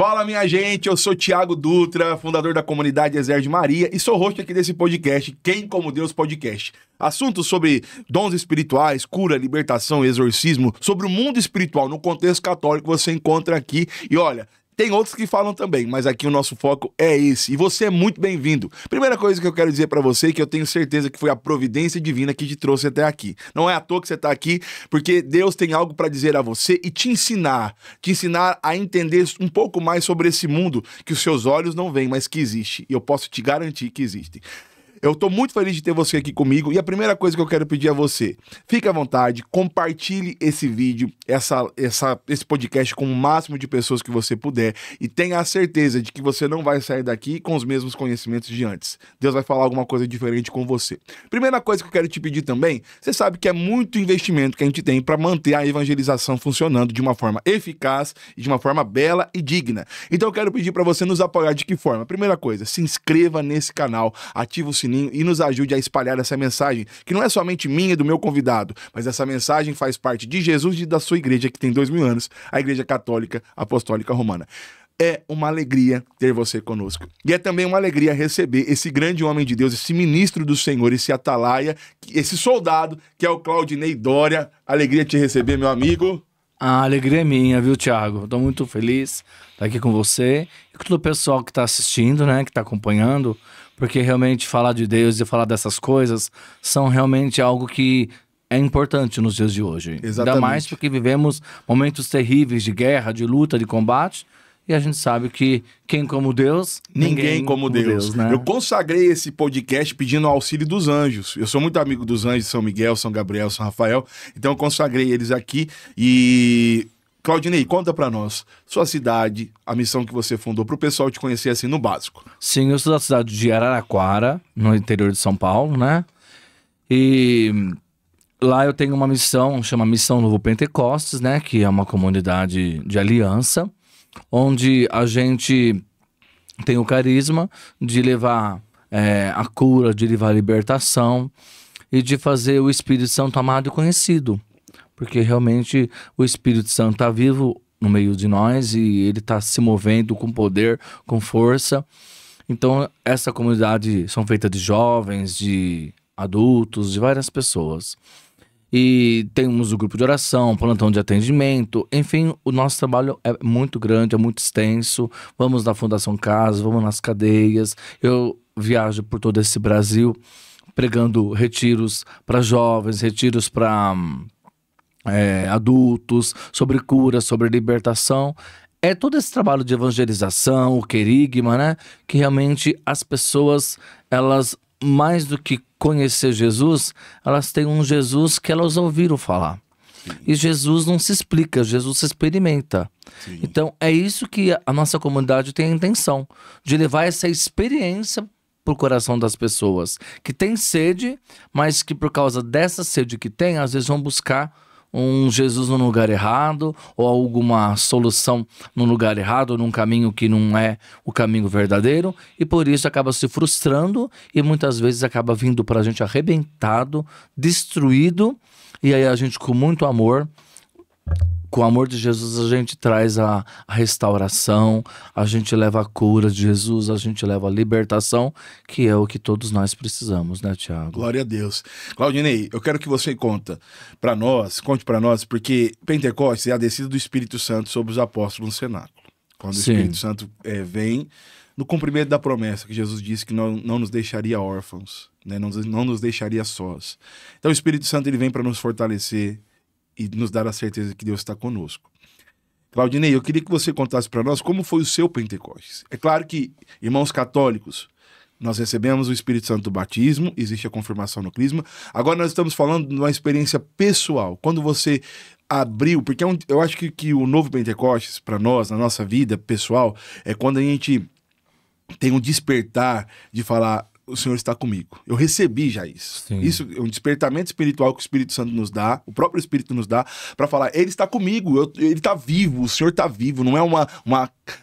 Fala, minha gente, eu sou Thiago Dutra, fundador da comunidade Exército de Maria e sou host aqui desse podcast, Quem Como Deus Podcast. Assuntos sobre dons espirituais, cura, libertação, exorcismo, sobre o mundo espiritual no contexto católico você encontra aqui. E olha, tem outros que falam também, mas aqui o nosso foco é esse. E você é muito bem-vindo. Primeira coisa que eu quero dizer pra você é que eu tenho certeza que foi a providência divina que te trouxe até aqui. Não é à toa que você tá aqui, porque Deus tem algo pra dizer a você e te ensinar a entender um pouco mais sobre esse mundo que os seus olhos não veem, mas que existe. E eu posso te garantir que existe. Eu tô muito feliz de ter você aqui comigo e a primeira coisa que eu quero pedir a você, fique à vontade, compartilhe esse vídeo, esse podcast com o máximo de pessoas que você puder e tenha a certeza de que você não vai sair daqui com os mesmos conhecimentos de antes. Deus vai falar alguma coisa diferente com você. Primeira coisa que eu quero te pedir também, você sabe que é muito investimento que a gente tem para manter a evangelização funcionando de uma forma eficaz e de uma forma bela e digna. Então eu quero pedir para você nos apoiar de que forma? Primeira coisa, se inscreva nesse canal, ative o sininho e nos ajude a espalhar essa mensagem, que não é somente minha e do meu convidado, mas essa mensagem faz parte de Jesus e da sua igreja, que tem 2000 anos, a Igreja Católica Apostólica Romana. É uma alegria ter você conosco. E é também uma alegria receber esse grande homem de Deus, esse ministro do Senhor, esse atalaia, esse soldado, que é o Claudinei Doria. Alegria te receber, meu amigo. A alegria é minha, viu, Thiago? Estou muito feliz de estar aqui com você e com todo o pessoal que está assistindo, né, que está acompanhando, porque realmente falar de Deus e falar dessas coisas são realmente algo que é importante nos dias de hoje. Exatamente. Ainda mais porque vivemos momentos terríveis de guerra, de luta, de combate, e a gente sabe que quem como Deus, ninguém como Deus, né? Eu consagrei esse podcast pedindo o auxílio dos anjos. Eu sou muito amigo dos anjos, São Miguel, São Gabriel, São Rafael, então eu consagrei eles aqui e... Claudinei, conta pra nós, sua cidade, a missão que você fundou, pro pessoal te conhecer assim no básico. Sim, eu sou da cidade de Araraquara, no interior de São Paulo, né? E lá eu tenho uma missão, chama Missão Novo Pentecostes, né? Que é uma comunidade de aliança, onde a gente tem o carisma de levar a cura, de levar a libertação e de fazer o Espírito Santo amado e conhecido. Porque realmente o Espírito Santo está vivo no meio de nós e ele está se movendo com poder, com força. Então essa comunidade são feitas de jovens, de adultos, de várias pessoas. E temos o grupo de oração, plantão de atendimento, enfim, o nosso trabalho é muito grande, é muito extenso. Vamos na Fundação Casa, vamos nas cadeias. Eu viajo por todo esse Brasil pregando retiros para jovens, retiros para... adultos, sobre cura, sobre libertação. É todo esse trabalho de evangelização, o querigma, né? Que realmente as pessoas, elas, mais do que conhecer Jesus, elas têm um Jesus que elas ouviram falar. Sim. E Jesus não se explica, Jesus se experimenta. Sim. Então é isso que a nossa comunidade tem a intenção, de levar essa experiência pro coração das pessoas, que tem sede, mas que por causa dessa sede que tem, às vezes vão buscar um Jesus no lugar errado, ou alguma solução no lugar errado, ou num caminho que não é o caminho verdadeiro, e por isso acaba se frustrando, e muitas vezes acaba vindo pra gente arrebentado, destruído, e aí a gente com muito amor, com o amor de Jesus, a gente traz a restauração, a gente leva a cura de Jesus, a gente leva a libertação, que é o que todos nós precisamos, né, Thiago? Glória a Deus. Claudinei, eu quero que você conte para nós, porque Pentecostes é a descida do Espírito Santo sobre os apóstolos no cenáculo. Quando Sim. O Espírito Santo vem no cumprimento da promessa que Jesus disse que não nos deixaria órfãos, né? Não nos deixaria sós. Então o Espírito Santo ele vem para nos fortalecer, e nos dar a certeza que Deus está conosco. Claudinei, eu queria que você contasse para nós como foi o seu Pentecostes. É claro que, irmãos católicos, nós recebemos o Espírito Santo do batismo, existe a confirmação no crisma. Agora nós estamos falando de uma experiência pessoal. Quando você abriu, porque eu acho que o novo Pentecostes, para nós, na nossa vida pessoal, é quando a gente tem um despertar de falar... O Senhor está comigo. Eu recebi já isso. Sim. Isso é um despertamento espiritual que o Espírito Santo nos dá, o próprio Espírito nos dá, para falar, ele está comigo, ele está vivo, o Senhor está vivo. Não é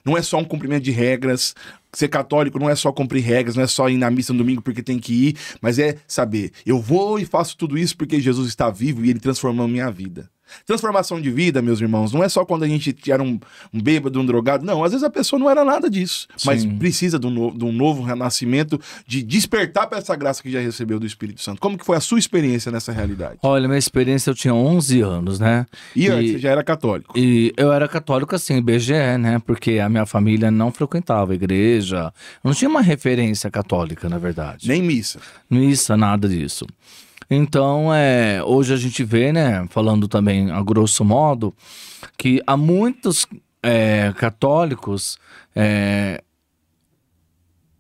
não é só um cumprimento de regras. Ser católico não é só cumprir regras, não é só ir na missa no domingo porque tem que ir, mas é saber, eu vou e faço tudo isso porque Jesus está vivo e ele transformou a minha vida. Transformação de vida, meus irmãos, não é só quando a gente era um bêbado, um drogado. Não, às vezes a pessoa não era nada disso. Sim. Mas precisa de um novo renascimento, de despertar para essa graça que já recebeu do Espírito Santo. Como que foi a sua experiência nessa realidade? Olha, minha experiência, eu tinha 11 anos, né? E antes, você já era católico? E eu era católico, assim, IBGE, né? Porque a minha família não frequentava a igreja. Não tinha uma referência católica, na verdade. Nem missa? Missa, nada disso. Então, hoje a gente vê, né, falando também a grosso modo, que há muitos católicos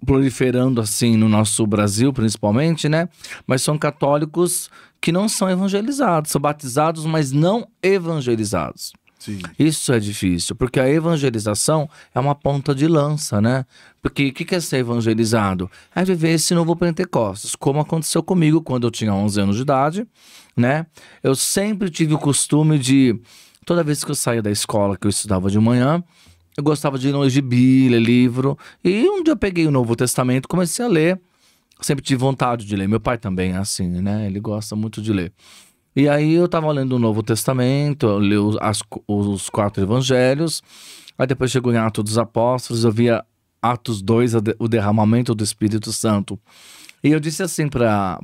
proliferando assim no nosso Brasil, principalmente, né? Mas são católicos que não são evangelizados, são batizados, mas não evangelizados. Sim. Isso é difícil, porque a evangelização é uma ponta de lança, né? Porque o que é ser evangelizado? É viver esse novo Pentecostes, como aconteceu comigo quando eu tinha 11 anos de idade, né? Eu sempre tive o costume de, toda vez que eu saía da escola, que eu estudava de manhã, eu gostava de ir no gibi, ler livro, e um dia eu peguei o Novo Testamento e comecei a ler. Sempre tive vontade de ler, meu pai também é assim, né? Ele gosta muito de ler. E aí eu tava lendo o Novo Testamento, eu li os 4 evangelhos, aí depois chegou em Atos dos Apóstolos, eu via Atos 2, o derramamento do Espírito Santo. E eu disse assim para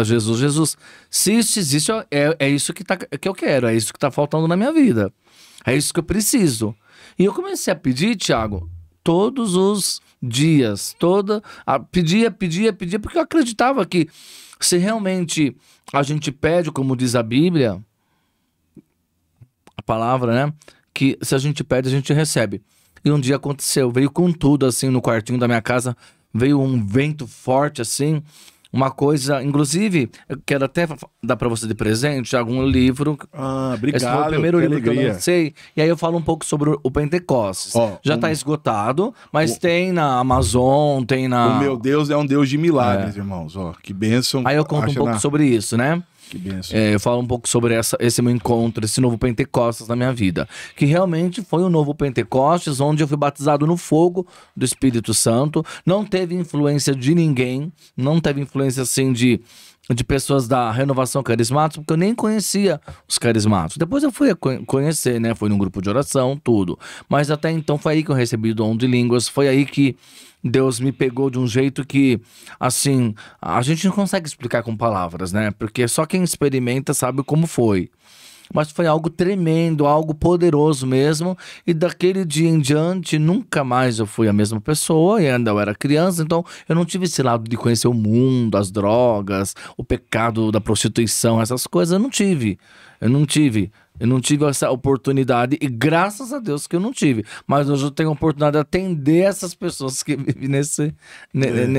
Jesus, Jesus, se isso existe, é isso que eu quero, é isso que tá faltando na minha vida, é isso que eu preciso. E eu comecei a pedir, Tiago, todos os dias, pedia, porque eu acreditava que se realmente a gente pede, como diz a Bíblia, a palavra, né? Que se a gente pede, a gente recebe. E um dia aconteceu, veio com tudo, assim, no quartinho da minha casa, veio um vento forte, assim, uma coisa... Inclusive, eu quero até dar pra você de presente algum livro. Ah, obrigado. Esse foi o primeiro livro alegria. que eu lancei. E aí eu falo um pouco sobre o Pentecostes. Já tá esgotado, mas tem na Amazon, tem na... O meu Deus é um Deus de milagres, irmãos. Ó, que bênção. Aí eu conto um pouco sobre isso, né? Que bênção. Eu falo um pouco sobre esse meu encontro, esse novo Pentecostes na minha vida. Que realmente foi um novo Pentecostes, onde eu fui batizado no fogo do Espírito Santo. Não teve influência de ninguém, não teve influência assim de pessoas da renovação carismática, porque eu nem conhecia os carismáticos. Depois eu fui conhecer, né? Fui num grupo de oração, tudo. Mas até então foi aí que eu recebi o dom de línguas, foi aí que Deus me pegou de um jeito que, assim, a gente não consegue explicar com palavras, né? Porque só quem experimenta sabe como foi. Mas foi algo tremendo, algo poderoso mesmo. E daquele dia em diante, nunca mais eu fui a mesma pessoa. E ainda eu era criança, então eu não tive esse lado de conhecer o mundo, as drogas, o pecado da prostituição, essas coisas. Eu não tive essa oportunidade. E graças a Deus que eu não tive. Mas hoje eu tenho a oportunidade de atender essas pessoas que vivem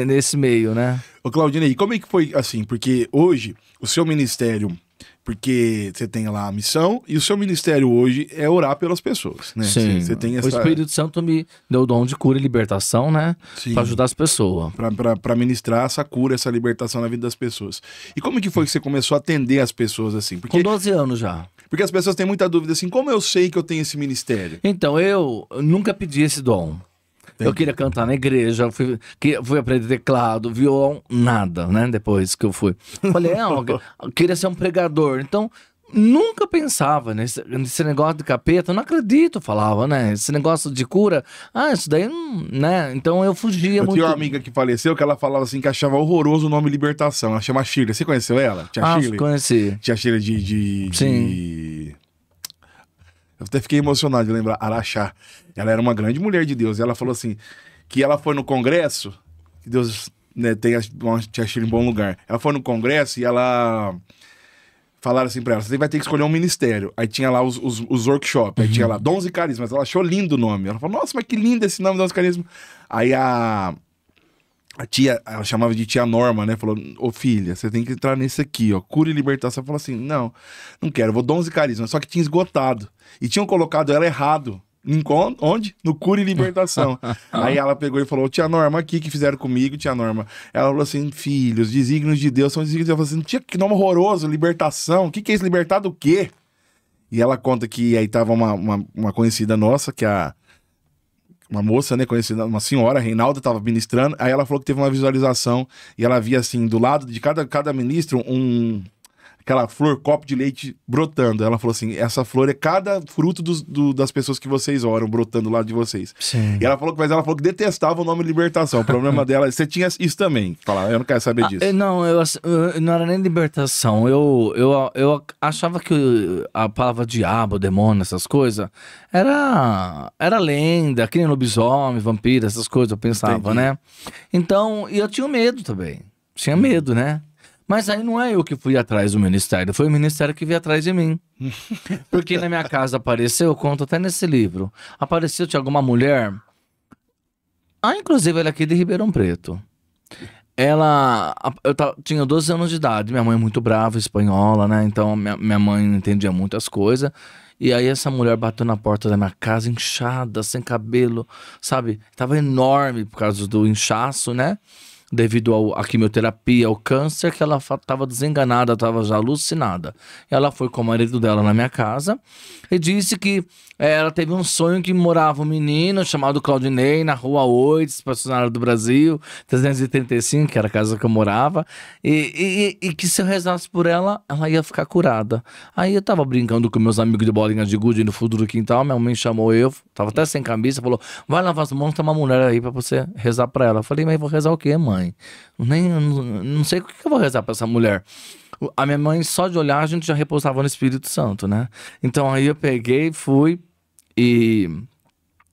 nesse meio, né? Ô, Claudinei, como é que foi assim? Porque hoje, o seu ministério... Porque você tem lá a missão e o seu ministério hoje é orar pelas pessoas, né? Sim, você tem essa... o Espírito Santo me deu o dom de cura e libertação, né? Sim. Pra ajudar as pessoas. Pra ministrar essa cura, essa libertação na vida das pessoas. E como que foi que você começou a atender as pessoas assim? Com 12 anos já. Porque as pessoas têm muita dúvida assim, como eu sei que eu tenho esse ministério? Então, eu nunca pedi esse dom. Eu queria cantar na igreja, fui aprender teclado, violão, nada, né? Depois que eu fui. Falei, eu queria ser um pregador. Então, nunca pensava nesse negócio de capeta. Eu não acredito, falava, né? Esse negócio de cura, isso daí, né? Então eu fugia muito. Eu tinha uma amiga que faleceu que ela falava assim que achava horroroso o nome Libertação. Ela chama Shirley. Você conheceu ela? Tia Shirley? Conheci. Tia Shirley Sim. Eu até fiquei emocionado de lembrar, Araxá. Ela era uma grande mulher de Deus. E ela falou assim, que ela foi no congresso, que Deus, né, tem a Tia Shirley em bom lugar. Ela foi no congresso e ela... Falaram assim pra ela, você vai ter que escolher um ministério. Aí tinha lá os workshops, aí tinha lá Dons e Carismas. Ela achou lindo o nome. Ela falou, nossa, mas que lindo esse nome, Dons e Carismas. Aí a tia, ela chamava de tia Norma, né? Falou, ô filha, você tem que entrar nesse aqui, ó, cura e libertação. Ela falou assim, não quero, eu vou Dons e Carismas. Só que tinha esgotado. E tinham colocado ela errado. Onde? No cura e libertação. Aí ela pegou e falou, tia Norma, aqui que fizeram comigo, tia Norma. Ela falou assim, filhos, desígnios de Deus são desígnios de Deus. Ela falou assim, tia, que nome horroroso, libertação. O que é isso, libertar do quê? E ela conta que aí tava uma conhecida nossa, que uma moça, né, conhecida, uma senhora, a Reinalda, tava ministrando. Aí ela falou que teve uma visualização e ela via assim, do lado de cada ministro, aquela flor, copo de leite brotando. Ela falou assim, essa flor é cada fruto das pessoas que vocês oram, brotando lá de vocês. Sim. E ela falou que detestava o nome libertação. O problema dela, você tinha isso também. Falar, eu não quero saber disso. Não, eu não era nem libertação. Eu achava que a palavra diabo, demônio, essas coisas, era lenda, que nem lobisomem, vampiro, essas coisas, eu pensava, Entendi. né? Então, e eu tinha medo também. Tinha medo, né? Mas aí não é eu que fui atrás do ministério, foi o ministério que veio atrás de mim. Porque na minha casa apareceu, eu conto até nesse livro, tinha alguma mulher, inclusive ela é aqui de Ribeirão Preto. Tinha 12 anos de idade, minha mãe é muito brava, espanhola, né? Então minha mãe não entendia muitas coisas. E aí essa mulher bateu na porta da minha casa, inchada, sem cabelo, sabe? Tava enorme por causa do inchaço, né? Devido à quimioterapia, ao câncer, que ela estava desenganada, estava já alucinada. Ela foi com o marido dela na minha casa e disse que ela teve um sonho que morava um menino chamado Claudinei na Rua 8, estacionário do Brasil, 335, que era a casa que eu morava, e que se eu rezasse por ela, ela ia ficar curada. Aí eu tava brincando com meus amigos de bolinha de gude no fundo do quintal, minha mãe chamou eu, tava até sem camisa, falou, vai lavar as mãos, tem uma mulher aí pra você rezar pra ela. Eu falei, mas eu vou rezar o quê, mãe? Não sei o que eu vou rezar pra essa mulher. A minha mãe, só de olhar, a gente já repousava no Espírito Santo, né? Então aí eu peguei, fui e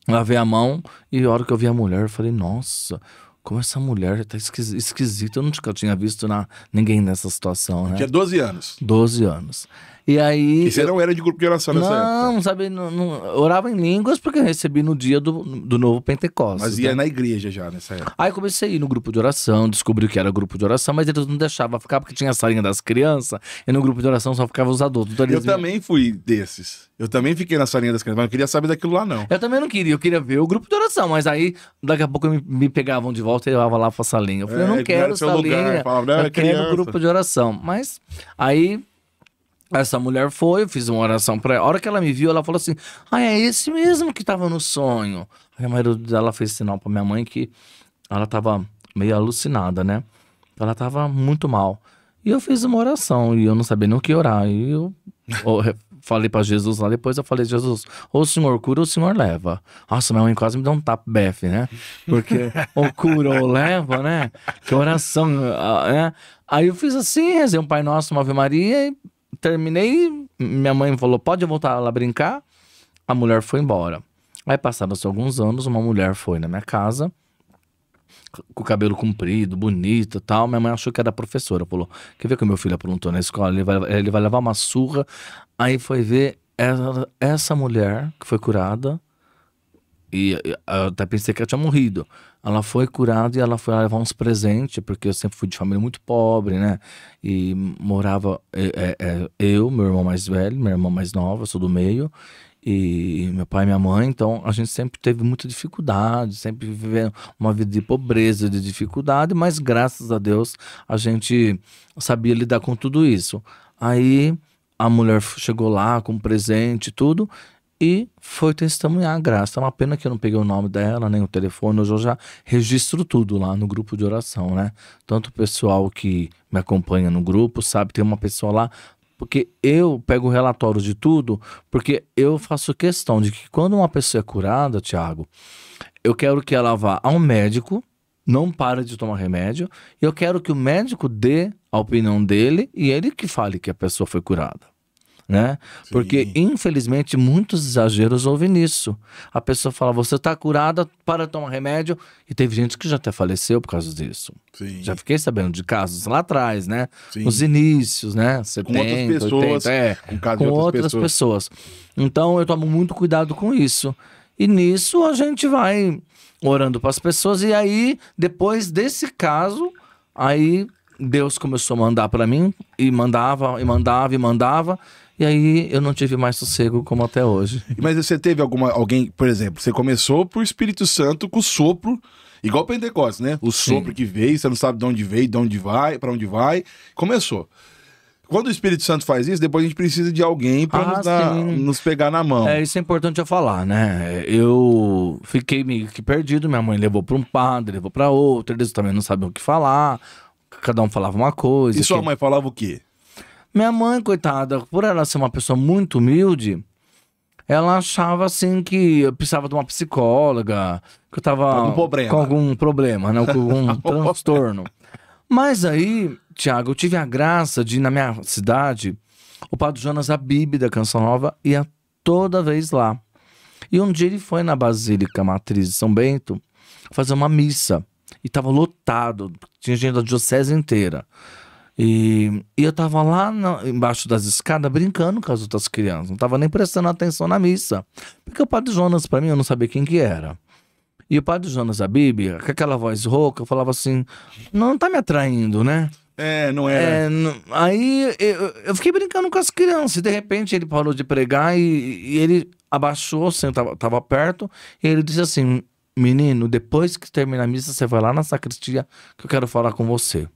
lavei a mão, e a hora que eu vi a mulher, eu falei, nossa, como essa mulher tá esquisita. Eu nunca tinha visto ninguém nessa situação, né? Tinha 12 anos. 12 anos. E aí... E você não era de grupo de oração nessa época? Não, sabe, não, orava em línguas porque eu recebi no dia do novo Pentecostes. Mas ia na igreja já nessa época. Aí comecei a ir no grupo de oração, descobri que era grupo de oração, mas eles não deixavam ficar porque tinha a salinha das crianças e no grupo de oração só ficavam os adultos. Então, Eu também fui desses. Eu também fiquei na salinha das crianças, mas não queria saber daquilo lá, não. Eu também não queria, eu queria ver o grupo de oração, mas aí daqui a pouco me pegavam de volta e eu ia lá pra salinha. Eu falei, eu não quero salinha, eu quero grupo de oração. Mas aí... essa mulher foi, eu fiz uma oração pra ela. A hora que ela me viu, ela falou assim, é esse mesmo que tava no sonho. Aí a marido dela fez sinal pra minha mãe que ela tava meio alucinada, né? Ela tava muito mal. E eu fiz uma oração, e eu não sabia nem o que orar. E eu falei pra Jesus lá, depois eu falei, Jesus, ou o senhor cura ou o senhor leva. Nossa, minha mãe quase me deu um tapa befe, né? Porque ou cura ou leva, né? Que oração, né? Aí eu fiz assim, rezei um Pai Nosso, uma Ave Maria, e terminei, minha mãe falou, pode voltar lá brincar? A mulher foi embora. Aí passaram-se alguns anos, uma mulher foi na minha casa, com o cabelo comprido, bonito e tal. Minha mãe achou que era professora, falou, quer ver que o meu filho aprontou na escola? Ele vai levar uma surra. Aí foi ver essa mulher que foi curada, e eu até pensei que ela tinha morrido. Ela foi curada e ela foi levar uns presentes, porque eu sempre fui de família muito pobre, né? E morava eu, meu irmão mais velho, minha irmã mais nova, eu sou do meio, e meu pai e minha mãe. Então a gente sempre teve muita dificuldade, sempre vivendo uma vida de pobreza, de dificuldade, mas graças a Deus a gente sabia lidar com tudo isso. Aí a mulher chegou lá com presente e tudo, e foi testemunhar a graça. É uma pena que eu não peguei o nome dela, nem o telefone. Hoje eu já registro tudo lá no grupo de oração, né? Tanto o pessoal que me acompanha no grupo, sabe? Tem uma pessoa lá, porque eu pego o relatório de tudo, porque eu faço questão de que quando uma pessoa é curada, Thiago, eu quero que ela vá ao médico, não pare de tomar remédio, e eu quero que o médico dê a opinião dele e ele que fale que a pessoa foi curada. Né? Porque infelizmente muitos exageros houve nisso. A pessoa fala, você tá curada, para de tomar remédio, e teve gente que já até faleceu por causa disso. Sim. Já fiquei sabendo de casos lá atrás, né? Sim. Nos inícios, né? 70, com outras pessoas, 80, com outras pessoas. Então eu tomo muito cuidado com isso. E nisso a gente vai orando para as pessoas, e aí depois desse caso, aí Deus começou a mandar para mim, e mandava, e aí eu não tive mais sossego como até hoje. Mas você teve alguém, por exemplo, você começou por Espírito Santo com o sopro, igual Pentecostes, né? O sopro que veio, você não sabe de onde veio, de onde vai, para onde vai. Começou. Quando o Espírito Santo faz isso, depois a gente precisa de alguém para nos pegar na mão. Isso é importante eu falar, né? Eu fiquei meio que perdido, minha mãe levou para um padre, levou para outro, eles também não sabiam o que falar, cada um falava uma coisa. E sua mãe falava o quê? Minha mãe, coitada, por ela ser uma pessoa muito humilde, ela achava assim que eu precisava de uma psicóloga, que eu tava com algum problema, né? Com algum transtorno. Mas aí, Tiago, eu tive a graça de ir na minha cidade, o Padre Jonas Abib da Canção Nova ia toda vez lá. E um dia ele foi na Basílica Matriz de São Bento fazer uma missa. E tava lotado, tinha gente da diocese inteira. E eu tava lá embaixo das escadas brincando com as outras crianças. Não tava nem prestando atenção na missa. Porque o Padre Jonas, pra mim, eu não sabia quem que era. E o Padre Jonas Abib, com aquela voz rouca, falava assim, não tá me atraindo, né? Não era. Aí eu fiquei brincando com as crianças. E de repente ele parou de pregar e ele abaixou, assim, tava perto. E ele disse assim, menino, depois que terminar a missa, você vai lá na sacristia que eu quero falar com você.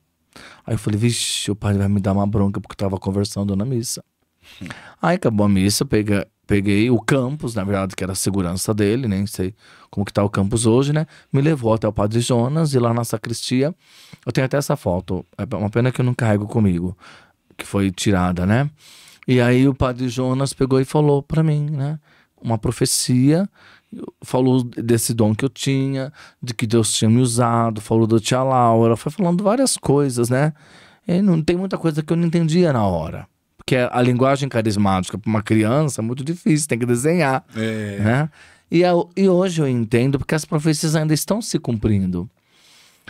Aí eu falei, vixe, o padre vai me dar uma bronca porque eu tava conversando na missa. Aí acabou a missa, peguei o campus, na verdade, que era a segurança dele, nem sei como que tá o campus hoje, né? Me levou até o Padre Jonas e lá na sacristia, eu tenho até essa foto, é uma pena que eu não carrego comigo, que foi tirada, né? E aí o Padre Jonas pegou e falou pra mim, né? Uma profecia, falou desse dom que eu tinha, de que Deus tinha me usado, falou da tia Laura, foi falando várias coisas, né? E não tem muita coisa que eu não entendia na hora. Porque a linguagem carismática para uma criança é muito difícil, tem que desenhar, né? E hoje eu entendo porque as profecias ainda estão se cumprindo.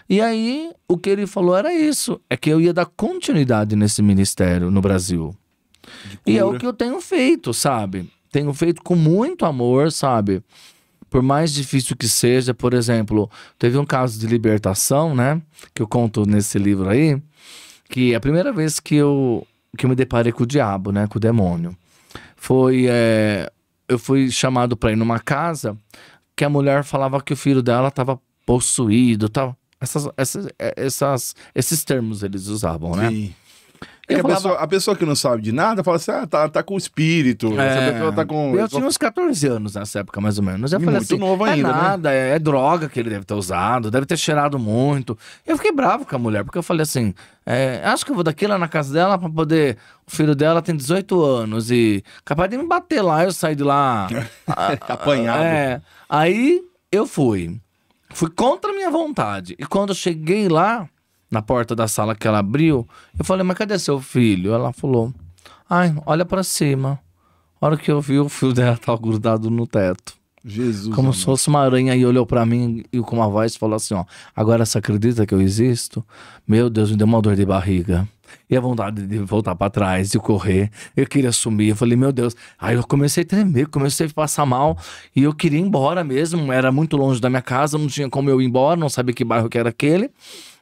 E aí, o que ele falou era isso, é que eu ia dar continuidade nesse ministério no Brasil. E é o que eu tenho feito, sabe? Tenho feito com muito amor, sabe? Por mais difícil que seja, por exemplo, teve um caso de libertação, né? Que eu conto nesse livro aí, que a primeira vez que eu me deparei com o diabo, né? Com o demônio. Eu fui chamado para ir numa casa que a mulher falava que o filho dela estava possuído, tal. Esses termos eles usavam, né? Sim. A pessoa que não sabe de nada fala assim, tá com espírito, essa pessoa tá com... Eu tinha uns 14 anos nessa época, mais ou menos. Eu falei muito assim, novo ainda, nada, né? É droga que ele deve ter usado, deve ter cheirado muito. Eu fiquei bravo com a mulher, porque eu falei assim, acho que eu vou daqui lá na casa dela pra poder... O filho dela tem 18 anos e capaz de me bater lá, eu saí de lá... Apanhado. Aí eu fui contra a minha vontade. E quando eu cheguei lá, na porta da sala que ela abriu, eu falei, mas cadê seu filho? Ela falou, olha pra cima. A hora que eu vi, o fio dela tava grudado no teto. Jesus. Como se fosse uma aranha, e olhou pra mim e com uma voz falou assim, agora você acredita que eu existo? Meu Deus, me deu uma dor de barriga. E a vontade de voltar pra trás, de correr. Eu queria sumir, eu falei, meu Deus. Aí eu comecei a tremer, comecei a passar mal. E eu queria ir embora mesmo, era muito longe da minha casa, não tinha como eu ir embora, não sabia que bairro que era aquele.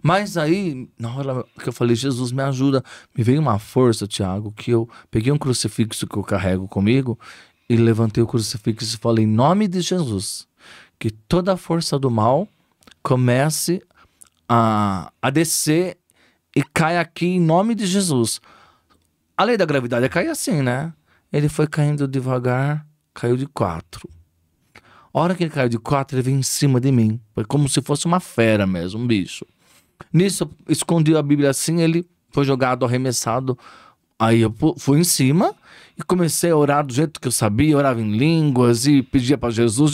Mas aí, na hora que eu falei, Jesus, me ajuda, me veio uma força, Tiago, que eu peguei um crucifixo que eu carrego comigo e levantei o crucifixo e falei, em nome de Jesus, que toda a força do mal comece a descer e cai aqui em nome de Jesus. A lei da gravidade é cair assim, né? Ele foi caindo devagar, caiu de 4. A hora que ele caiu de 4, ele veio em cima de mim. Foi como se fosse uma fera mesmo, um bicho. Nisso, eu escondi a Bíblia assim, ele foi jogado, arremessado. Aí eu fui em cima e comecei a orar do jeito que eu sabia, orava em línguas e pedia para Jesus.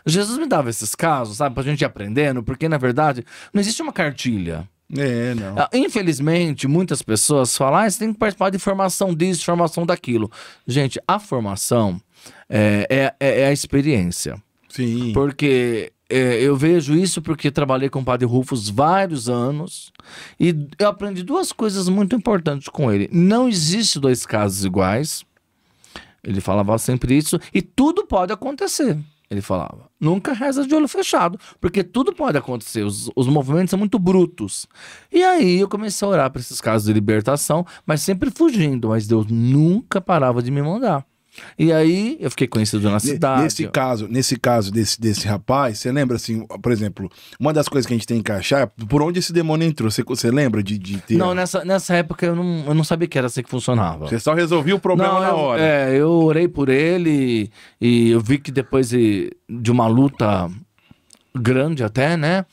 Jesus me dava esses casos, sabe, pra gente ir aprendendo, porque na verdade não existe uma cartilha. Não. Infelizmente, muitas pessoas falam, você tem que participar de formação disso, formação daquilo. Gente, a formação é a experiência. Sim. Porque eu vejo isso porque trabalhei com o Padre Rufus vários anos e eu aprendi 2 coisas muito importantes com ele. Não existe 2 casos iguais. Ele falava sempre isso. E tudo pode acontecer, ele falava. Nunca reza de olho fechado, porque tudo pode acontecer. Os movimentos são muito brutos. E aí eu comecei a orar para esses casos de libertação, mas sempre fugindo. Mas Deus nunca parava de me mandar. E aí eu fiquei conhecido na cidade. Nesse caso desse rapaz, você lembra assim, por exemplo, uma das coisas que a gente tem que achar é por onde esse demônio entrou. Você lembra de ter... Não, nessa época eu não sabia que era assim que funcionava. Você só resolvia o problema na hora. Eu orei por ele e eu vi que depois de uma luta grande até, né?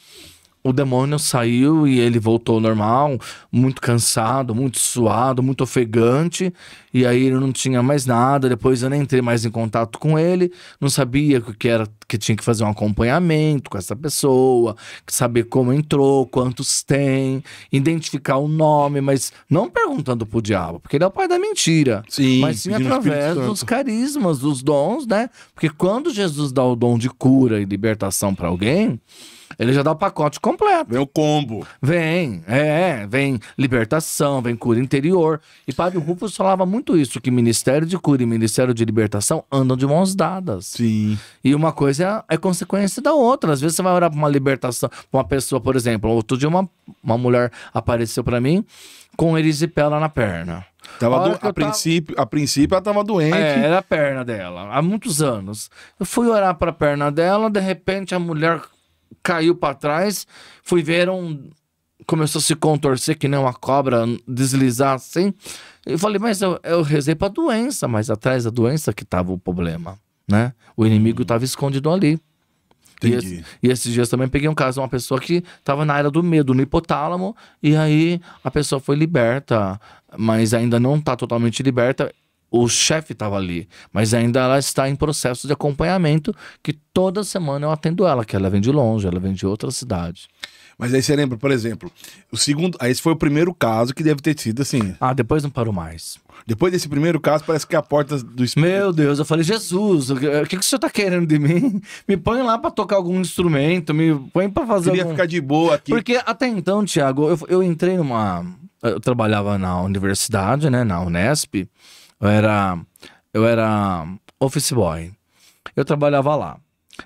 o demônio saiu e ele voltou ao normal, muito cansado, muito suado, muito ofegante. E aí ele não tinha mais nada. Depois eu nem entrei mais em contato com ele. Não sabia que era, que tinha que fazer um acompanhamento com essa pessoa, saber como entrou, quantos tem, identificar o nome, mas não perguntando pro diabo, porque ele é o pai da mentira. Sim, mas sim pedindo o através Espírito dos Santo. carismas, dos dons, né? Porque quando Jesus dá o dom de cura e libertação pra alguém, ele já dá o pacote completo. Vem o combo. Vem libertação, vem cura interior. E Padre Rufus falava muito isso, que ministério de cura e ministério de libertação andam de mãos dadas. Sim. E uma coisa é consequência da outra. Às vezes você vai orar pra uma libertação, pra uma pessoa, por exemplo. Outro dia uma mulher apareceu pra mim com erisipela na perna. Tava A hora que eu a princípio ela tava doente. era a perna dela, há muitos anos. Eu fui orar pra perna dela, de repente a mulher caiu pra trás, fui ver começou a se contorcer que nem uma cobra, deslizar assim. Eu falei, mas eu rezei pra doença, mas atrás da doença que tava o problema, né? O inimigo tava escondido ali. Entendi. E esses dias também peguei um caso de uma pessoa que estava na área do medo, no hipotálamo, e aí a pessoa foi liberta, mas ainda não está totalmente liberta. O chefe estava ali, mas ainda ela está em processo de acompanhamento, que toda semana eu atendo ela, que ela vem de longe, ela vem de outra cidade. Mas aí você lembra, por exemplo, o segundo. Aí esse foi o primeiro caso que deve ter sido assim. Ah, depois não parou mais. Depois desse primeiro caso, parece que a porta do Espírito. Meu Deus, eu falei, Jesus, o que o senhor tá querendo de mim? Me põe lá pra tocar algum instrumento, me põe pra fazer Queria algum... ficar de boa aqui. Porque até então, Thiago, eu entrei eu trabalhava na universidade, né, na Unesp, eu era office boy. Eu trabalhava lá.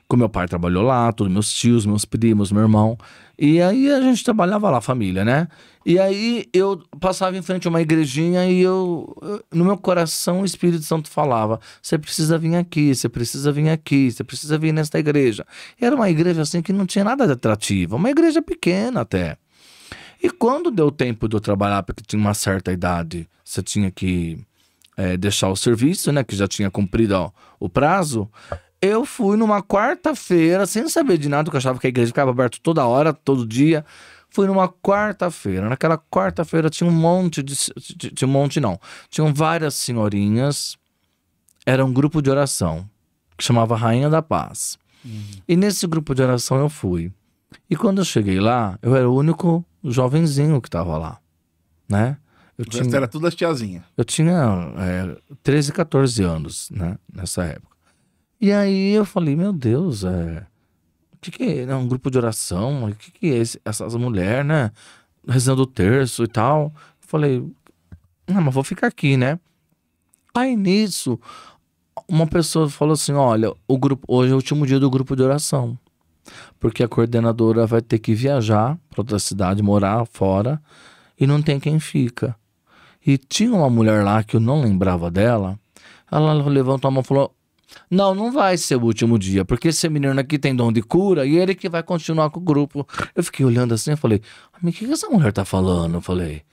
Com meu pai trabalhou lá, todos meus tios, meus primos, meu irmão. E aí a gente trabalhava lá, família, né? E aí eu passava em frente a uma igrejinha e no meu coração o Espírito Santo falava: você precisa vir aqui, você precisa vir aqui, você precisa vir nesta igreja. E era uma igreja assim que não tinha nada de atrativo, uma igreja pequena até. E quando deu tempo de eu trabalhar, porque tinha uma certa idade, você tinha que deixar o serviço, né? Que já tinha cumprido o prazo. Eu fui numa quarta-feira, sem saber de nada, porque eu achava que a igreja ficava aberta toda hora, todo dia. Fui numa quarta-feira. Naquela quarta-feira tinha tinham várias senhorinhas. Era um grupo de oração, que chamava Rainha da Paz. E nesse grupo de oração eu fui. E quando eu cheguei lá, eu era o único jovenzinho que tava lá, né? Era tudo as tiazinhas. Eu tinha 13, 14 anos, né? Nessa época. E aí eu falei, meu Deus, o que é um grupo de oração? O que é essas mulheres, né? Rezando o terço e tal. Eu falei, não, mas vou ficar aqui, né? Aí nisso, uma pessoa falou assim, olha, hoje é o último dia do grupo de oração. Porque a coordenadora vai ter que viajar para outra cidade, morar fora, e não tem quem fica. E tinha uma mulher lá que eu não lembrava dela, ela levantou a mão e falou, não vai ser o último dia, porque esse menino aqui tem dom de cura e ele que vai continuar com o grupo. Eu fiquei olhando assim, eu falei, mas o que essa mulher tá falando? Eu falei,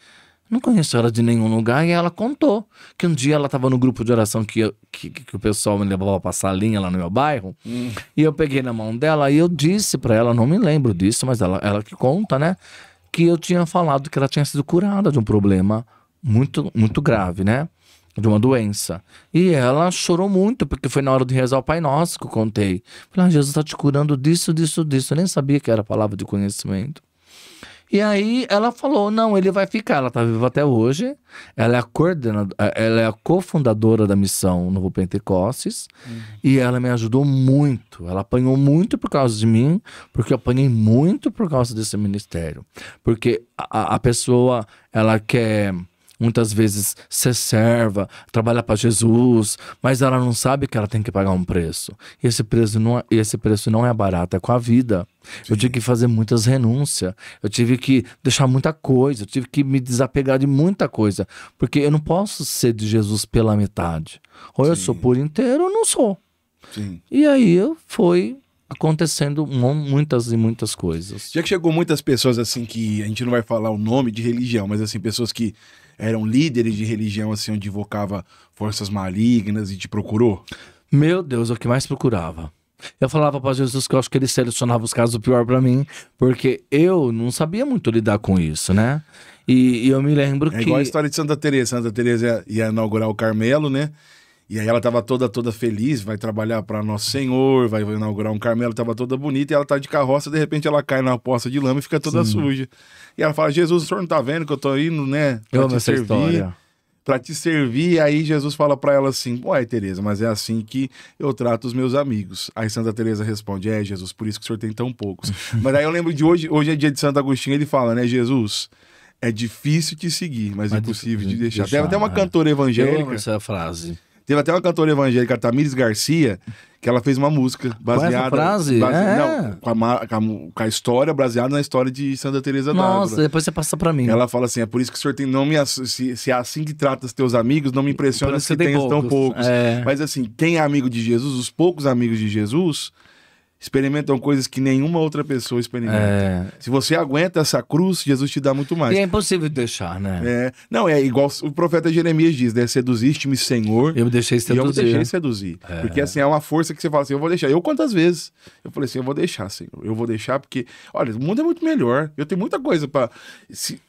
não conheço ela de nenhum lugar. E ela contou que um dia ela tava no grupo de oração que o pessoal me levava pra salinha lá no meu bairro. E eu peguei na mão dela e eu disse pra ela, não me lembro disso, mas ela que conta, né? Que eu tinha falado que ela tinha sido curada de um problema muito, muito grave, né? De uma doença. E ela chorou muito, porque foi na hora de rezar o Pai Nosso que eu contei. Falei, Jesus tá te curando disso, disso, disso. Eu nem sabia que era palavra de conhecimento. E aí ela falou, não, ele vai ficar. Ela tá viva até hoje. Ela é a cofundadora da missão Novo Pentecostes. E ela me ajudou muito. Ela apanhou muito por causa de mim, porque eu apanhei muito por causa desse ministério. Porque a pessoa, ela quer muitas vezes ser serva, trabalhar para Jesus, mas ela não sabe que ela tem que pagar um preço. E esse preço não é barato, é com a vida. Sim. Eu tive que fazer muitas renúncias, eu tive que deixar muita coisa, eu tive que me desapegar de muita coisa, porque eu não posso ser de Jesus pela metade. Ou eu sou por inteiro ou não sou. Sim. E aí foi acontecendo muitas e muitas coisas. Já que chegou muitas pessoas assim que a gente não vai falar o nome de religião, mas assim, pessoas que eram líderes de religião, assim, onde invocava forças malignas e te procurou? Meu Deus, é o que mais procurava. Eu falava pra Jesus que eu acho que ele selecionava os casos pior pra mim, porque eu não sabia muito lidar com isso, né? E eu me lembro É que... igual a história de Santa Teresa. Santa Teresa ia inaugurar o Carmelo, né? E aí ela tava toda feliz, vai trabalhar para Nosso Senhor, vai inaugurar um Carmelo, tava toda bonita, e ela tá de carroça, de repente ela cai na poça de lama e fica toda suja. E ela fala: Jesus, o senhor não tá vendo que eu tô indo, né? Eu amo essa história. Pra te servir. E aí Jesus fala pra ela assim: ué, Teresa, mas é assim que eu trato os meus amigos. Aí Santa Teresa responde: é, Jesus, por isso que o senhor tem tão poucos. Mas aí eu lembro de hoje é dia de Santo Agostinho, ele fala, né: Jesus, é difícil te seguir, mas impossível de deixar. Teve até uma cantora evangélica. Eu amo essa frase. Teve até uma cantora evangélica, a Tamires Garcia, que ela fez uma música baseada... Com essa frase? Não, com a história, baseada na história de Santa Teresa d'Ávila. Nossa, depois você passa pra mim. Ela fala assim: é por isso que o senhor tem... se é assim que trata os teus amigos, não me impressiona que tenhas tão poucos. Mas assim, quem é amigo de Jesus, os poucos amigos de Jesus... experimentam coisas que nenhuma outra pessoa experimenta. Se você aguenta essa cruz, Jesus te dá muito mais. E é impossível deixar, né? Não, é igual o profeta Jeremias diz, né? Seduziste-me, Senhor. Eu me deixei seduzir. E eu me deixei seduzir. Porque assim, é uma força que você fala assim: eu vou deixar. Eu quantas vezes? Eu falei assim: eu vou deixar, Senhor. Eu vou deixar porque, olha, o mundo é muito melhor. Eu tenho muita coisa pra...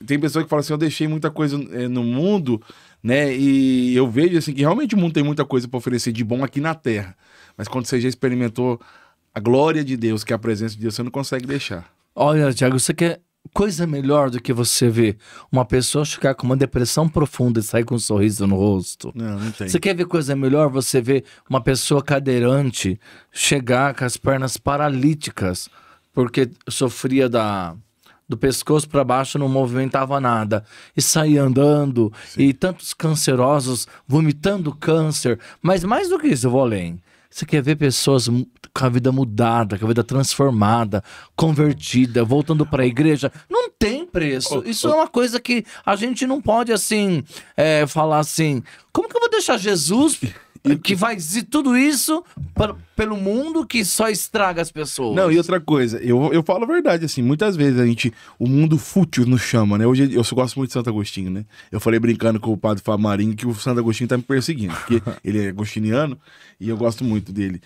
Tem pessoa que fala assim: eu deixei muita coisa no mundo, né? E eu vejo assim que realmente o mundo tem muita coisa pra oferecer de bom aqui na Terra. Mas quando você já experimentou a glória de Deus, que é a presença de Deus, você não consegue deixar. Olha, Thiago, você quer coisa melhor do que você ver uma pessoa chegar com uma depressão profunda e sair com um sorriso no rosto? Não tem. Você quer ver coisa melhor? Você ver uma pessoa cadeirante chegar com as pernas paralíticas porque sofria do pescoço para baixo, não movimentava nada, e sair andando, e tantos cancerosos vomitando câncer. Mas mais do que isso, eu vou além. Você quer ver pessoas com a vida mudada, com a vida transformada, convertida, voltando para a igreja? Não tem preço. Isso é uma coisa que a gente não pode, assim, falar assim: como que eu vou deixar Jesus, que vai dizer tudo isso pelo mundo que só estraga as pessoas? Não, e outra coisa, eu falo a verdade, assim, muitas vezes o mundo fútil nos chama, né? Hoje eu gosto muito de Santo Agostinho, né? Eu falei brincando com o padre Fábio Marinho que o Santo Agostinho tá me perseguindo, porque ele é agostiniano e eu gosto muito dele.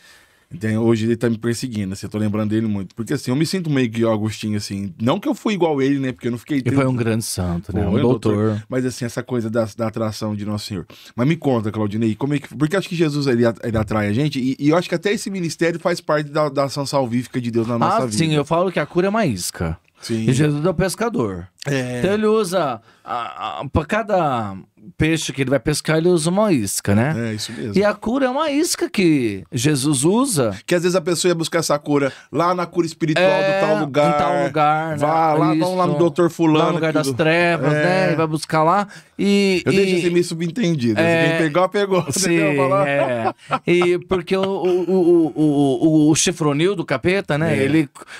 Então, hoje ele tá me perseguindo, assim, eu tô lembrando dele muito. Porque assim, eu me sinto meio que o Agostinho, assim. Não que eu fui igual ele, né? Porque eu não fiquei... Ele foi um grande santo, né? Um doutor. Mas assim, essa coisa da atração de Nosso Senhor. Mas me conta, Claudinei, como é que... Porque eu acho que Jesus, ele atrai a gente. E eu acho que até esse ministério faz parte da ação salvífica de Deus na nossa vida. Sim, eu falo que a cura é uma isca. Sim. E Jesus é o pescador. Então ele usa... Para cada peixe que ele vai pescar, ele usa uma isca, né? É, isso mesmo. E a cura é uma isca que Jesus usa. Que às vezes a pessoa ia buscar essa cura lá na cura espiritual do tal lugar. Em tal lugar, né? Vamos lá no doutor fulano. Lá no lugar das trevas, né? E vai buscar lá. Eu deixo esse meio subentendido. Quem pegou, pegou. Sim, E porque o chifronil do capeta, né?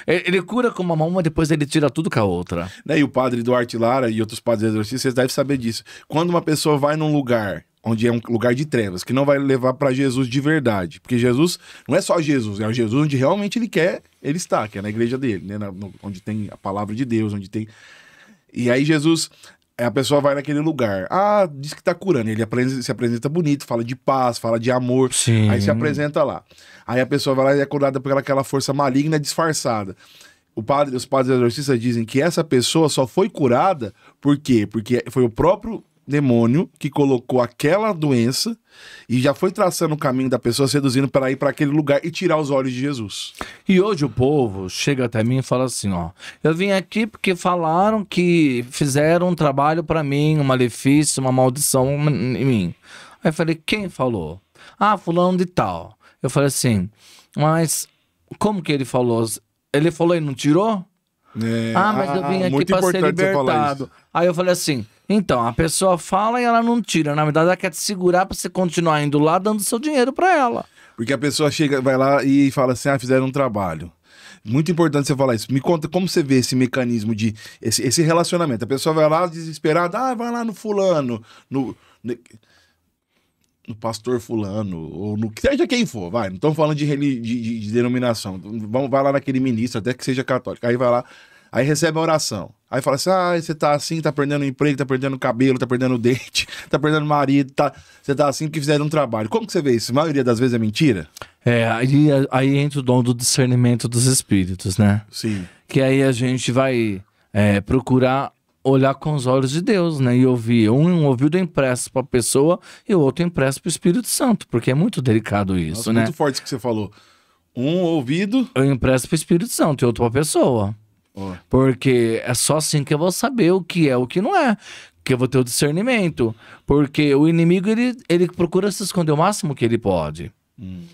Ele cura com uma mão, mas depois ele tira tudo com a outra. E o padre Duarte Lara e outros padres exorcistas, vocês devem saber disso. Quando uma pessoa vai num lugar onde é um lugar de trevas, que não vai levar para Jesus de verdade, porque Jesus não é só Jesus, é o Jesus onde realmente ele quer, ele está, que é na igreja dele, né? Onde tem a palavra de Deus, onde tem... E aí Jesus, a pessoa vai naquele lugar, diz que tá curando, ele se apresenta bonito, fala de paz, fala de amor, Sim. Aí se apresenta lá. Aí a pessoa vai lá e é curada por aquela força maligna disfarçada. Os padres exorcistas dizem que essa pessoa só foi curada, por quê? Porque foi o próprio demônio que colocou aquela doença e já foi traçando o caminho da pessoa, seduzindo para ir para aquele lugar e tirar os olhos de Jesus. E hoje o povo chega até mim e fala assim, eu vim aqui porque falaram que fizeram um trabalho para mim, um malefício, uma maldição em mim. Aí eu falei: quem falou? Fulano de tal. Eu falei assim: mas como que ele falou? Ele falou e não tirou? Mas eu vim aqui para ser libertado. Aí eu falei assim: então, a pessoa fala e ela não tira. Na verdade, ela quer te segurar para você continuar indo lá, dando seu dinheiro para ela. Porque a pessoa vai lá e fala assim: fizeram um trabalho. Muito importante você falar isso. Me conta como você vê esse mecanismo de... Esse relacionamento. A pessoa vai lá desesperada, vai lá no fulano, no pastor fulano, ou no que seja quem for, vai. Não estamos falando de denominação. Vai lá naquele ministro, até que seja católico. Aí vai lá, Aí recebe a oração. Aí fala assim, você tá assim, tá perdendo o emprego, tá perdendo o cabelo, tá perdendo o dente, tá perdendo o marido, você tá assim porque fizeram um trabalho. Como que você vê isso? A maioria das vezes é mentira? Aí entra o dom do discernimento dos espíritos, né? Sim. Que aí a gente vai procurar olhar com os olhos de Deus, né? E ouvir. Um ouvido empresto para a pessoa e o outro empresto para o Espírito Santo, porque é muito delicado isso, Nossa, né? muito forte isso que você falou. Um ouvido... Eu empresto para o Espírito Santo e outro para a pessoa. Oh. Porque é só assim que eu vou saber o que é o que não é. Que eu vou ter o discernimento. Porque o inimigo, ele procura se esconder o máximo que ele pode.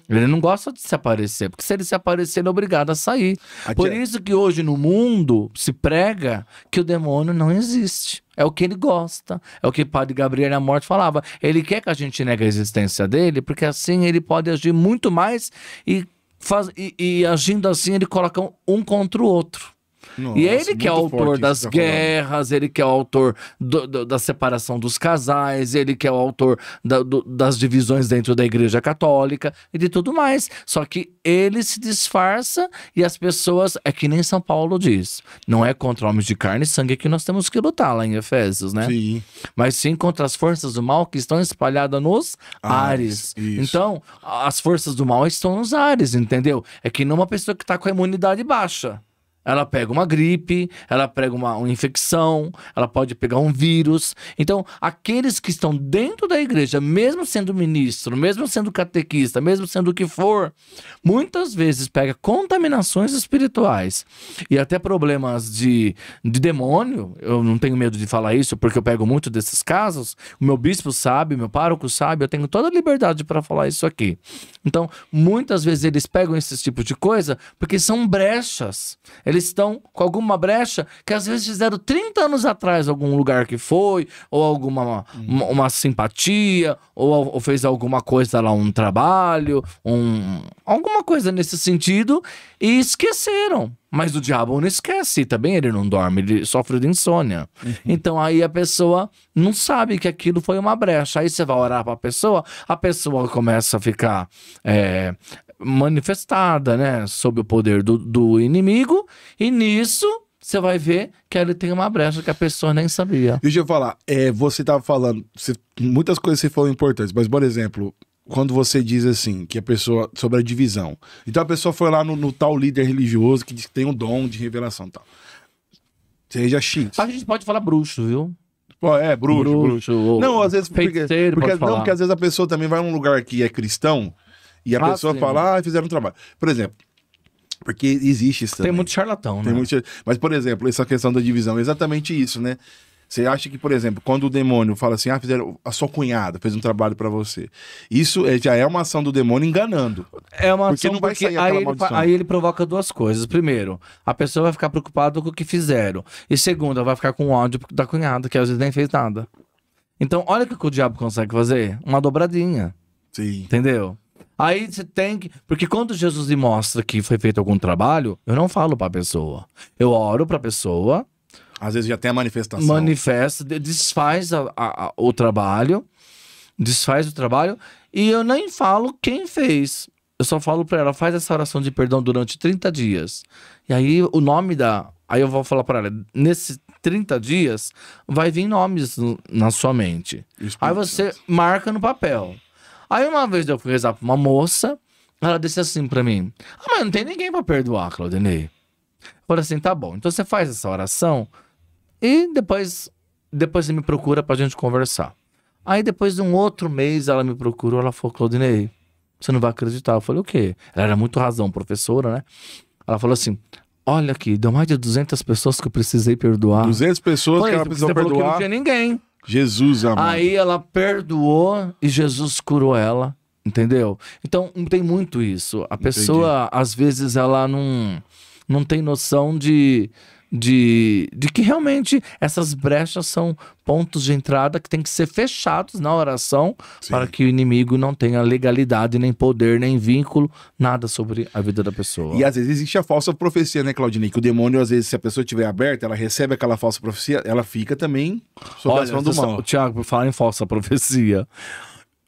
Ele não gosta de se aparecer, porque se ele se aparecer, ele é obrigado a sair. Por isso que hoje no mundo se prega que o demônio não existe. É o que ele gosta. É o que o Padre Gabriel na morte falava. Ele quer que a gente negue a existência dele, porque assim ele pode agir muito mais e agindo assim ele coloca um contra o outro. Nossa, e ele que é o autor das tá guerras, ele que é o autor da separação dos casais, ele que é o autor das divisões dentro da Igreja Católica e de tudo mais. Só que ele se disfarça e as pessoas, é que nem São Paulo diz, não é contra homens de carne e sangue que nós temos que lutar lá em Efésios, né? Sim. Mas sim contra as forças do mal que estão espalhadas nos ares. Isso. Então, as forças do mal estão nos ares, entendeu? É que não uma pessoa que está com a imunidade baixa. Ela pega uma gripe, ela pega uma infecção, ela pode pegar um vírus. Então, aqueles que estão dentro da igreja, mesmo sendo ministro, mesmo sendo catequista, mesmo sendo o que for, muitas vezes pega contaminações espirituais e até problemas de demônio. Eu não tenho medo de falar isso, porque eu pego muito desses casos. O meu bispo sabe, o meu pároco sabe, eu tenho toda a liberdade para falar isso aqui. Então, muitas vezes eles pegam esses tipos de coisa porque são brechas. Eles estão com alguma brecha que às vezes fizeram 30 anos atrás algum lugar que foi, ou alguma uma simpatia, ou fez alguma coisa lá, um trabalho, alguma coisa nesse sentido, e esqueceram. Mas o diabo não esquece, também ele não dorme, ele sofre de insônia. Então aí a pessoa não sabe que aquilo foi uma brecha. Aí você vai orar para a pessoa começa a ficar manifestada, né, sob o poder do inimigo, e nisso você vai ver que ele tem uma brecha que a pessoa nem sabia. Deixa eu falar, você tava falando, muitas coisas você falou importantes, mas, por exemplo, quando você diz assim, que a pessoa, sobre a divisão, então a pessoa foi lá no tal líder religioso que diz que tem um dom de revelação e tal, seja X. A gente pode falar bruxo, viu? Pô, bruxo. Não, às vezes, porque às vezes a pessoa também vai num lugar que é cristão, e a pessoa fala, fizeram um trabalho. Por exemplo, porque existe isso também. Tem muito charlatão, né? Mas, por exemplo, essa questão da divisão é exatamente isso, né? Você acha que, por exemplo, quando o demônio fala assim, fizeram, a sua cunhada fez um trabalho pra você. Isso já é uma ação do demônio enganando. É uma porque ação, não vai sair aquela maldição. Aí ele provoca duas coisas. Primeiro, a pessoa vai ficar preocupada com o que fizeram. E segundo, ela vai ficar com ódio da cunhada, que às vezes nem fez nada. Então, olha o que o diabo consegue fazer. Uma dobradinha. Sim. Entendeu? Aí você tem que... Porque quando Jesus me mostra que foi feito algum trabalho, eu não falo pra pessoa. Eu oro pra pessoa. Às vezes já tem a manifestação. Manifesta, desfaz o trabalho. Desfaz o trabalho. E eu nem falo quem fez. Eu só falo pra ela, faz essa oração de perdão durante 30 dias. E aí o nome Aí eu vou falar pra ela, nesses 30 dias, vai vir nomes na sua mente. Aí você marca no papel. Aí uma vez eu fui rezar pra uma moça, ela disse assim pra mim, mas não tem ninguém pra perdoar, Claudinei. Eu falei assim, tá bom, então você faz essa oração e depois você me procura pra gente conversar. Aí depois de um outro mês ela me procurou, ela falou, Claudinei, você não vai acreditar. Eu falei, o quê? Ela era muito razão, professora, né? Ela falou assim, olha aqui, deu mais de 200 pessoas que eu precisei perdoar. 200 pessoas que ela precisou perdoar? Que não tinha ninguém. Jesus, amado. Aí ela perdoou e Jesus curou ela, entendeu? Então tem muito isso. A pessoa, às vezes, ela não tem noção de que realmente essas brechas são pontos de entrada que tem que ser fechados na oração. Sim. Para que o inimigo não tenha legalidade, nem poder, nem vínculo, nada sobre a vida da pessoa. E às vezes existe a falsa profecia, né, Claudinei? Que o demônio, às vezes, se a pessoa estiver aberta, ela recebe aquela falsa profecia, ela fica também sob a ação do mal. Tiago, por falar em falsa profecia,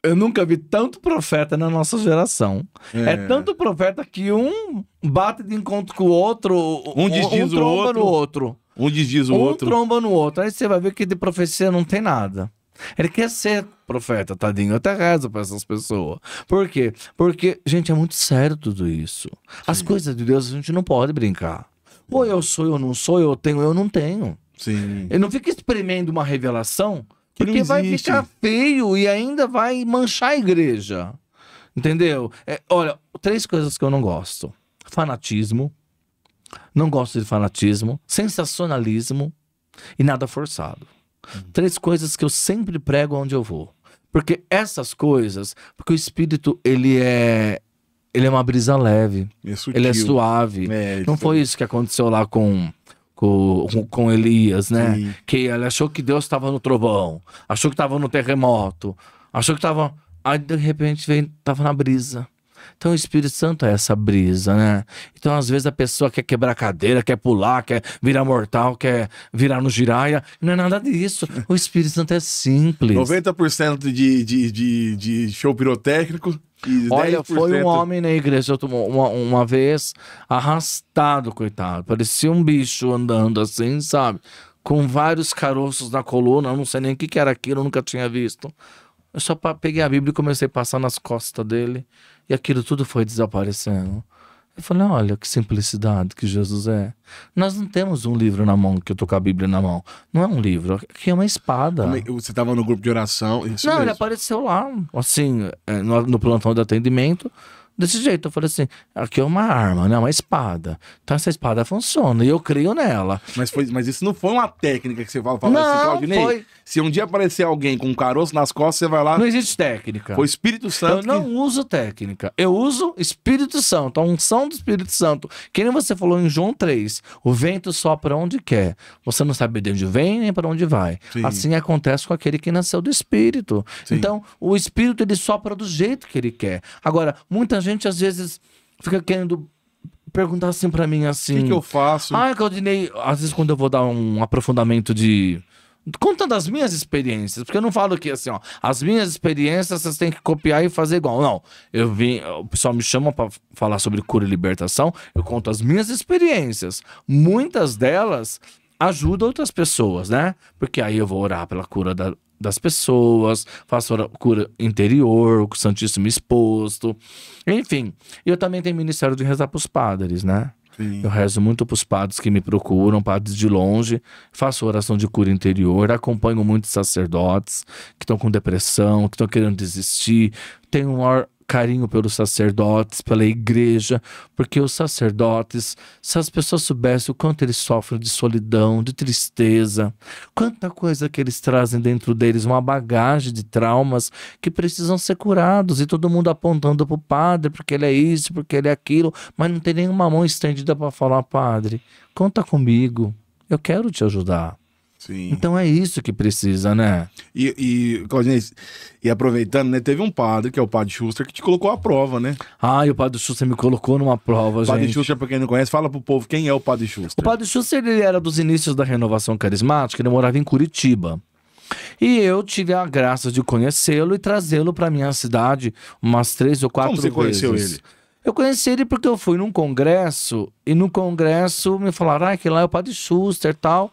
Eu nunca vi tanto profeta na nossa geração. É tanto profeta que um bate de encontro com o outro, Um desdiz o tromba outro. no outro. Um desdiz o outro. Um tromba no outro. Aí você vai ver que de profecia não tem nada. Ele quer ser profeta, tadinho. Eu até rezo pra essas pessoas. Por quê? Porque, gente, é muito sério tudo isso. As coisas de Deus a gente não pode brincar. Ou eu sou, eu não sou, eu tenho, eu não tenho. Sim. Ele não fica espremendo uma revelação, Que porque não vai existe. ficar feio e ainda vai manchar a igreja. Entendeu? Olha, 3 coisas que eu não gosto: fanatismo, não gosto de fanatismo, sensacionalismo e nada forçado. 3 coisas que eu sempre prego onde eu vou. Porque essas coisas, porque o Espírito, ele é uma brisa leve, É sutil. ele é suave. Não foi isso que aconteceu lá com Elias, né? Sim. Que ele achou que Deus estava no trovão, achou que estava no terremoto, achou que estava... Aí de repente estava na brisa. Então o Espírito Santo é essa brisa, né? Então às vezes a pessoa quer quebrar a cadeira, quer pular, quer virar mortal, quer virar no giraia. Não é nada disso. O Espírito Santo é simples. 90% de show pirotécnico e 10%... Olha, foi um homem na igreja uma vez arrastado, coitado. Parecia um bicho andando assim, sabe? Com vários caroços na coluna. Eu não sei nem o que era aquilo, eu nunca tinha visto. Eu só peguei a Bíblia e comecei a passar nas costas dele. E aquilo tudo foi desaparecendo. Eu falei, olha que simplicidade que Jesus é. Nós não temos um livro na mão, que eu tô com a Bíblia na mão. Não é um livro, aqui é uma espada. Você tava no grupo de oração. Isso Não, mesmo. ele apareceu lá, assim, no plantão de atendimento. Desse jeito, eu falei assim, aqui é uma arma, né? Uma espada. Então essa espada funciona e eu creio nela. Mas isso não foi uma técnica que você fala Não, assim, Claudinei, foi. se um dia aparecer alguém com um caroço nas costas, você vai lá... Não existe técnica. Foi o Espírito Eu Santo não uso técnica. Eu uso Espírito Santo, a unção do Espírito Santo. Que nem você falou em João 3. O vento sopra onde quer. Você não sabe de onde vem nem para onde vai. Sim. Assim acontece com aquele que nasceu do Espírito. Sim. Então, o Espírito ele sopra do jeito que ele quer. Agora, muita gente às vezes fica querendo perguntar assim para mim assim. O que eu faço? Ah, Claudinei, às vezes quando eu vou dar um aprofundamento contando as minhas experiências, porque eu não falo que assim, ó, as minhas experiências vocês têm que copiar e fazer igual. Não, o pessoal me chama pra falar sobre cura e libertação, eu conto as minhas experiências. Muitas delas ajudam outras pessoas, né? Porque aí eu vou orar pela cura das pessoas, faço cura interior, com o Santíssimo exposto. Enfim, eu também tenho ministério de rezar pros padres, né? Sim. Eu rezo muito para os padres que me procuram, padres de longe, faço oração de cura interior, acompanho muitos sacerdotes que estão com depressão, que estão querendo desistir. Tenho um maior carinho pelos sacerdotes, pela igreja, porque os sacerdotes, se as pessoas soubessem o quanto eles sofrem de solidão, de tristeza, quanta coisa que eles trazem dentro deles, uma bagagem de traumas que precisam ser curados, e todo mundo apontando pro padre, porque ele é isso, porque ele é aquilo, mas não tem nenhuma mão estendida para falar, padre, conta comigo, eu quero te ajudar. Sim. Então é isso que precisa, né? Claudinei, e aproveitando, né? Teve um padre, que é o padre Schuster, que te colocou à prova, né? Ah, e o padre Schuster me colocou numa prova, O padre gente. Schuster, pra quem não conhece, fala pro povo quem é o padre Schuster. O padre Schuster, ele era dos inícios da renovação carismática, ele morava em Curitiba. E eu tive a graça de conhecê-lo e trazê-lo para minha cidade umas 3 ou 4 Como você vezes. conheceu ele? Eu conheci ele porque eu fui num congresso, e no congresso me falaram, que lá é o padre Schuster e tal.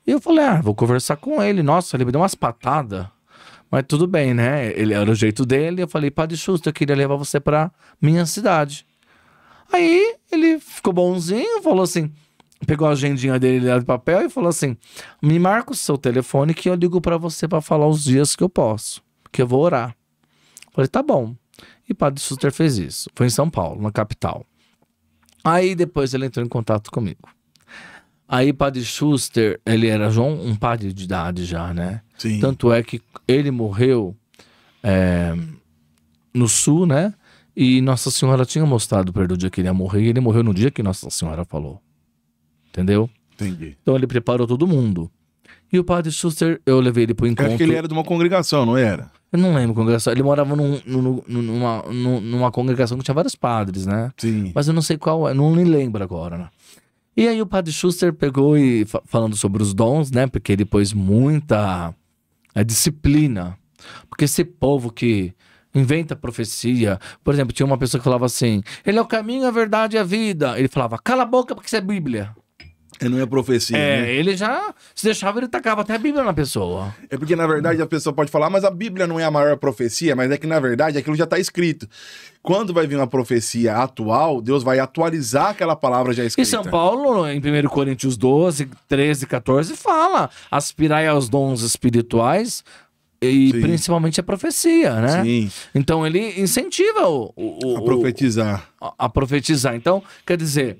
E eu falei, vou conversar com ele. Nossa, ele me deu umas patadas. Mas tudo bem, né? Ele era o jeito dele. Eu falei, padre Schuster, eu queria levar você pra minha cidade. Aí ele ficou bonzinho, falou assim, pegou a agendinha dele lá de papel e falou assim, me marca o seu telefone que eu ligo pra você pra falar os dias que eu posso, que eu vou orar. Falei, tá bom. E padre Schuster fez isso. Foi em São Paulo, na capital. Aí depois ele entrou em contato comigo. Aí padre Schuster, ele era um padre de idade já, né? Sim. Tanto é que ele morreu no sul, né? E Nossa Senhora tinha mostrado para ele o dia que ele ia morrer, e ele morreu no dia que Nossa Senhora falou. Entendeu? Entendi. Então ele preparou todo mundo. E o padre Schuster, eu levei ele pro Eu encontro. acho que ele era de uma congregação, não era? Eu não lembro congregação. Ele morava numa congregação que tinha vários padres, né? Sim. Mas eu não sei qual é, não me lembro agora, né? E aí o padre Schuster pegou e falando sobre os dons, né? Porque ele pôs muita disciplina. Porque esse povo que inventa profecia. Por exemplo, tinha uma pessoa que falava assim, ele é o caminho, a verdade e a vida. Ele falava, cala a boca porque isso é Bíblia. Não é profecia, né? Ele já, se deixava, ele tacava até a Bíblia na pessoa. É porque, na verdade, a pessoa pode falar, mas a Bíblia não é a maior profecia, mas é que, na verdade, aquilo já está escrito. Quando vai vir uma profecia atual, Deus vai atualizar aquela palavra já escrita. E São Paulo, em 1 Coríntios 12, 13, 14, fala, aspirai aos dons espirituais e Sim. principalmente a profecia, né? Sim. Então ele incentiva A profetizar. a profetizar. Então, quer dizer,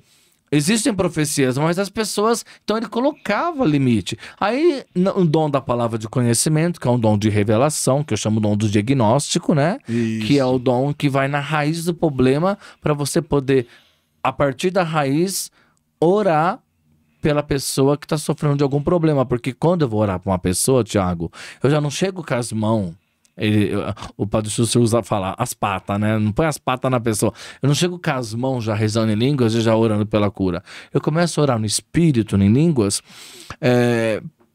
existem profecias, mas as pessoas... Então ele colocava limite. Aí, o dom da palavra de conhecimento, que é um dom de revelação, que eu chamo dom do diagnóstico, né? Isso. Que é o dom que vai na raiz do problema para você poder, a partir da raiz, orar pela pessoa que está sofrendo de algum problema. Porque quando eu vou orar para uma pessoa, Tiago, eu já não chego com as mãos... o Padre Schuster usa falar as patas, né? Não põe as patas na pessoa. Eu não chego com as mãos já rezando em línguas e já orando pela cura. Eu começo a orar no espírito, em línguas,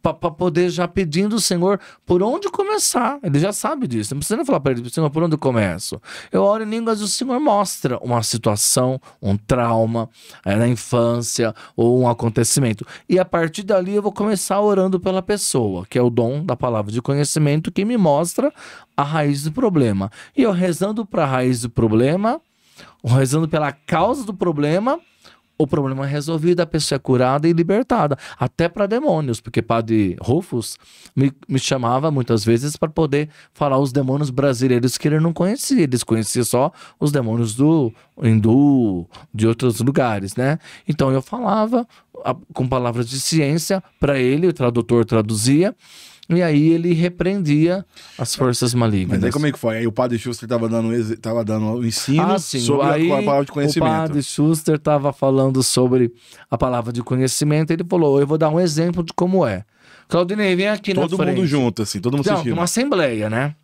para poder já pedindo ao Senhor por onde começar. Ele já sabe disso. Não precisa nem falar para ele, Senhor, por onde eu começo? Eu oro em línguas e o Senhor mostra uma situação, um trauma na infância ou um acontecimento. E a partir dali eu vou começar orando pela pessoa, que é o dom da palavra de conhecimento que me mostra a raiz do problema. E eu rezando para a raiz do problema, rezando pela causa do problema, o problema é resolvido, a pessoa é curada e libertada. Até para demônios, porque Padre Rufus me chamava muitas vezes para poder falar os demônios brasileiros que ele não conhecia. Eles conheciam só os demônios do hindu, de outros lugares, né? Então eu falava com palavras de ciência para ele, o tradutor traduzia. E aí ele repreendia as forças malignas. Mas aí como é que foi? Aí o Padre Schuster estava dando o ensino sobre aí, a palavra de conhecimento. O Padre Schuster estava falando sobre a palavra de conhecimento. Ele falou, eu vou dar um exemplo de como é. Claudinei, vem aqui na frente. Todo mundo junto, assim, todo mundo assistindo. Uma assembleia, né?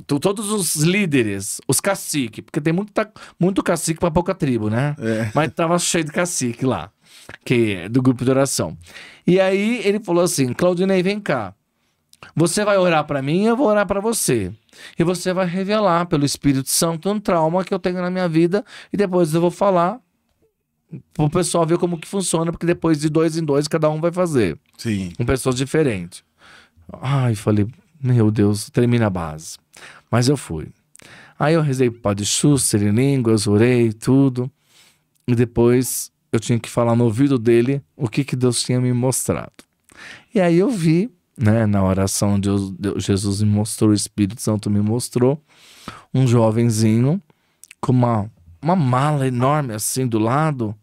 Todos os líderes, os caciques, porque tem muito cacique para pouca tribo, né? Mas tava cheio de cacique lá, que é do grupo de oração. E aí ele falou assim, Claudinei, vem cá. Você vai orar para mim, eu vou orar para você. E você vai revelar pelo Espírito Santo um trauma que eu tenho na minha vida e depois eu vou falar pro pessoal ver como que funciona, porque depois de 2 em 2 cada um vai fazer. Sim. Com pessoas diferentes. Ai, falei, meu Deus, termina a base. Mas eu fui. Aí eu rezei pro Padre Schuster em línguas, orei, tudo. E depois eu tinha que falar no ouvido dele o que Deus tinha me mostrado. E aí eu vi, né, na oração Jesus me mostrou, o Espírito Santo me mostrou um jovenzinho com uma mala enorme assim do lado,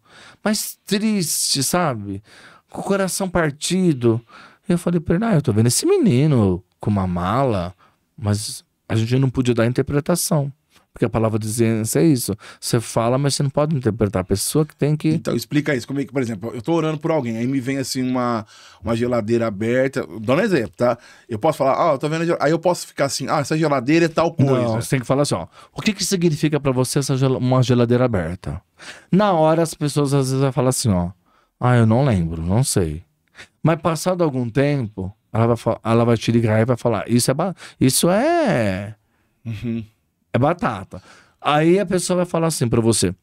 mas triste, sabe? Com o coração partido. E eu falei pra ele, eu tô vendo esse menino com uma mala, mas a gente não podia dar interpretação. Porque a palavra de ciência é isso. Você fala, mas você não pode interpretar. A pessoa que tem que... Então, explica isso. Como é que, por exemplo, eu tô orando por alguém, aí me vem assim uma geladeira aberta. Dá um exemplo, tá? Eu posso falar, eu tô vendo... Aí eu posso ficar assim, essa geladeira é tal coisa. Não, você tem que falar assim, o que significa pra você uma geladeira aberta? Na hora, as pessoas às vezes vão falar assim, eu não lembro, não sei. Mas passado algum tempo, ela vai te ligar e vai falar, isso é... Uhum. É batata. Aí a pessoa vai falar assim pra você,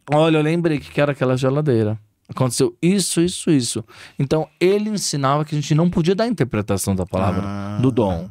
olha, eu lembrei que era aquela geladeira. Aconteceu isso, isso, isso. Então, ele ensinava que a gente não podia dar interpretação da palavra, do dom.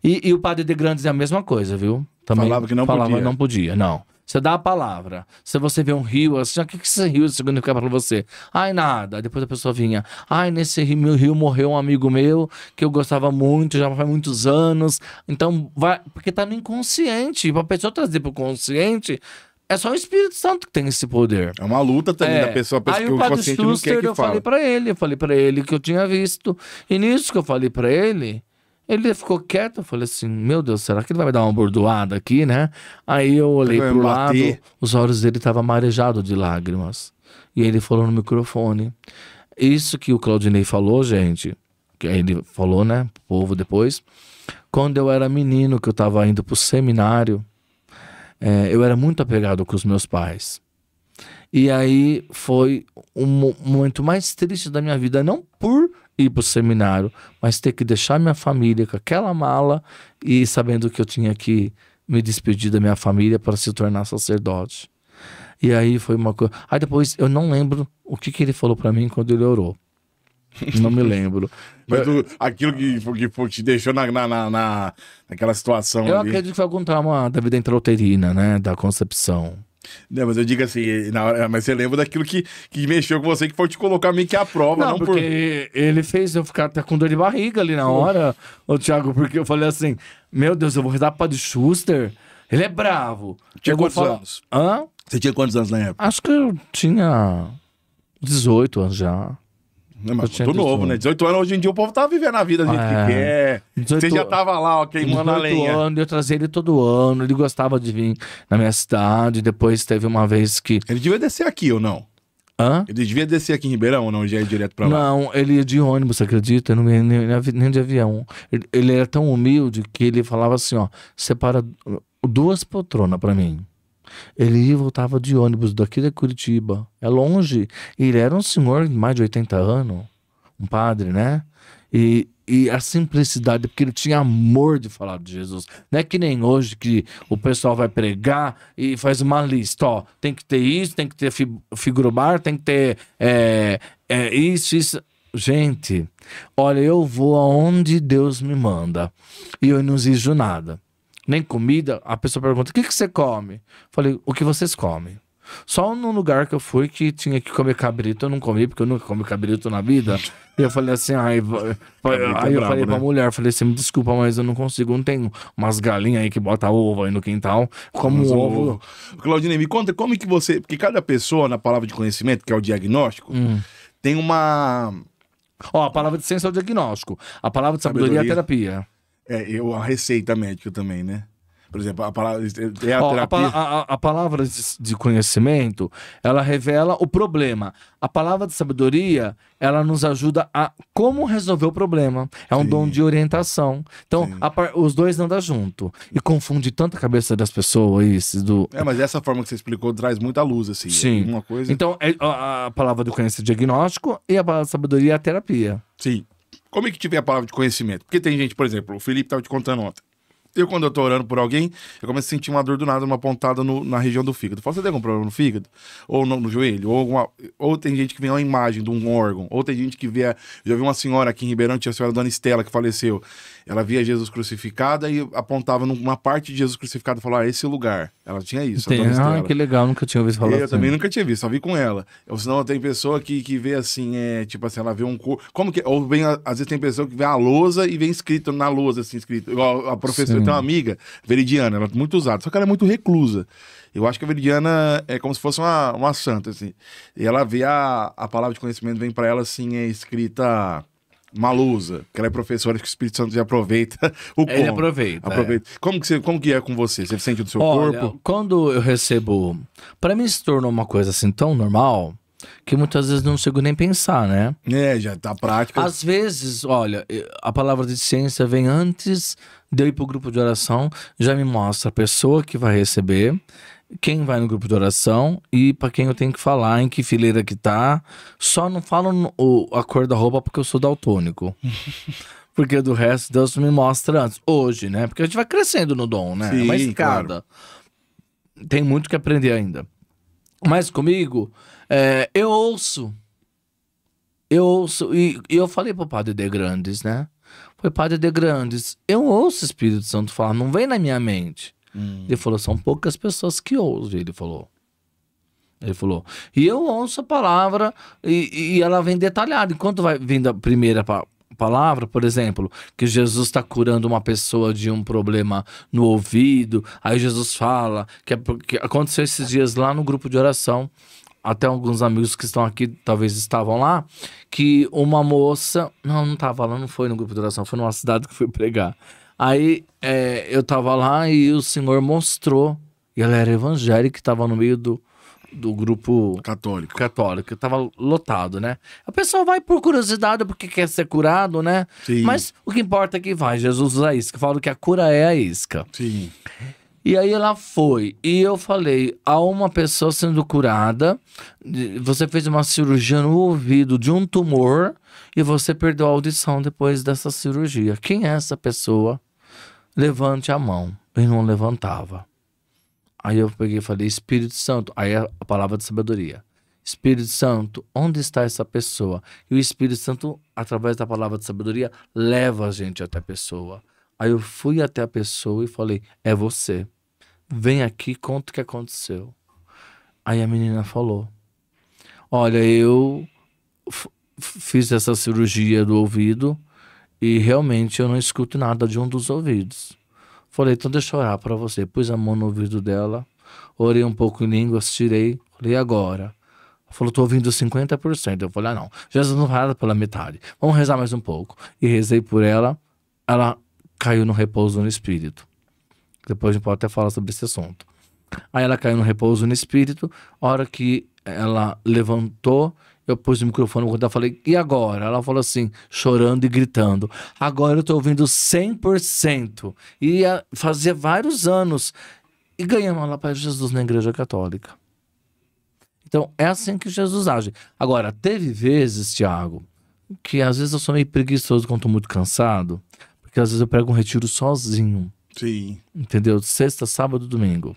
E o Padre de Grandes é a mesma coisa, viu? Também falava que não podia. Não podia, não. Você dá a palavra. Se você vê um rio, assim, o que esse rio significa pra você? Ai, nada. Depois a pessoa vinha. Ai, nesse rio morreu um amigo meu que eu gostava muito, já faz muitos anos. Então, vai... Porque tá no inconsciente. Pra pessoa trazer pro consciente, é só o Espírito Santo que tem esse poder. É uma luta também da pessoa que o consciente não quer que eu falei pra ele que eu tinha visto. E nisso que eu falei pra ele... Ele ficou quieto, eu falei assim, meu Deus, será que ele vai me dar uma bordoada aqui, né? Aí eu olhei pro lado, os olhos dele estavam marejados de lágrimas. E ele falou no microfone. Isso que o Claudinei falou, gente, que ele falou, né, pro povo depois. Quando eu era menino, que eu tava indo pro seminário, eu era muito apegado com os meus pais. E aí foi um momento mais triste da minha vida, não por ir pro seminário, mas ter que deixar minha família com aquela mala e sabendo que eu tinha que me despedi da minha família para se tornar sacerdote. E aí foi uma coisa... Aí depois eu não lembro o que ele falou para mim quando ele orou. Não me lembro. Mas aquilo que te deixou naquela situação Eu ali. acredito que foi algum trauma da vida intrauterina, né? Da concepção. Não, mas eu digo assim, na hora, mas você lembra daquilo que mexeu com você, que foi te colocar meio que à prova, não porque ele fez eu ficar até com dor de barriga ali na hora, ô Thiago, porque eu falei assim, meu Deus, eu vou rezar pro Padre Schuster, ele é bravo. Tinha quantos anos? Hã? Você tinha quantos anos na época? Acho que eu tinha 18 anos já. Não, mas muito novo, né? 18 anos, hoje em dia o povo tá vivendo a vida do jeito que quer. Você já tava lá, ó, queimando a lenha. 18 anos, eu trazia ele todo ano, ele gostava de vir na minha cidade, depois teve uma vez que... Ele devia descer aqui ou não? Hã? Ele devia descer aqui em Ribeirão ou não? Já ia direto pra lá? Não, ele ia de ônibus, acredita? Não ia nem de avião. Ele era tão humilde que ele falava assim, ó, separa 2 poltronas pra mim. Ele ia e voltava de ônibus daqui de Curitiba. É longe. E ele era um senhor de mais de 80 anos. Um padre, né? E a simplicidade, porque ele tinha amor de falar de Jesus. Não é que nem hoje que o pessoal vai pregar e faz uma lista. Ó, tem que ter isso, tem que ter figurobar, tem que ter isso. Gente, olha, eu vou aonde Deus me manda. E eu não exijo nada. Nem comida, a pessoa pergunta, o que você come? Falei, o que vocês comem? Só num lugar que eu fui que tinha que comer cabrito, eu não comi, porque eu nunca comi cabrito na vida. E eu falei assim, aí eu falei pra mulher, falei assim, me desculpa, mas eu não consigo, não tem umas galinhas aí que bota ovo aí no quintal, como um ovo. Claudinei, me conta, como que você, porque cada pessoa, na palavra de conhecimento, que é o diagnóstico, tem uma... Ó, a palavra de ciência é o diagnóstico, a palavra de sabedoria é a terapia. A receita médica também, né? Por exemplo, a palavra é a terapia. A palavra de conhecimento, ela revela o problema. A palavra de sabedoria, ela nos ajuda a como resolver o problema. É um dom de orientação. Então, os dois andam junto. E confunde tanto a cabeça das pessoas. Mas essa forma que você explicou traz muita luz, assim. Sim. Uma coisa... Então, a palavra do conhecimento é diagnóstico e a palavra de sabedoria é a terapia. Sim. Como é que tiver a palavra de conhecimento? Porque tem gente, por exemplo, o Felipe estava te contando ontem. Quando eu tô orando por alguém, eu começo a sentir uma dor do nada, uma pontada na região do fígado. Eu falo, você tem algum problema no fígado? Ou no joelho? Ou tem gente que vê uma imagem de um órgão. Ou tem gente que vê... Já vi uma senhora aqui em Ribeirão, tinha a senhora Dona Estela, que faleceu. Ela via Jesus crucificada e apontava numa parte de Jesus crucificado e falou, esse lugar. Ela tinha isso, a Dona Estela. Que legal, nunca tinha ouvido falar assim. Eu também nunca tinha visto, só vi com ela. Ou senão tem pessoa que vê assim, tipo assim, ela vê um corpo... Como que... Ou vem, às vezes tem pessoa que vê a lousa e vem escrito na lousa, assim, escrito. Igual a professora tem uma amiga, Veridiana, ela é muito usada, só que ela é muito reclusa. Eu acho que a Veridiana é como se fosse uma santa, assim. E ela vê a palavra de conhecimento, vem pra ela, assim, escrita... Malusa, que ela é professora, que o Espírito Santo já aproveita o corpo. Ele aproveita. Como que é com você? Você sente do seu corpo? Quando eu recebo... Pra mim se tornou uma coisa assim tão normal que muitas vezes não chego nem pensar, né? Já tá prática. Às vezes, olha, a palavra de ciência vem antes de eu ir pro grupo de oração, já me mostra a pessoa que vai receber, quem vai no grupo de oração e para quem eu tenho que falar, em que fileira que tá. Só não falo a cor da roupa porque eu sou daltônico. Porque do resto Deus me mostra antes. Hoje, né? Porque a gente vai crescendo no dom, né? Sim, é uma escada. Claro. Tem muito que aprender ainda. Mas comigo, eu ouço. E eu falei pro Padre de Grandes, né? Foi Padre de Grandes. Eu ouço o Espírito Santo falar, não vem na minha mente. Ele falou, são poucas pessoas que ouvem, ele falou. E eu ouço a palavra e ela vem detalhada. Enquanto vai vindo a primeira palavra, por exemplo, que Jesus está curando uma pessoa de um problema no ouvido, aí Jesus fala que aconteceu esses dias lá no grupo de oração, até alguns amigos que estão aqui, talvez estavam lá, que uma moça, não estava lá, não foi no grupo de oração, foi numa cidade que fui pregar. Aí eu tava lá e o senhor mostrou, e ela era evangélica, que tava no meio do grupo católico, que tava lotado, né? A pessoa vai por curiosidade, porque quer ser curado, né? Sim. Mas o que importa é que vai, Jesus usa a isca, fala que a cura é a isca. Sim. E aí ela foi, e eu falei, há uma pessoa sendo curada, você fez uma cirurgia no ouvido de um tumor, e você perdeu a audição depois dessa cirurgia. Quem é essa pessoa? Levante a mão. e não levantava. Aí eu peguei e falei, Espírito Santo, aí a palavra de sabedoria. Espírito Santo, onde está essa pessoa? E o Espírito Santo, através da palavra de sabedoria, leva a gente até a pessoa. Aí eu fui até a pessoa e falei, é você. Vem aqui, conta o que aconteceu. Aí a menina falou, olha, eu fiz essa cirurgia do ouvido e realmente eu não escuto nada de um dos ouvidos. Falei, então deixa eu orar pra você. Pus a mão no ouvido dela, orei um pouco em línguas, tirei, falei, agora? Ela falou, tô ouvindo 50%. Eu falei, não, Jesus não vai nada pela metade. Vamos rezar mais um pouco. E rezei por ela, ela caiu no repouso no espírito. Depois a gente pode até falar sobre esse assunto. Aí ela caiu no repouso no espírito, a hora que ela levantou, eu pus o microfone quando eu falei, e agora? Ela falou assim, chorando e gritando, agora eu tô ouvindo 100%. E fazia vários anos. E ganhamos lá para Jesus na igreja católica. Então, é assim que Jesus age. Agora, teve vezes, Tiago, que às vezes eu sou meio preguiçoso quando tô muito cansado, porque às vezes eu prego um retiro sozinho. Sim. Entendeu? Sexta, sábado, domingo.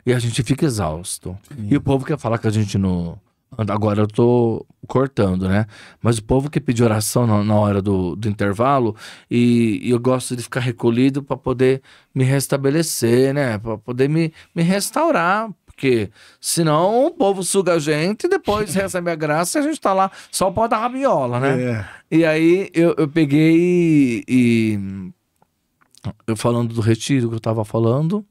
E a gente fica exausto. Sim. E o povo quer falar que a gente não... Agora eu tô cortando, né? Mas o povo quer pedir oração na hora do intervalo e eu gosto de ficar recolhido para poder me restabelecer, né? Para poder me restaurar. Porque senão o povo suga a gente e depois recebe a graça e a gente tá lá só o pó da rabiola, né? É. E aí eu peguei eu falando do retiro que eu tava falando.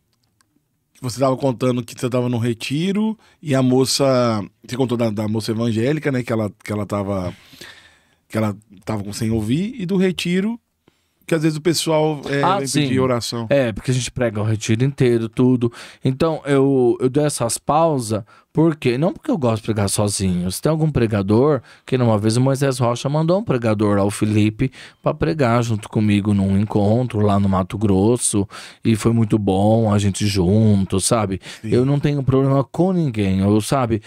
Você estava contando que você estava num retiro e a moça... Você contou da moça evangélica, né? Que ela tava sem ouvir. E do retiro, que às vezes o pessoal vem pedir oração. É, porque a gente prega o retiro inteiro, tudo. Então, eu dei essas pausas, porque não porque eu gosto de pregar sozinho. Se tem algum pregador, que uma vez o Moisés Rocha mandou um pregador ao Felipe para pregar junto comigo num encontro lá no Mato Grosso, e foi muito bom a gente junto, sabe? Sim. Eu não tenho problema com ninguém, sabe?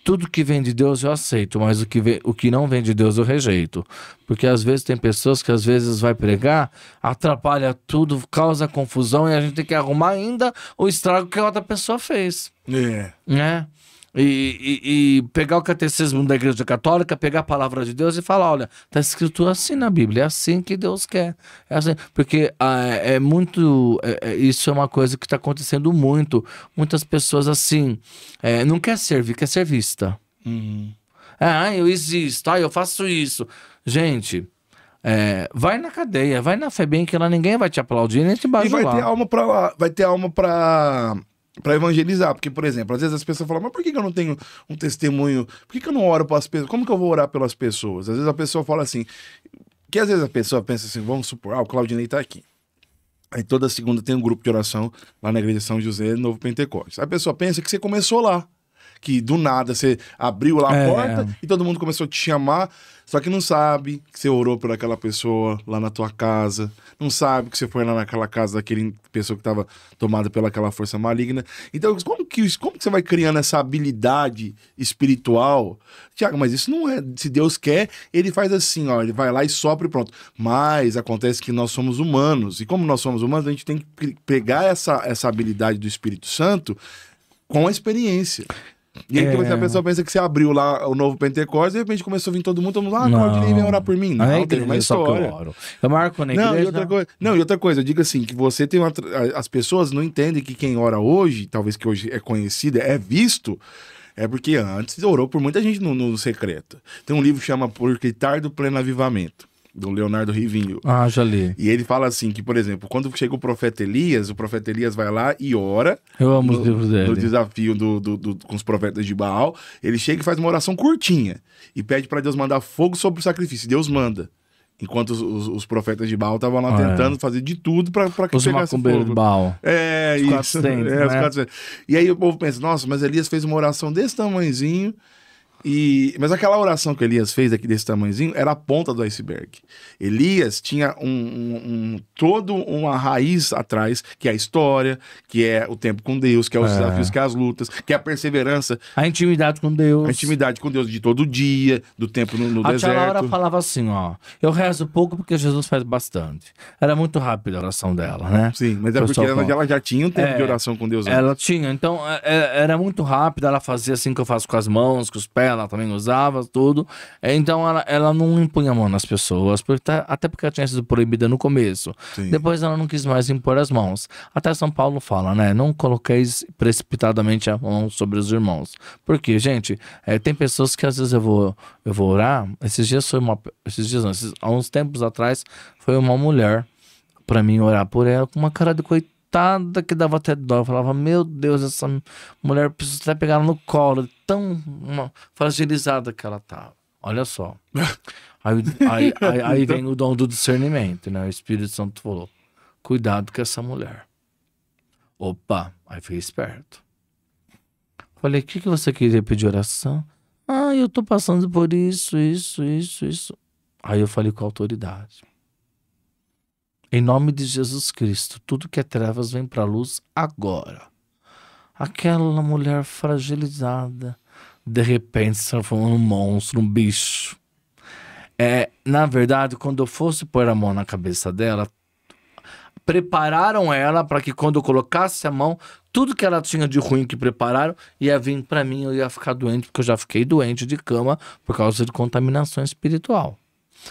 Tudo que vem de Deus eu aceito, mas o que não vem de Deus eu rejeito. Porque às vezes tem pessoas que às vezes vai pregar, atrapalha tudo, causa confusão e a gente tem que arrumar ainda o estrago que a outra pessoa fez. É. Né? E pegar o catecismo da Igreja Católica, pegar a palavra de Deus e falar, olha, tá escrito assim na Bíblia, é assim que Deus quer. É assim, porque isso é uma coisa que está acontecendo muito. Muitas pessoas assim, não quer servir, quer ser vista. Uhum. Eu existo, eu faço isso. Gente, vai na cadeia, vai na FEBEM, que lá ninguém vai te aplaudir nem te bajular. E vai ter alma pra evangelizar, porque, por exemplo, às vezes as pessoas falam, mas por que eu não tenho um testemunho? Por que eu não oro pelas pessoas? Como que eu vou orar pelas pessoas? Às vezes a pessoa fala assim, que às vezes a pessoa pensa assim, vamos supor, o Claudinei tá aqui. Aí toda segunda tem um grupo de oração lá na igreja de São José, Novo Pentecostes. A pessoa pensa que você começou lá, que do nada você abriu lá a porta e todo mundo começou a te chamar, só que não sabe que você orou por aquela pessoa lá na tua casa, não sabe que você foi lá naquela casa daquela pessoa que estava tomada pelaquela força maligna. Então, como que você vai criando essa habilidade espiritual? Tiago, mas isso não é... Se Deus quer, ele faz assim, ó, ele vai lá e sopra e pronto. Mas acontece que nós somos humanos, e como nós somos humanos, a gente tem que pegar essa habilidade do Espírito Santo com a experiência. E aí a pessoa pensa que você abriu lá o Novo Pentecostes e de repente começou a vir todo mundo Claudinei vem orar por mim. Não, tem uma história. Eu marco na igreja. E outra coisa, eu digo assim, que você tem as pessoas não entendem que quem ora hoje, talvez que hoje é conhecido, é visto, é porque antes orou por muita gente no secreto. Tem um livro que chama Por que Tarde o Pleno Avivamento, do Leonardo Rivinho. Já li. E ele fala assim, que, por exemplo, quando chega o profeta Elias vai lá e ora. Eu amo os livros dele. No desafio com os profetas de Baal, ele chega e faz uma oração curtinha e pede para Deus mandar fogo sobre o sacrifício. Deus manda. Enquanto os profetas de Baal estavam lá tentando fazer de tudo para que chegasse fogo. De Baal. Isso. 400, né? Os 400. E aí o povo pensa, nossa, mas Elias fez uma oração desse tamanhozinho Mas aquela oração que Elias fez aqui desse tamanhozinho era a ponta do iceberg. Elias tinha todo uma raiz atrás, que é a história, que é o tempo com Deus, que é os desafios, que é as lutas, que é a perseverança. A intimidade com Deus. A intimidade com Deus de todo dia, do tempo no A deserto. tia Laura falava assim, ó, eu rezo pouco porque Jesus faz bastante. Era muito rápida a oração dela, né? Sim, mas é porque ela já tinha um tempo de oração com Deus antes. Ela tinha, então era muito rápida, ela fazia assim que eu faço com as mãos, com os pés, ela também usava tudo. Então ela não impunha a mão nas pessoas, até porque ela tinha sido proibida no começo. Sim. Depois ela não quis mais impor as mãos. Até São Paulo fala, né? Não coloqueis precipitadamente a mão sobre os irmãos. Porque, gente, tem pessoas que às vezes eu vou orar. Há uns tempos atrás, foi uma mulher pra mim orar por ela com uma cara de coitada que dava até dó. Eu falava, meu Deus, essa mulher precisa até pegar ela no colo, tão fragilizada que ela tava. Olha só. Aí vem o dom do discernimento, né? O Espírito Santo falou, cuidado com essa mulher. Opa, aí fiquei esperto. Falei, o que você queria pedir oração? Eu tô passando por isso. Aí eu falei com autoridade. Em nome de Jesus Cristo, tudo que é trevas vem pra luz agora. Aquela mulher fragilizada, de repente se transformou num monstro, um bicho. Na verdade, quando eu fosse pôr a mão na cabeça dela, prepararam ela para que quando eu colocasse a mão, tudo que ela tinha de ruim que prepararam ia vir para mim, eu ia ficar doente, porque eu já fiquei doente de cama por causa de contaminação espiritual.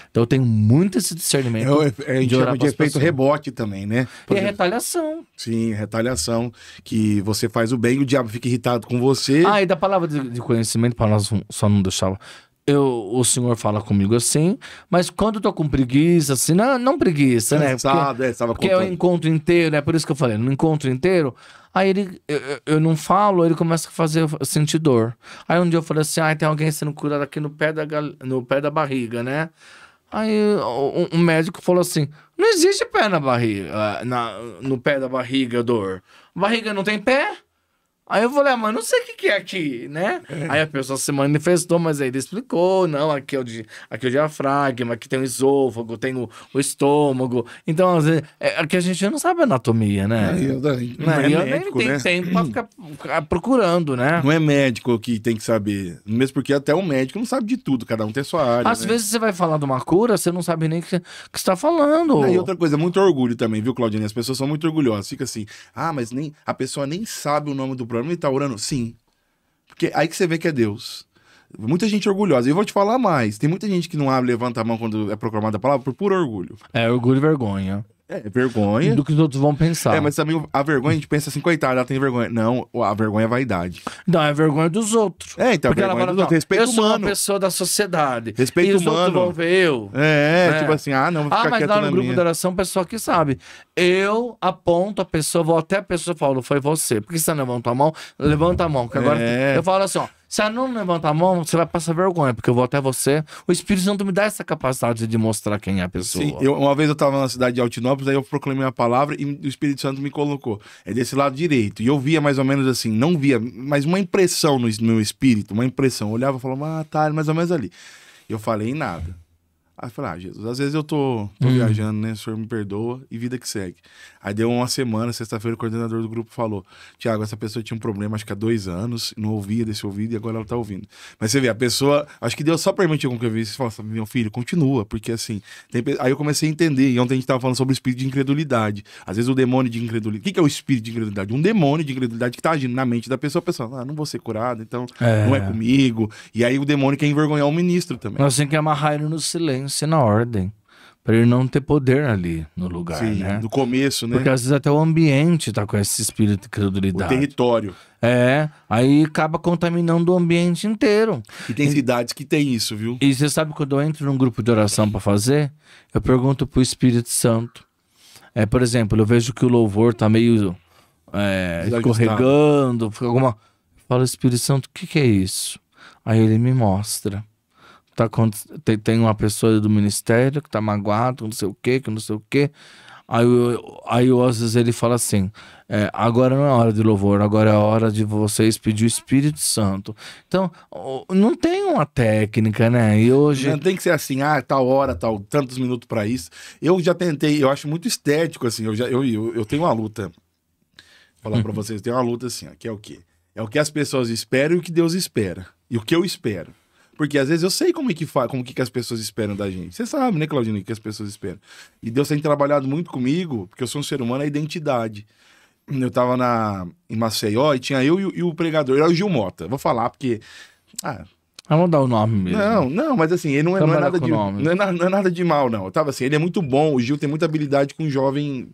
Então eu tenho muito esse discernimento. A gente chama de efeito rebote também, né? E retaliação. Sim, retaliação, que você faz o bem e o diabo fica irritado com você. E da palavra de conhecimento, para nós só não deixar... o senhor fala comigo assim, mas quando eu tô com preguiça, assim, não preguiça, né? Porque é o encontro inteiro, é por isso que eu falei, no encontro inteiro, aí eu não falo, ele começa a sentir dor. Aí um dia eu falei assim, tem alguém sendo curado aqui no pé da barriga, né? Aí um médico falou assim, não existe pé na barriga, no pé da barriga, dor. Barriga não tem pé? Aí eu falei, mas não sei o que é aqui, né? Aí a pessoa se manifestou, mas aí ele explicou, não, aqui é o diafragma, aqui tem o esôfago, tem o estômago. Então, às vezes, aqui a gente não sabe anatomia, né? Não é médico, nem tem tempo pra ficar procurando, né? Não é médico que tem que saber. Mesmo porque até o médico não sabe de tudo, cada um tem sua área. Às vezes você vai falar de uma cura, você não sabe nem o que você está falando. E outra coisa, muito orgulho também, viu, Claudinha? As pessoas são muito orgulhosas. Fica assim, mas a pessoa nem sabe o nome do problema e tá orando? Sim. Porque aí que você vê que é Deus. Muita gente orgulhosa. E eu vou te falar mais. Tem muita gente que não levanta a mão quando é proclamada a palavra por puro orgulho. Orgulho e vergonha. Vergonha. Do que os outros vão pensar. Mas também a vergonha, a gente pensa assim, coitada, ela tem vergonha. Não, a vergonha é vaidade. Não, é vergonha dos outros. Então porque ela fala, respeito humano. Eu sou uma pessoa da sociedade. Respeito e os humano. outros vão ver eu. Tipo assim, não, vou ficar mas lá no grupo de oração, o pessoal que sabe. Eu aponto a pessoa, vou até a pessoa e falo, foi você. Porque você levanta a mão, levanta a mão. Que agora eu falo assim, se ela não levanta a mão, você vai passar vergonha, porque eu vou até você. O Espírito Santo me dá essa capacidade de mostrar quem é a pessoa. Sim, uma vez eu estava na cidade de Altinópolis, aí eu proclamei a palavra e o Espírito Santo me colocou. É desse lado direito. E eu via mais ou menos assim, não via, mas uma impressão no meu espírito, uma impressão. Eu olhava e falava, tá, mais ou menos ali. Eu falei nada. Aí eu falei, Jesus, às vezes eu tô viajando, né? O senhor me perdoa e vida que segue. Aí deu uma semana, sexta-feira, o coordenador do grupo falou, Tiago, essa pessoa tinha um problema, acho que há 2 anos, não ouvia desse ouvido e agora ela tá ouvindo. Mas você vê, a pessoa, acho que Deus só permitiu com que eu visse, você fala, meu filho, continua, porque assim, aí eu comecei a entender, e ontem a gente tava falando sobre o espírito de incredulidade. Às vezes o demônio de incredulidade, o que é o espírito de incredulidade? Um demônio de incredulidade que tá agindo na mente da pessoa, a pessoa, não vou ser curado, então não é comigo. E aí o demônio quer envergonhar o ministro também. Nós temos que amarrar ele no silêncio, na ordem. Pra ele não ter poder ali no lugar, né? No começo, né? Porque às vezes até o ambiente tá com esse espírito de credulidade. O território. Aí acaba contaminando o ambiente inteiro. E tem cidades que tem isso, viu? E você sabe, quando eu entro num grupo de oração pra fazer, eu pergunto pro Espírito Santo. Por exemplo, eu vejo que o louvor tá meio escorregando, eu falo, Espírito Santo, o que é isso? Aí ele me mostra. Tem uma pessoa do ministério que tá magoado, que não sei o quê. Aí às vezes ele fala assim, agora não é hora de louvor, agora é hora de vocês pedir o Espírito Santo. Então, não tem uma técnica, né? E hoje... Não tem que ser assim, tal hora, tantos minutos pra isso. Eu já tentei, eu acho muito estético, assim, eu tenho uma luta. Vou falar pra vocês, tem uma luta assim, ó, que é o quê? É o que as pessoas esperam e o que Deus espera. E o que eu espero. Porque às vezes eu sei como que as pessoas esperam da gente. Você sabe, né, Claudinho, o que as pessoas esperam. E Deus tem trabalhado muito comigo, porque eu sou um ser humano, a identidade. Eu tava em Maceió e tinha eu e o pregador, era o Gil Mota. Vou falar porque... Vamos dar o nome mesmo. Não, mas assim, ele não é nada de... Não é nada de mal, não. Eu tava assim, ele é muito bom, o Gil tem muita habilidade com jovem...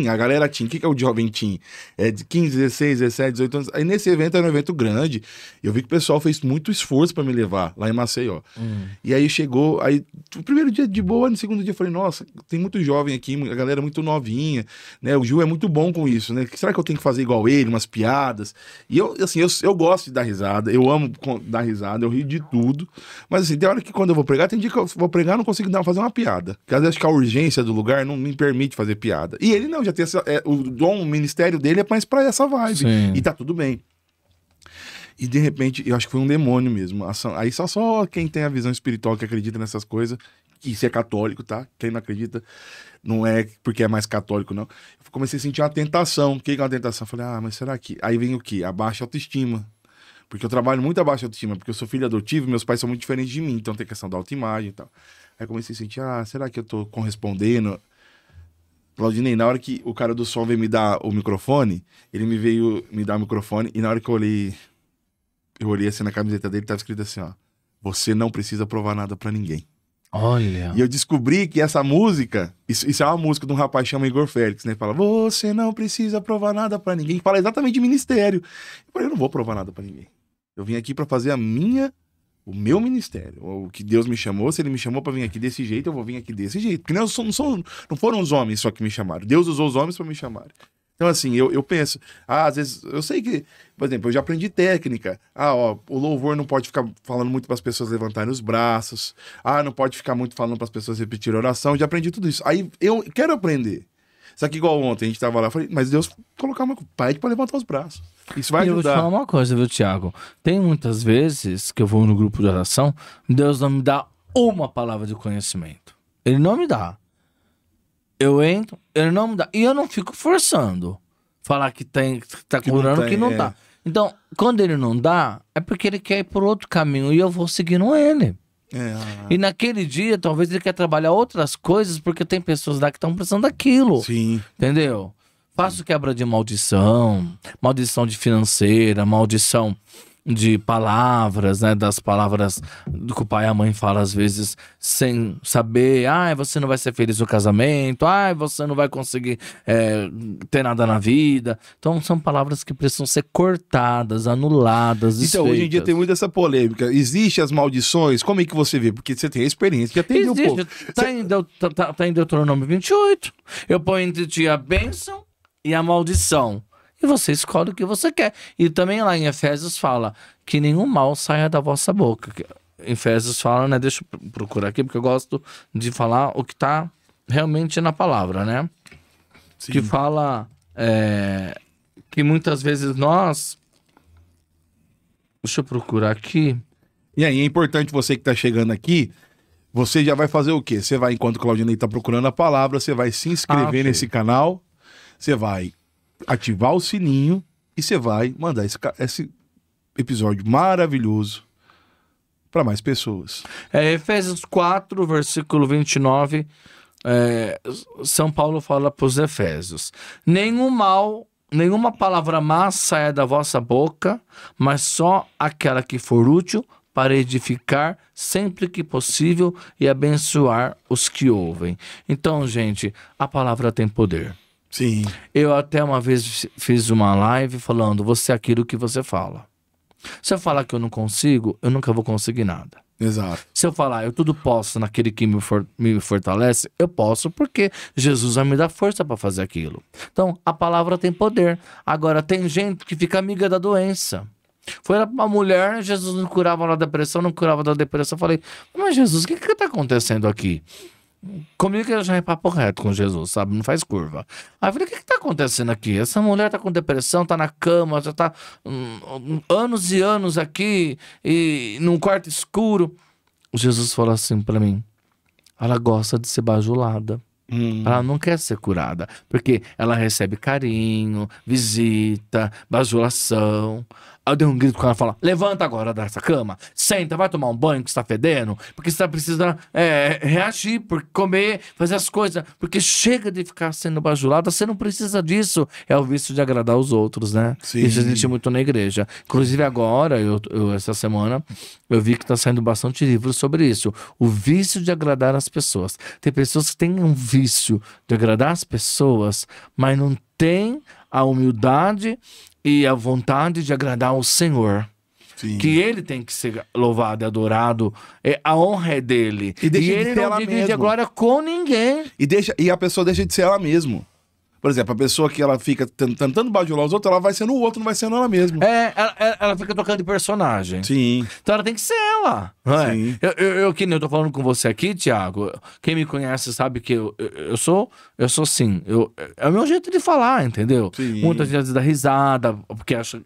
A galera Teen. O que é o jovem Teen? É de 15, 16, 17, 18 anos. Aí nesse evento era um evento grande. Eu vi que o pessoal fez muito esforço pra me levar lá em Maceió. E aí chegou, o primeiro dia de boa, no segundo dia eu falei, nossa, tem muito jovem aqui, a galera é muito novinha, né? O Gil é muito bom com isso, né? Será que eu tenho que fazer igual ele, umas piadas? E eu gosto de dar risada, eu amo dar risada, eu rio de tudo. Mas assim, tem hora que quando eu vou pregar, tem dia que eu vou pregar e não consigo fazer uma piada. Porque às vezes acho que a urgência do lugar não me permite fazer piada. E ele não, já tem o ministério dele é mais pra essa vibe. Sim. E tá tudo bem. E de repente, eu acho que foi um demônio mesmo. Aí só quem tem a visão espiritual, que acredita nessas coisas, que isso é católico, tá? Quem não acredita, não é porque é mais católico, não. Eu comecei a sentir uma tentação. O que é uma tentação? Eu falei, mas será que... Aí vem o quê? A baixa autoestima. Porque eu trabalho muito a baixa autoestima, porque eu sou filho adotivo e meus pais são muito diferentes de mim, então tem questão da autoimagem e tal. Aí eu comecei a sentir, será que eu tô correspondendo... Claudinei, na hora que o cara do som veio me dar o microfone, ele me veio me dar o microfone, e na hora que eu olhei assim na camiseta dele, tava escrito assim, ó, você não precisa provar nada pra ninguém. Olha. E eu descobri que essa música, isso é uma música de um rapaz que chama Igor Félix, né? Ele fala, você não precisa provar nada pra ninguém. Fala exatamente de ministério. Eu falei, eu não vou provar nada pra ninguém. Eu vim aqui pra fazer o meu ministério, o que Deus me chamou. Se ele me chamou pra vir aqui desse jeito, eu vou vir aqui desse jeito. Porque não foram os homens só que me chamaram. Deus usou os homens pra me chamar. Então, assim, eu penso, às vezes, eu sei que, por exemplo, eu já aprendi técnica. O louvor não pode ficar falando muito para as pessoas levantarem os braços. Não pode ficar muito falando para as pessoas repetirem oração. Eu já aprendi tudo isso. Aí eu quero aprender. Só que igual ontem, a gente tava lá, eu falei, mas Deus colocar uma pede para levantar os braços. Isso vai ajudar. Eu vou te falar uma coisa, viu, Thiago? Tem muitas vezes que eu vou no grupo de oração, Deus não me dá uma palavra de conhecimento. Ele não me dá. Eu entro, ele não me dá. E eu não fico forçando. Falar que tá curando, que não tá. Então, quando ele não dá, é porque ele quer ir por outro caminho e eu vou seguindo ele. E naquele dia, talvez ele quer trabalhar outras coisas, porque tem pessoas lá que estão precisando daquilo. Sim. Entendeu? Faço quebra de maldição de financeira, maldição de palavras, né? Das palavras que o pai e a mãe falam às vezes sem saber. Você não vai ser feliz no casamento. Você não vai conseguir ter nada na vida. Então são palavras que precisam ser cortadas, anuladas, Então, desfeitas. hoje em dia tem muito essa polêmica. Existem as maldições? Como é que você vê? Porque você tem a experiência, já tem um pouco. Tá em Deuteronômio 28. Eu ponho entre ti a bênção e a maldição. E você escolhe o que você quer. E também lá em Efésios fala que nenhum mal saia da vossa boca. Efésios fala, né? Deixa eu procurar aqui, porque eu gosto de falar o que tá realmente na palavra, né? Sim. Que fala que muitas vezes nós... Deixa eu procurar aqui. E aí, é importante você que tá chegando aqui, você já vai fazer o quê? Você vai, enquanto o Claudinei tá procurando a palavra, você vai se inscrever nesse canal, você vai ativar o sininho e você vai mandar esse episódio maravilhoso para mais pessoas. Efésios 4, versículo 29, São Paulo fala para os Efésios: nenhuma palavra má saia da vossa boca, mas só aquela que for útil para edificar sempre que possível e abençoar os que ouvem. Então, gente, a palavra tem poder. Sim. Eu até uma vez fiz uma live falando, você é aquilo que você fala. Se eu falar que eu não consigo, eu nunca vou conseguir nada. Exato. Se eu falar, eu tudo posso naquele que me fortalece, eu posso porque Jesus vai me dar força para fazer aquilo. Então, a palavra tem poder. Agora, tem gente que fica amiga da doença. Foi uma mulher, Jesus não curava da depressão, não curava da depressão. Eu falei, mas Jesus, o que está acontecendo aqui? Comigo já é papo reto com Jesus, sabe? Não faz curva. Aí eu falei, o que tá acontecendo aqui? Essa mulher tá com depressão, tá na cama, já tá anos e anos aqui, e num quarto escuro. Jesus falou assim pra mim, ela gosta de ser bajulada. Ela não quer ser curada, porque ela recebe carinho, visita, bajulação. Aí eu dei um grito com ela e falei, levanta agora dessa cama, senta, vai tomar um banho que está fedendo, porque você tá precisando reagir, comer, fazer as coisas, porque chega de ficar sendo bajulada, você não precisa disso. É o vício de agradar os outros, né? Sim. Isso existe muito na igreja. Inclusive agora, essa semana, eu vi que está saindo bastante livros sobre isso. O vício de agradar as pessoas. Tem pessoas que têm um vício de agradar as pessoas, mas não tem a humildade e a vontade de agradar o Senhor. Sim. Que ele tem que ser louvado e adorado, a honra é dele. E deixa de ele ser não ela divide mesmo. a glória com ninguém. E a pessoa deixa de ser ela mesma. Por exemplo, a pessoa que ela fica tentando bajular os outros, ela vai sendo o outro, não vai sendo ela mesma. Ela fica tocando de personagem. Sim. Então ela tem que ser ela. Não é? Sim. Que nem eu tô falando com você aqui, Thiago. Quem me conhece sabe que eu sou assim. É o meu jeito de falar, entendeu? Sim. Muitas vezes dá risada, porque acho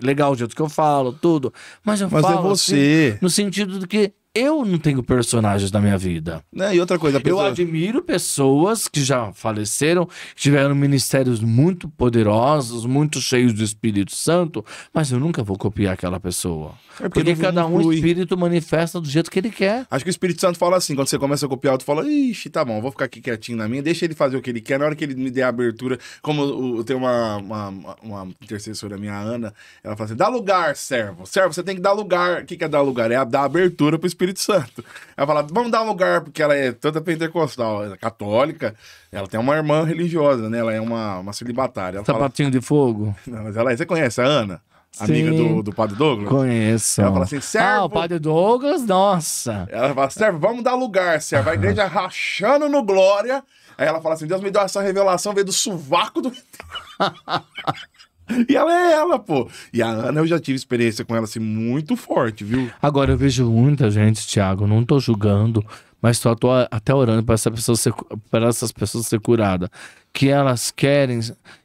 legal o jeito que eu falo, tudo. Mas eu Mas falo é você. assim, no sentido de que eu não tenho personagens na minha vida. Né? E outra coisa, a pessoa... Eu admiro pessoas que já faleceram, que tiveram ministérios muito poderosos, muito cheios do Espírito Santo, mas eu nunca vou copiar aquela pessoa. Porque não cada um flui. espírito manifesta do jeito que ele quer. Acho que o Espírito Santo fala assim, quando você começa a copiar, tu fala, ixi, tá bom, vou ficar aqui quietinho na minha, deixa ele fazer o que ele quer, na hora que ele me der a abertura, como eu tenho uma intercessora minha, a Ana, ela fala assim, dá lugar, servo, você tem que dar lugar. O que é dar lugar? É dar abertura pro Espírito Santo. Ela fala, vamos dar lugar, porque ela é toda pentecostal, ela é católica, ela tem uma irmã religiosa, né, ela é uma celibatária. Ela fala, Sapatinho de fogo? não, mas você conhece a Ana? Amiga Sim. do Padre Douglas? Conheço. Ela fala assim, servo... o Padre Douglas, nossa. Ela fala, servo, vamos dar lugar, servo. A igreja rachando no glória. Aí ela fala assim, Deus me deu essa revelação, veio do sovaco do... E ela é ela, pô. E a Ana, eu já tive experiência com ela, assim, muito forte, viu? Agora eu vejo muita gente, Thiago, não tô julgando, mas tô até orando para essas pessoas ser curadas. Que elas querem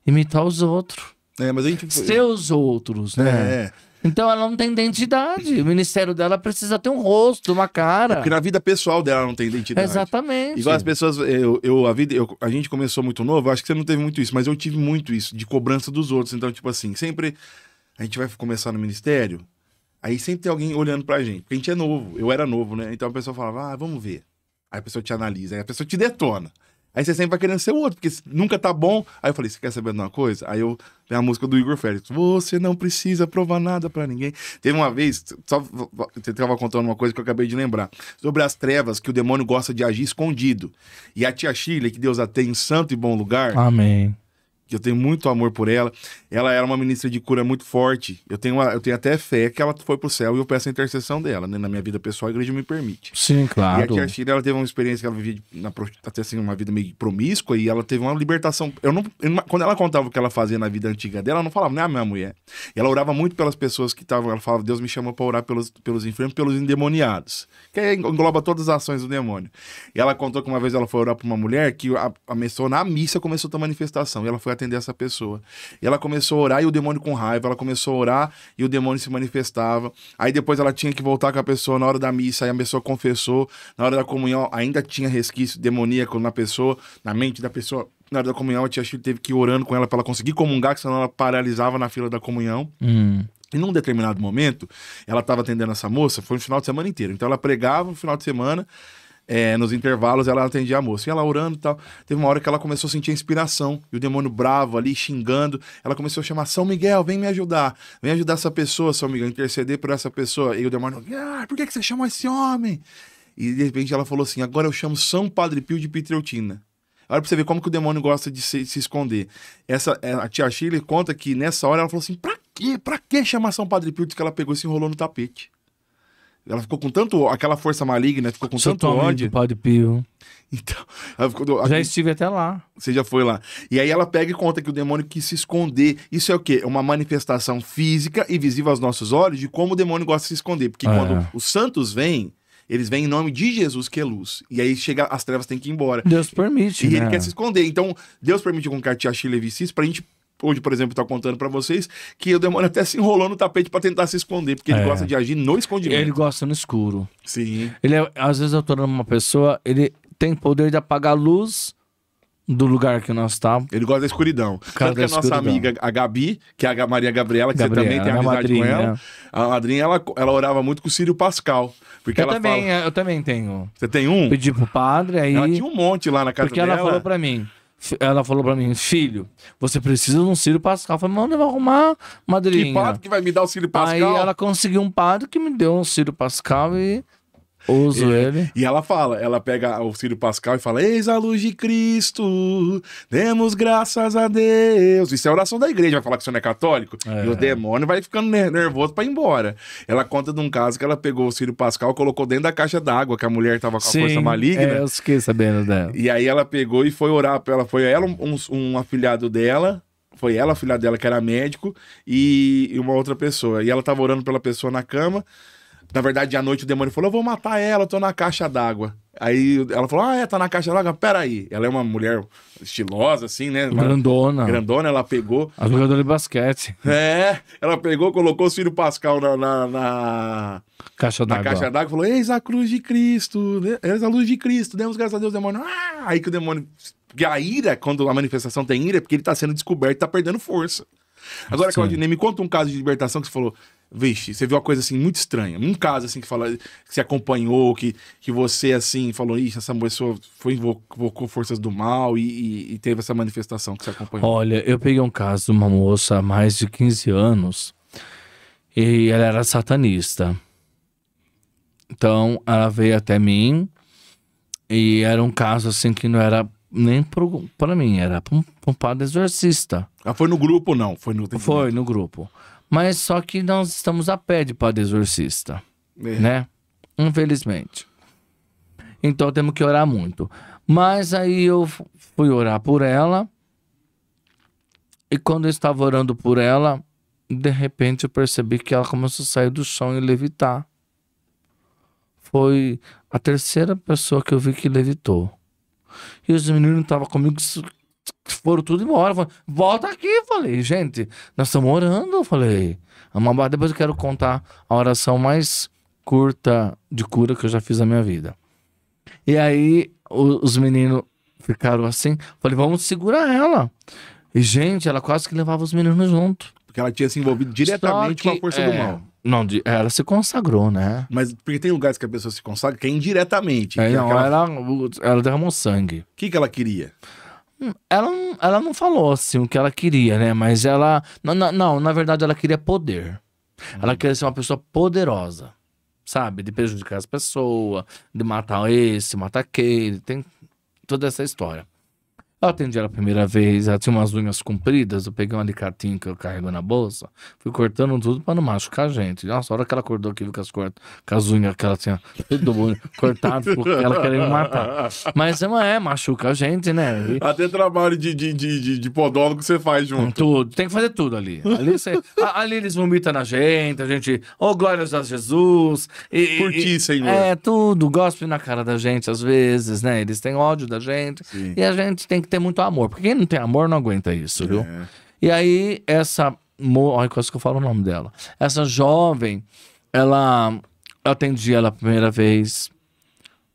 imitar os outros. Mas a gente... Seus outros, né? Então ela não tem identidade. O ministério dela precisa ter um rosto, uma cara. Porque na vida pessoal dela não tem identidade. Exatamente. Igual as pessoas, a gente começou muito novo, acho que você não teve muito isso, mas eu tive muito isso, de cobrança dos outros. Então, tipo assim, sempre a gente vai começar no ministério, aí sempre tem alguém olhando pra gente, porque a gente é novo, eu era novo, né? Então a pessoa falava, vamos ver. Aí a pessoa te analisa, aí a pessoa te detona. Aí você sempre vai querendo ser o outro, porque nunca tá bom. Aí eu falei, você quer saber de uma coisa? Aí tem a música do Igor Félix. Você não precisa provar nada pra ninguém. Teve uma vez, você tava contando uma coisa que eu acabei de lembrar. Sobre as trevas, que o demônio gosta de agir escondido. E a tia Shirley, que Deus a tem em santo e bom lugar... Amém. Que eu tenho muito amor por ela. Ela era uma ministra de cura muito forte. Eu tenho até fé que ela foi pro céu e eu peço a intercessão dela, né? Na minha vida pessoal, a igreja me permite. Sim, claro. E a tia Shirley, ela teve uma experiência que ela vivia até assim, uma vida meio promíscua e ela teve uma libertação. Quando ela contava o que ela fazia na vida antiga dela, ela não falava, nem a minha mulher. E ela orava muito pelas pessoas que estavam. Ela falava, Deus me chamou pra orar pelos enfermos, pelos endemoniados. Que engloba todas as ações do demônio. E ela contou que uma vez ela foi orar pra uma mulher que a pessoa na missa começou a ter manifestação. E ela foi atender essa pessoa. E ela começou a orar e o demônio com raiva. Ela começou a orar e o demônio se manifestava. Aí depois ela tinha que voltar com a pessoa na hora da missa. Aí a pessoa confessou. Na hora da comunhão ainda tinha resquício demoníaco na pessoa, na mente da pessoa. Na hora da comunhão a tia Shirley teve que ir orando com ela pra ela conseguir comungar, que senão ela paralisava na fila da comunhão. E num determinado momento, ela estava atendendo essa moça, foi no final de semana inteiro. Então ela pregava no final de semana, nos intervalos ela atendia a moça. E ela orando e tal. Teve uma hora que ela começou a sentir a inspiração. E o demônio bravo ali, xingando. Ela começou a chamar, São Miguel, vem me ajudar. Vem ajudar essa pessoa, São Miguel, interceder por essa pessoa. E o demônio, por que você chamou esse homem? E de repente ela falou assim, agora eu chamo São Padre Pio de Pietreutina. Olha pra você ver como que o demônio gosta de se esconder. A tia Shirley conta que nessa hora ela falou assim, pra quê? Pra que chamar São Padre Pio? Diz que ela pegou e se enrolou no tapete. Ela ficou com tanto... Aquela força maligna, ficou com tanto ódio. Padre Pio. Então, ela ficou... Já estive até lá. Você já foi lá. E aí ela pega e conta que o demônio quis se esconder. Isso é o quê? É uma manifestação física e visível aos nossos olhos de como o demônio gosta de se esconder. Porque quando os santos vêm, Eles vêm em nome de Jesus, que é luz. E aí chega, as trevas têm que ir embora. Deus permite, E né? ele quer se esconder. Então, Deus permitiu com que a tia Sheila visse isso pra gente, hoje, por exemplo, tá contando pra vocês que o demônio até se enrolou no tapete pra tentar se esconder, porque ele gosta de agir no escondimento. Ele gosta no escuro. Sim. Às vezes eu tô numa uma pessoa, ele tem poder de apagar a luz do lugar que nós estamos. Ele gosta da escuridão. Cara Tanto que a da nossa escuridão. amiga, a Gabi, que é a Maria Gabriela, que você também tem minha amizade madrinha. com ela. A madrinha, ela orava muito com o Círio Pascal. Porque Eu ela também, fala... eu também tenho. Você tem um? Pedi pro padre, aí... Ela tinha um monte lá na casa Porque dela. ela falou pra mim, filho, você precisa de um Círio Pascal. Eu falei, mano, eu vou arrumar, madrinha. Que padre que vai me dar o Círio Pascal? Aí ela conseguiu um padre que me deu um Círio Pascal e uso ele. E ela fala, ela pega o Círio Pascal e fala: eis a luz de Cristo, demos graças a Deus. Isso é a oração da igreja, vai falar que você não é católico? E o demônio vai ficando nervoso pra ir embora. Ela conta de um caso que ela pegou o Círio Pascal e colocou dentro da caixa d'água, que a mulher tava com a força maligna. Eu fiquei sabendo dela. E aí ela pegou e foi orar pra ela. Foi ela, um afilhado dela. Foi ela, a filha dela, que era médico, e uma outra pessoa. E ela tava orando pela pessoa na cama. Na verdade, à noite o demônio falou: eu vou matar ela, eu tô na caixa d'água. Aí ela falou: tá na caixa d'água? Peraí. Ela é uma mulher estilosa, assim, né? Grandona. Grandona, ela pegou. A jogadora de basquete. Ela pegou, colocou o Círio Pascal na Caixa d'água. caixa d'água e falou: eis a cruz de Cristo, eis a luz de Cristo, demos graças a Deus, demônio. Aí que o demônio. Porque a ira, quando a manifestação tem ira, é porque ele tá sendo descoberto e tá perdendo força. Agora, Claudinei, me conta um caso de libertação que você falou: vixe, você viu uma coisa assim muito estranha. Um caso assim que você acompanhou, que você assim falou: ixi, essa pessoa invocou forças do mal e teve essa manifestação que você acompanhou. Olha, eu peguei um caso de uma moça há mais de 15 anos e ela era satanista. Então, ela veio até mim e era um caso assim que não era nem pra mim, era pra um padre exorcista. Ah, foi no grupo, não? Foi no grupo. Mas só que nós estamos a pé de padre exorcista, né? Infelizmente. Então temos que orar muito. Mas aí eu fui orar por ela. E quando eu estava orando por ela, de repente eu percebi que ela começou a sair do chão e levitar. Foi a terceira pessoa que eu vi que levitou. E os meninos estavam comigo, foram tudo embora. Falei, volta aqui. Eu falei, gente, nós estamos orando. Eu falei, depois eu quero contar a oração mais curta de cura que eu já fiz na minha vida. E aí os meninos ficaram assim. Falei, vamos segurar ela. E, gente, ela quase que levava os meninos junto. Porque ela tinha se envolvido diretamente com a força do mal. Não, ela se consagrou, né? Mas porque tem lugares que a pessoa se consagra que é indiretamente. Ela derramou sangue. O que ela queria? Ela não falou assim o que ela queria, né? Mas ela... Não, na verdade ela queria poder. Ela queria ser uma pessoa poderosa. Sabe? De prejudicar as pessoas, de matar esse, matar aquele. Tem toda essa história. Eu atendi ela a primeira vez, ela tinha umas unhas compridas, eu peguei um alicatinho que eu carrego na bolsa, fui cortando tudo pra não machucar a gente. Nossa, a hora que ela acordou aqui, viu com as unhas que ela tinha tudo cortado, porque ela queria me matar. Mas machuca a gente, né? Até trabalho de podólogo você faz junto. Tudo, tem que fazer tudo ali. Ali eles vomitam na gente, a gente, glórias a Jesus. Por ti, Senhor. Tudo, gospem na cara da gente às vezes, né? Eles têm ódio da gente. Sim. E a gente tem que ter muito amor, porque quem não tem amor não aguenta isso, viu? E aí, olha, quase que eu falo o nome dela. Essa jovem, eu atendi ela a primeira vez.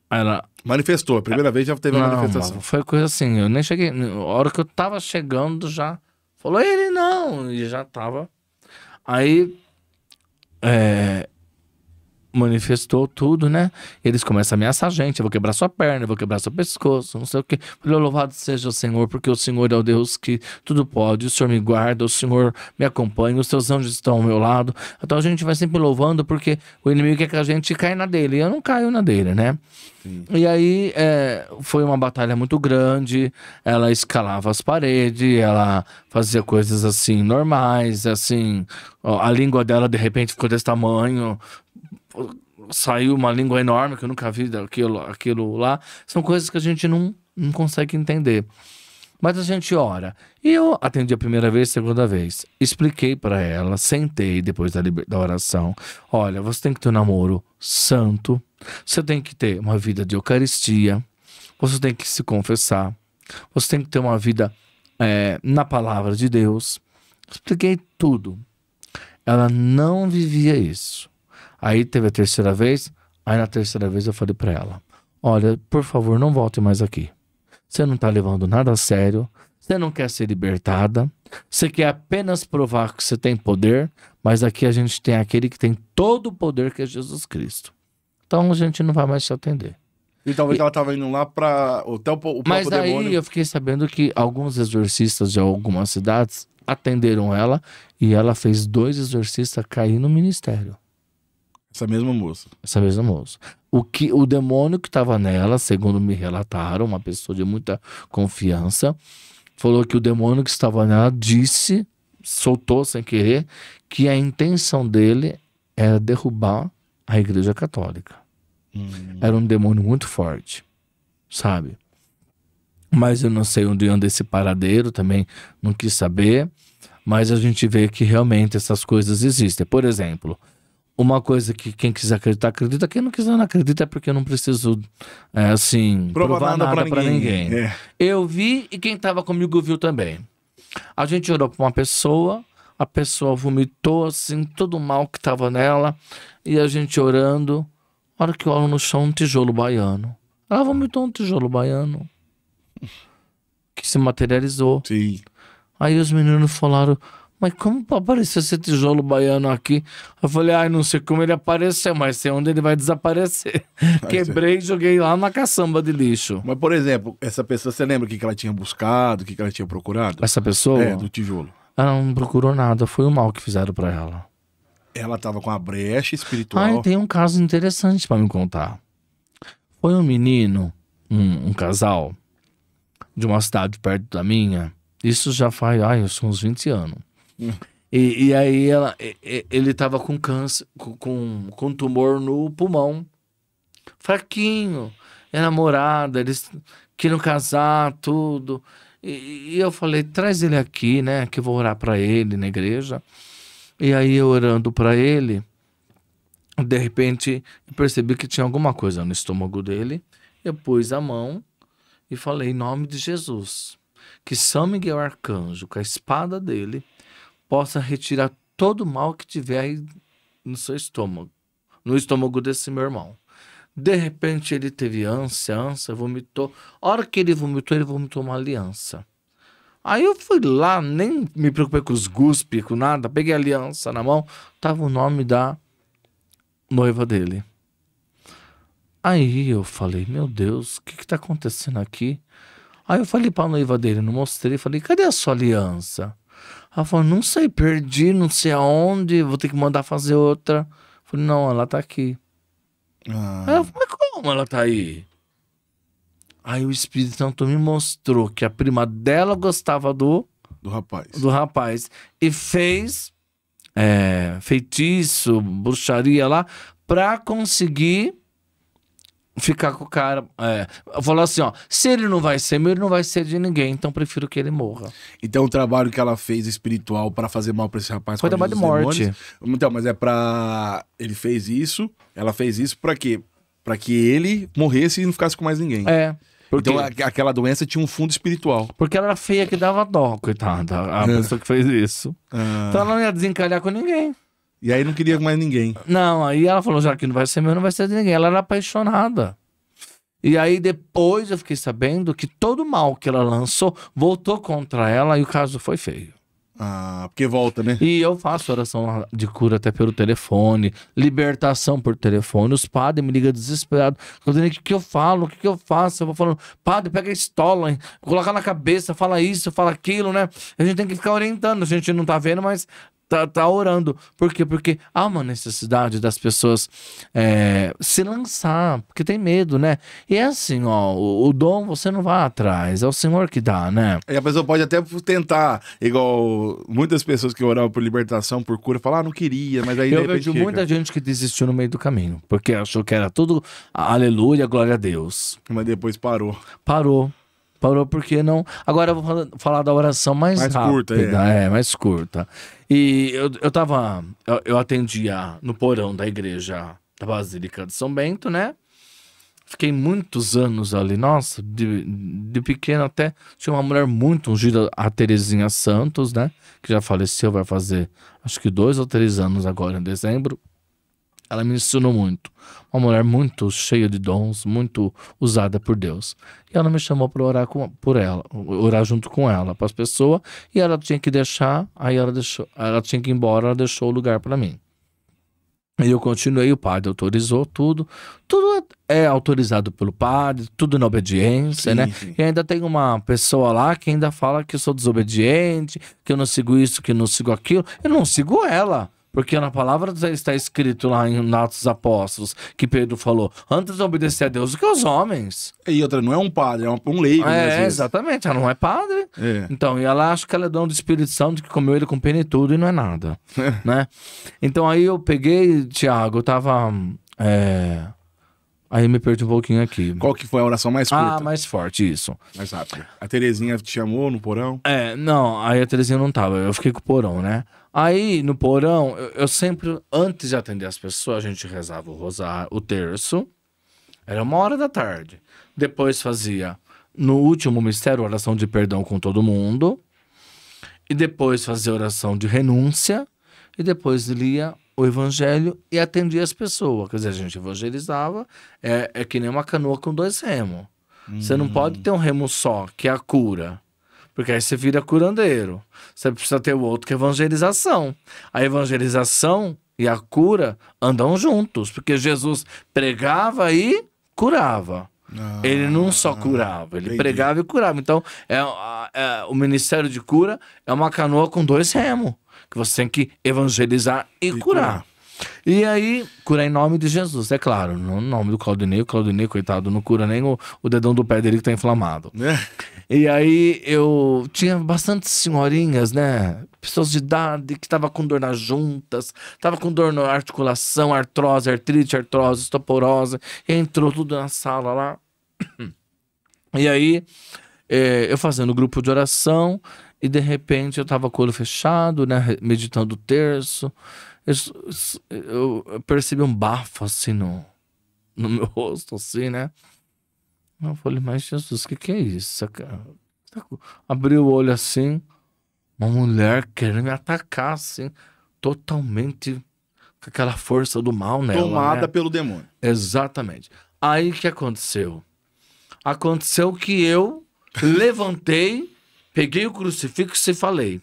Ela manifestou, a primeira vez já teve uma manifestação. Foi coisa assim, eu nem cheguei. A hora que eu tava chegando, já falou, ele não, e já tava. Aí, manifestou tudo, né? Eles começam a ameaçar a gente, eu vou quebrar sua perna, eu vou quebrar seu pescoço, não sei o quê. Falei, louvado seja o Senhor, porque o Senhor é o Deus que tudo pode, o Senhor me guarda, o Senhor me acompanha, os seus anjos estão ao meu lado. Então a gente vai sempre louvando, porque o inimigo quer que a gente caia na dele, e eu não caio na dele, né? Sim. E aí foi uma batalha muito grande, ela escalava as paredes, ela fazia coisas assim, normais, assim, a língua dela de repente ficou desse tamanho, saiu uma língua enorme que eu nunca vi aquilo lá. São coisas que a gente não consegue entender. Mas a gente ora. E eu atendi a primeira vez, segunda vez. Expliquei para ela, sentei depois da oração. Olha, você tem que ter um namoro santo, Você tem que ter uma vida de Eucaristia, você tem que se confessar, você tem que ter uma vida na palavra de Deus. Expliquei tudo. Ela não vivia isso. Aí teve a terceira vez, aí na terceira vez eu falei pra ela, olha, por favor, não volte mais aqui. Você não tá levando nada a sério, você não quer ser libertada, você quer apenas provar que você tem poder, mas aqui a gente tem aquele que tem todo o poder, que é Jesus Cristo. Então a gente não vai mais te atender. E talvez ela tava indo lá pra até o próprio Mas aí demônio. eu fiquei sabendo que alguns exorcistas de algumas cidades atenderam ela e ela fez 2 exorcistas cair no ministério. Essa mesma moça. Essa mesma moça. O demônio que estava nela, segundo me relataram, uma pessoa de muita confiança, falou que o demônio que estava nela soltou sem querer, que a intenção dele era derrubar a Igreja Católica. Era um demônio muito forte, sabe? Mas eu não sei onde anda esse paradeiro, também não quis saber. Mas a gente vê que realmente essas coisas existem. Por exemplo, uma coisa que quem quiser acreditar, acredita. Quem não quiser, não acredita, é porque eu não preciso, provar nada pra ninguém. É. Eu vi e quem tava comigo viu também. A gente orou pra uma pessoa, a pessoa vomitou, assim, todo o mal que tava nela. E a gente orando, a hora que eu olho no chão, um tijolo baiano. Ela vomitou um tijolo baiano que se materializou. Sim. Aí os meninos falaram, mas como apareceu esse tijolo baiano aqui? Eu falei, não sei como ele apareceu, mas sei onde ele vai desaparecer. Quebrei e joguei lá na caçamba de lixo. Mas, por exemplo, essa pessoa, você lembra o que ela tinha buscado, o que ela tinha procurado? Essa pessoa? Do tijolo. Ela não procurou nada, foi o mal que fizeram pra ela. Ela tava com a brecha espiritual. Ah, e tem um caso interessante pra me contar. Foi um menino, um casal, de uma cidade perto da minha. Isso já faz, isso uns 20 anos. E aí ele tava com câncer, com tumor no pulmão. Fraquinho. É namorada, eles queriam casar, tudo. E eu falei, traz ele aqui, né, que eu vou orar pra ele na igreja. E aí eu orando pra ele, de repente eu percebi que tinha alguma coisa no estômago dele. Eu pus a mão e falei, em nome de Jesus, que São Miguel Arcanjo, com a espada dele, possa retirar todo o mal que tiver aí no seu estômago, no estômago desse meu irmão. De repente ele teve ânsia, vomitou. A hora que ele vomitou uma aliança. Aí eu fui lá, nem me preocupei com os guspe, com nada, peguei a aliança na mão, tava o nome da noiva dele. Aí eu falei, meu Deus, o que tá acontecendo aqui? Aí eu falei pra noiva dele, não mostrei, falei, cadê a sua aliança? Ela falou, não sei, perdi, não sei aonde, vou ter que mandar fazer outra. Eu falei, não, ela tá aqui. Aí ela falou, mas como ela tá aí? Aí o Espírito Santo me mostrou que a prima dela gostava do rapaz. E fez feitiço, bruxaria lá, pra conseguir ficar com o cara. Falou assim, se ele não vai ser meu, ele não vai ser de ninguém, então prefiro que ele morra. Então o trabalho que ela fez espiritual pra fazer mal pra esse rapaz foi trabalho de morte. Demônios, então, mas ele fez isso, ela fez isso pra quê? Pra que ele morresse e não ficasse com mais ninguém. Então aquela doença tinha um fundo espiritual. Porque ela era feia que dava dó, coitada, a pessoa que fez isso. Então ela não ia desencalhar com ninguém. E aí não queria mais ninguém. Não, aí ela falou, já que não vai ser meu, não vai ser de ninguém. Ela era apaixonada. E aí depois eu fiquei sabendo que todo o mal que ela lançou voltou contra ela e o caso foi feio. Porque volta, né? E eu faço oração de cura até pelo telefone, libertação por telefone. Os padres me ligam desesperados. Eu dizendo, o que eu falo? O que eu faço? Eu vou falando, padre, pega a estola, hein? Colocar na cabeça, fala isso, fala aquilo, né? A gente tem que ficar orientando. A gente não tá vendo, mas tá orando. Por quê? Porque há uma necessidade das pessoas se lançar, porque tem medo, né? E é assim, o dom você não vai atrás, é o Senhor que dá, né? E a pessoa pode até tentar, igual muitas pessoas que oravam por libertação, por cura, falar, não queria, mas aí de repente vejo muita gente que desistiu no meio do caminho, porque achou que era tudo aleluia, glória a Deus. Mas depois parou. Parou porque não... Agora eu vou falar da oração mais rápida. Curta, mais curta. E eu atendia no porão da igreja da Basílica de São Bento, né? Fiquei muitos anos ali. Nossa, de pequeno até tinha uma mulher muito ungida, a Terezinha Santos, né? Que já faleceu, vai fazer acho que 2 ou 3 anos agora, em dezembro. Ela me ensinou muito. Uma mulher muito cheia de dons, muito usada por Deus. E ela me chamou para orar por ela, orar junto com ela, para as pessoas. E ela tinha que deixar, aí ela tinha que ir embora, ela deixou o lugar para mim. E eu continuei, o padre autorizou tudo. Tudo é autorizado pelo padre, tudo na obediência, né? Sim. E ainda tem uma pessoa lá que ainda fala que eu sou desobediente, que eu não sigo isso, que eu não sigo aquilo. Eu não sigo ela. Porque na palavra está escrito lá em Atos dos Apóstolos, que Pedro falou, antes de obedecer a Deus do que aos homens. E outra, não é um padre, é um leigo, né, às vezes. Exatamente, ela não é padre. É. Então, e ela acha que ela é dona do Espírito Santo, que comeu ele com pena e tudo, e não é nada, né? Então aí eu peguei, Tiago, eu tava... Aí me perdi um pouquinho aqui. Qual que foi a oração mais curta? Mais forte, isso. Mais rápido. A Terezinha te chamou no porão? Não, aí a Terezinha não tava, eu fiquei com o porão, né? Aí, no porão, eu sempre, antes de atender as pessoas, a gente rezava o rosário, o terço, era 1h da tarde. Depois fazia, no último mistério, oração de perdão com todo mundo. E depois fazia oração de renúncia. E depois lia o evangelho e atendia as pessoas. Quer dizer, a gente evangelizava, é que nem uma canoa com 2 remos. Você não pode ter um remo só, que é a cura. Porque aí você vira curandeiro. Você precisa ter o outro que é evangelização. A evangelização e a cura andam juntos. Porque Jesus pregava e curava. Ele não só curava, ele entendi. pregava e curava. Então, o ministério de cura é uma canoa com 2 remos. Que você tem que evangelizar e curar. E aí, curar em nome de Jesus, é claro. No nome do Claudinei. O Claudinei, coitado, não cura nem o dedão do pé dele que tá inflamado. E aí, eu tinha bastante senhorinhas, né? Pessoas de idade que estavam com dor nas juntas, tava com dor na articulação, artrose, artrite, artrose, osteoporose. E entrou tudo na sala lá. E aí, eu fazendo grupo de oração, e de repente eu tava com o olho fechado, né? Meditando o terço. Eu percebi um bafo assim no meu rosto, assim, né? Eu falei, mas Jesus, o que é isso, cara? Abri o olho assim, uma mulher querendo me atacar, assim, totalmente com aquela força do mal nela. Tomada, né? pelo demônio. Exatamente. Aí o que aconteceu? Aconteceu que eu levantei, peguei o crucifixo e falei: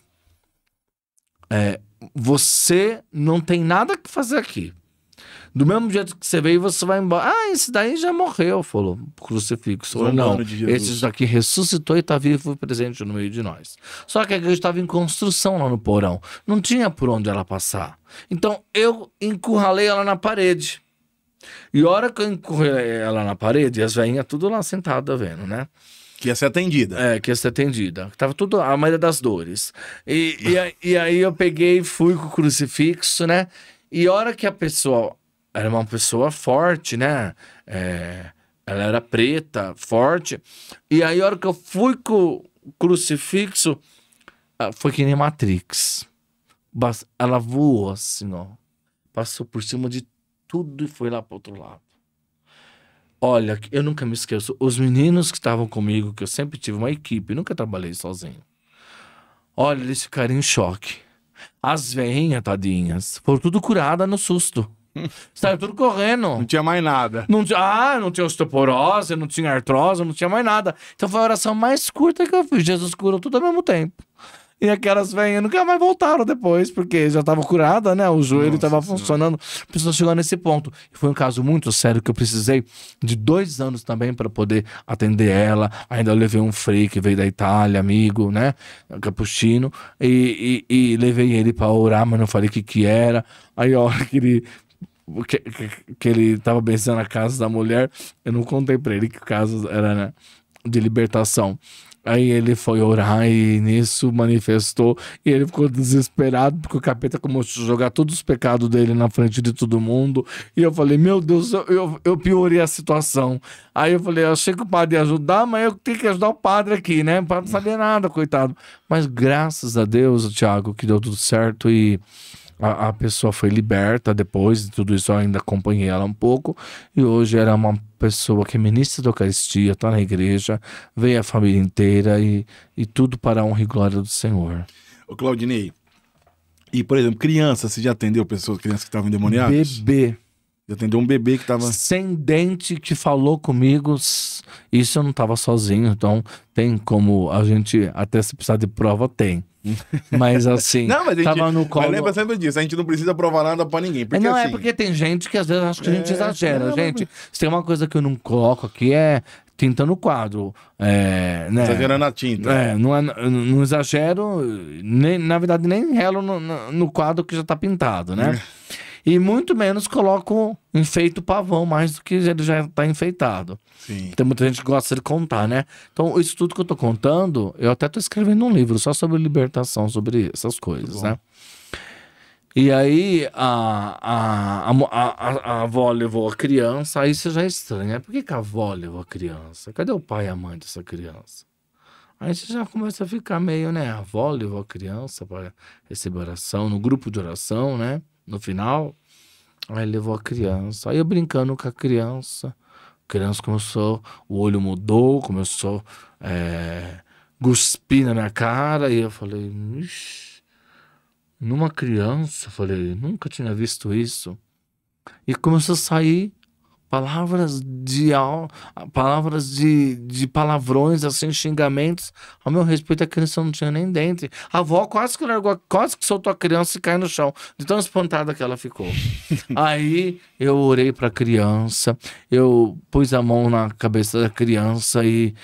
você não tem nada que fazer aqui. Do mesmo jeito que você veio, você vai embora. Esse daí já morreu, falou o crucifixo. Falou, não, esse daqui ressuscitou e está vivo e presente no meio de nós. Só que a igreja estava em construção lá no porão. Não tinha por onde ela passar. Então eu encurralei ela na parede. E a hora que eu encurralei ela na parede, as velhinhas tudo lá sentadas vendo, né? Que ia ser atendida. Que ia ser atendida. Tava tudo, a maioria das dores. E aí eu peguei e fui com o crucifixo, né? E a hora que a pessoa... Era uma pessoa forte, né? Ela era preta, forte. E aí a hora que eu fui com o crucifixo, foi que nem Matrix. Ela voou assim, ó. Passou por cima de tudo e foi lá pro outro lado. Olha, eu nunca me esqueço. Os meninos que estavam comigo, que eu sempre tive uma equipe, nunca trabalhei sozinho. Olha, eles ficaram em choque. As velhinhas, tadinhas, foram tudo curadas no susto. Saiu tudo correndo. Não tinha mais nada. Não tinha osteoporose, não tinha artrose, não tinha mais nada. Então foi a oração mais curta que eu fiz. Jesus curou tudo ao mesmo tempo. E aquelas velhinhas nunca mais voltaram depois, porque já estava curada, né? O joelho estava funcionando. A pessoa chegou nesse ponto. E foi um caso muito sério que eu precisei de 2 anos também para poder atender ela. Ainda eu levei um frei que veio da Itália, amigo, né? Capuchino. E levei ele para orar, mas não falei o que era. Aí a hora que ele tava benzendo a casa da mulher, eu não contei pra ele que o caso era, né, de libertação. Aí ele foi orar e nisso manifestou, e ele ficou desesperado porque o capeta começou a jogar todos os pecados dele na frente de todo mundo. E eu falei, meu Deus, eu piorei a situação. Aí eu falei, eu achei que o padre ia ajudar, mas eu tenho que ajudar o padre aqui, né? O padre não sabia nada, coitado. Mas graças a Deus, Thiago, que deu tudo certo. E A pessoa foi liberta depois de tudo isso, eu ainda acompanhei ela um pouco. E hoje era uma pessoa que é ministra da Eucaristia, está na igreja, veio a família inteira e tudo para a honra e glória do Senhor. Ô, Claudinei, e, por exemplo, criança, você já atendeu crianças que estavam endemoniadas? Bebê. Já atendeu um bebê que estava... Sem dente, que falou comigo. Isso eu não estava sozinho, então tem como a gente, até se precisar de prova, tem. Mas assim, Não, mas a gente, tava no colo. mas lembra sempre disso, a gente não precisa provar nada pra ninguém. Porque, Não, assim, é porque tem gente que às vezes acha que a gente exagera. não, Gente, se tem uma coisa que eu não coloco aqui é tinta no quadro. Né? exagerando a tinta. Não exagero, nem, na verdade, nem relo no quadro que já tá pintado, né? E muito menos coloco enfeito pavão, mais do que ele já tá enfeitado. Sim. Tem muita gente que gosta de contar, né? Então, isso tudo que eu tô contando, eu até tô escrevendo um livro só sobre libertação, sobre essas coisas, né? E aí, a avó levou a criança, aí você já é estranho, né? Por que a avó levou a criança? Cadê o pai e a mãe dessa criança? Aí você já começa a ficar meio, né? A avó levou a criança para receber oração, no grupo de oração, né? No final, aí levou a criança. Aí eu brincando com a criança começou, o olho mudou, começou a cuspir na minha cara. E eu falei, ixi, numa criança, falei, nunca tinha visto isso. E começou a sair palavras de palavrões, assim, xingamentos. Ao meu respeito, a criança não tinha nem dente. A avó quase que largou, quase que soltou a criança e caiu no chão, de tão espantada que ela ficou. Aí eu orei pra criança, eu pus a mão na cabeça da criança e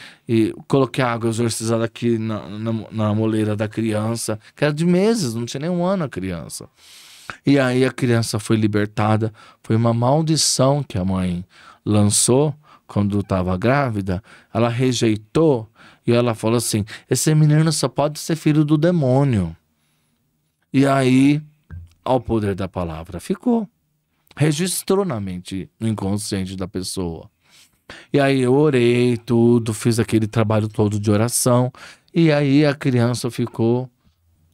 coloquei a água exorcizada aqui na moleira da criança, que era de meses, não tinha nem um ano a criança. E aí a criança foi libertada. Foi uma maldição que a mãe lançou quando estava grávida. Ela rejeitou e ela falou assim, esse menino só pode ser filho do demônio. E aí, ao poder da palavra, ficou. Registrou na mente, no inconsciente da pessoa. E aí eu orei tudo, fiz aquele trabalho todo de oração. E aí a criança ficou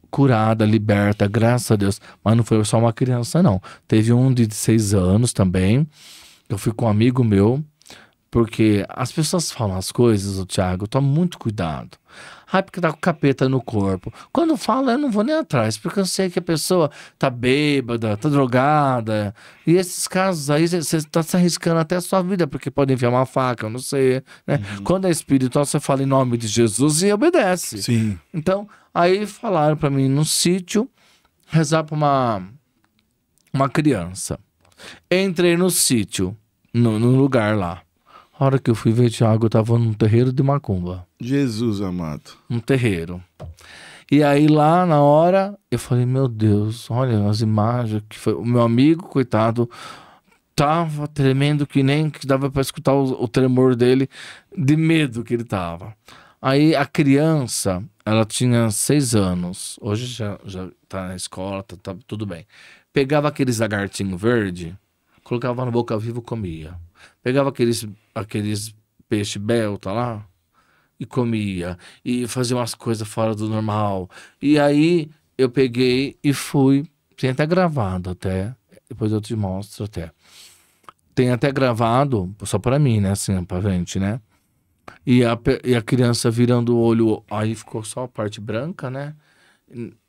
curada, liberta, graças a Deus. Mas não foi só uma criança, não. Teve um de 6 anos também. Eu fui com um amigo meu, porque as pessoas falam as coisas, o Thiago, toma muito cuidado. Porque tá com capeta no corpo. Quando fala, eu não vou nem atrás, porque eu sei que a pessoa tá bêbada, tá drogada. E esses casos aí, você tá se arriscando até a sua vida, porque pode enviar uma faca, eu não sei, né? Quando é espiritual, você fala em nome de Jesus e obedece. Sim. Então, aí falaram pra mim no sítio, rezar pra uma criança. Entrei no sítio, no lugar lá. A hora que eu fui ver, Thiago, eu tava num terreiro de macumba. Jesus amado. Um terreiro. E aí lá na hora, eu falei, meu Deus, olha as imagens que foi. O meu amigo, coitado, tava tremendo que nem que dava pra escutar o tremor dele, de medo que ele tava. Aí a criança, ela tinha 6 anos. Hoje já tá na escola, tá tudo bem. Pegava aqueles lagartinhos verdes, colocava na boca viva e comia. Pegava aqueles peixe belta lá e comia. E fazia umas coisas fora do normal. E aí eu peguei e fui. Tem até gravado até. Depois eu te mostro até. Tem até gravado, só pra mim, né? Assim, pra gente, né? E a criança virando o olho, aí ficou só a parte branca, né?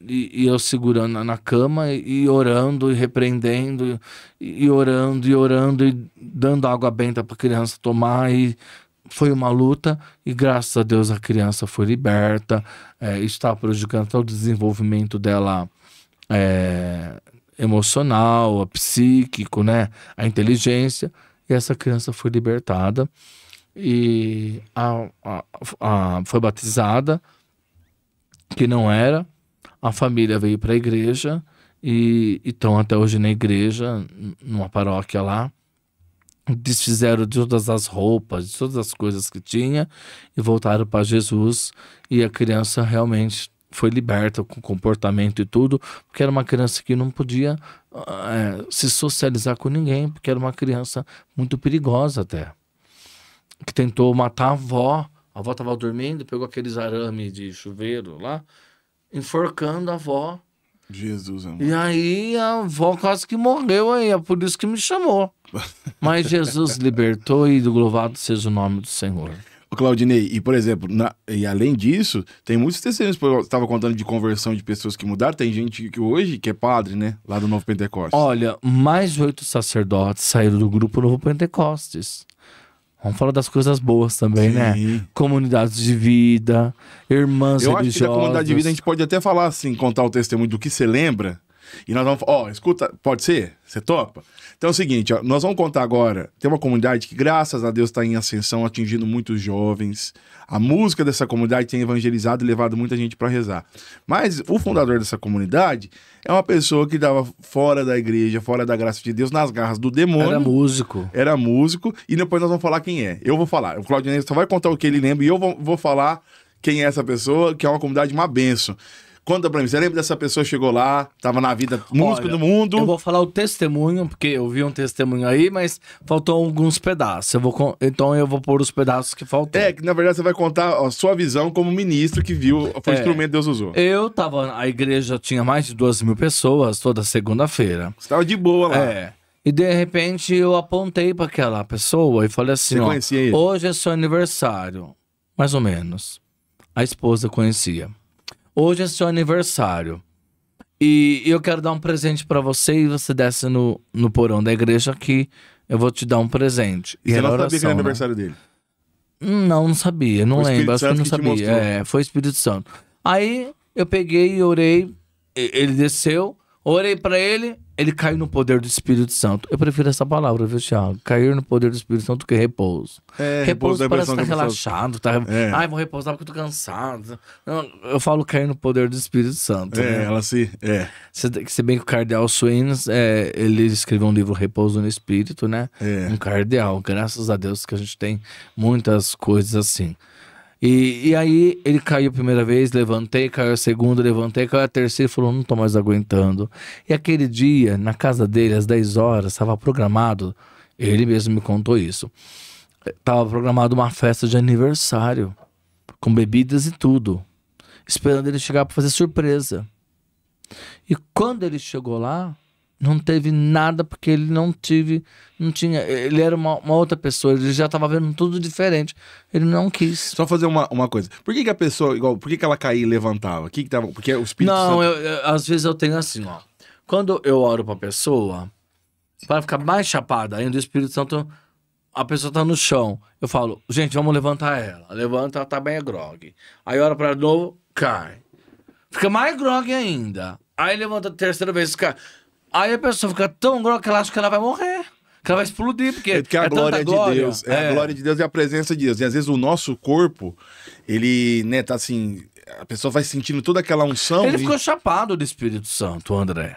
E eu segurando na cama e orando e repreendendo e orando e dando água benta para a criança tomar. E foi uma luta e graças a Deus a criança foi liberta. Está prejudicando todo o desenvolvimento dela emocional, psíquico, né? A inteligência. E essa criança foi libertada e foi batizada, que não era. A família veio para a igreja e estão até hoje na igreja, numa paróquia lá. Desfizeram de todas as roupas, de todas as coisas que tinha e voltaram para Jesus. E a criança realmente foi liberta com comportamento e tudo, porque era uma criança que não podia se socializar com ninguém, porque era uma criança muito perigosa até. Que tentou matar a avó. A avó estava dormindo, pegou aqueles arames de chuveiro lá, enforcando a avó. Jesus, amor. E aí a avó quase que morreu aí, é por isso que me chamou. Mas Jesus libertou e louvado seja o nome do Senhor. Ô, Claudinei, e por exemplo, e além disso, tem muitos testemunhos, eu estava contando de conversão de pessoas que mudaram, tem gente que hoje que é padre, né, lá do Novo Pentecostes. Olha, mais de 8 sacerdotes saíram do grupo Novo Pentecostes. Vamos falar das coisas boas também, né? Comunidades de vida, irmãs eu religiosas. acho que da comunidade de vida a gente pode até falar assim, contar o testemunho do que você lembra, e nós vamos, escuta, pode ser? Você topa? Então é o seguinte, nós vamos contar agora, tem uma comunidade que graças a Deus está em ascensão, atingindo muitos jovens, a música dessa comunidade tem evangelizado e levado muita gente para rezar, mas o fundador dessa comunidade é uma pessoa que estava fora da igreja, fora da graça de Deus, nas garras do demônio. Era músico, e depois nós vamos falar quem é. Eu vou falar, o Claudinei só vai contar o que ele lembra, e eu vou falar quem é essa pessoa, que é uma comunidade, uma bênção. Conta pra mim, você lembra dessa pessoa que chegou lá, tava na vida, músico do mundo? Eu vou falar o testemunho, porque eu vi um testemunho aí, mas faltou alguns pedaços. Então eu vou pôr os pedaços que faltam. Que na verdade você vai contar a sua visão como ministro que viu, foi o instrumento que Deus usou. A igreja tinha mais de 2.000 pessoas toda segunda-feira. Você tava de boa lá. E de repente eu apontei pra aquela pessoa e falei assim, você conhecia ele? Hoje é seu aniversário, mais ou menos. A esposa conhecia. Hoje é seu aniversário e eu quero dar um presente pra você e você desce no porão da igreja que eu vou te dar um presente. E você não sabia que era aniversário dele? Não sabia, não lembro, acho que não sabia. Foi o Espírito Santo. Aí eu peguei e orei, ele desceu, orei pra ele caiu no poder do Espírito Santo. Eu prefiro essa palavra, viu, Thiago? Cair no poder do Espírito Santo do que repouso. Repouso parece que tá relaxado. Ai, vou repousar porque eu tô cansado. Eu falo cair no poder do Espírito Santo. Né? Se bem que o cardeal Swains, ele escreveu um livro Repouso no Espírito, né? Um cardeal. Graças a Deus que a gente tem muitas coisas assim. E aí ele caiu a primeira vez, levantei, caiu a segunda, levantei, caiu a terceira e falou, não tô mais aguentando. E aquele dia, na casa dele, às 10 horas, estava programado, ele mesmo me contou isso, estava programado uma festa de aniversário, com bebidas e tudo, esperando ele chegar para fazer surpresa. E quando ele chegou lá, não teve nada, porque ele não tinha, ele era uma outra pessoa, ele já estava vendo tudo diferente, ele não quis. Só fazer uma coisa, por que a pessoa, por que ela caía e levantava? Porque o Espírito Santo... Não, às vezes eu tenho assim, quando eu oro pra pessoa, para ficar mais chapada ainda, o Espírito Santo, a pessoa tá no chão, eu falo, gente, vamos levantar ela, levanta, ela tá bem grog, aí ora pra ela de novo, cai, fica mais grog ainda, aí levanta a terceira vez, cai. Aí a pessoa fica tão grossa que ela acha que ela vai morrer. Que ela vai explodir, porque a glória de Deus. A glória de Deus é a presença de Deus. E às vezes o nosso corpo, ele, né, tá assim... A pessoa vai sentindo toda aquela unção. Ele ficou chapado do Espírito Santo, André.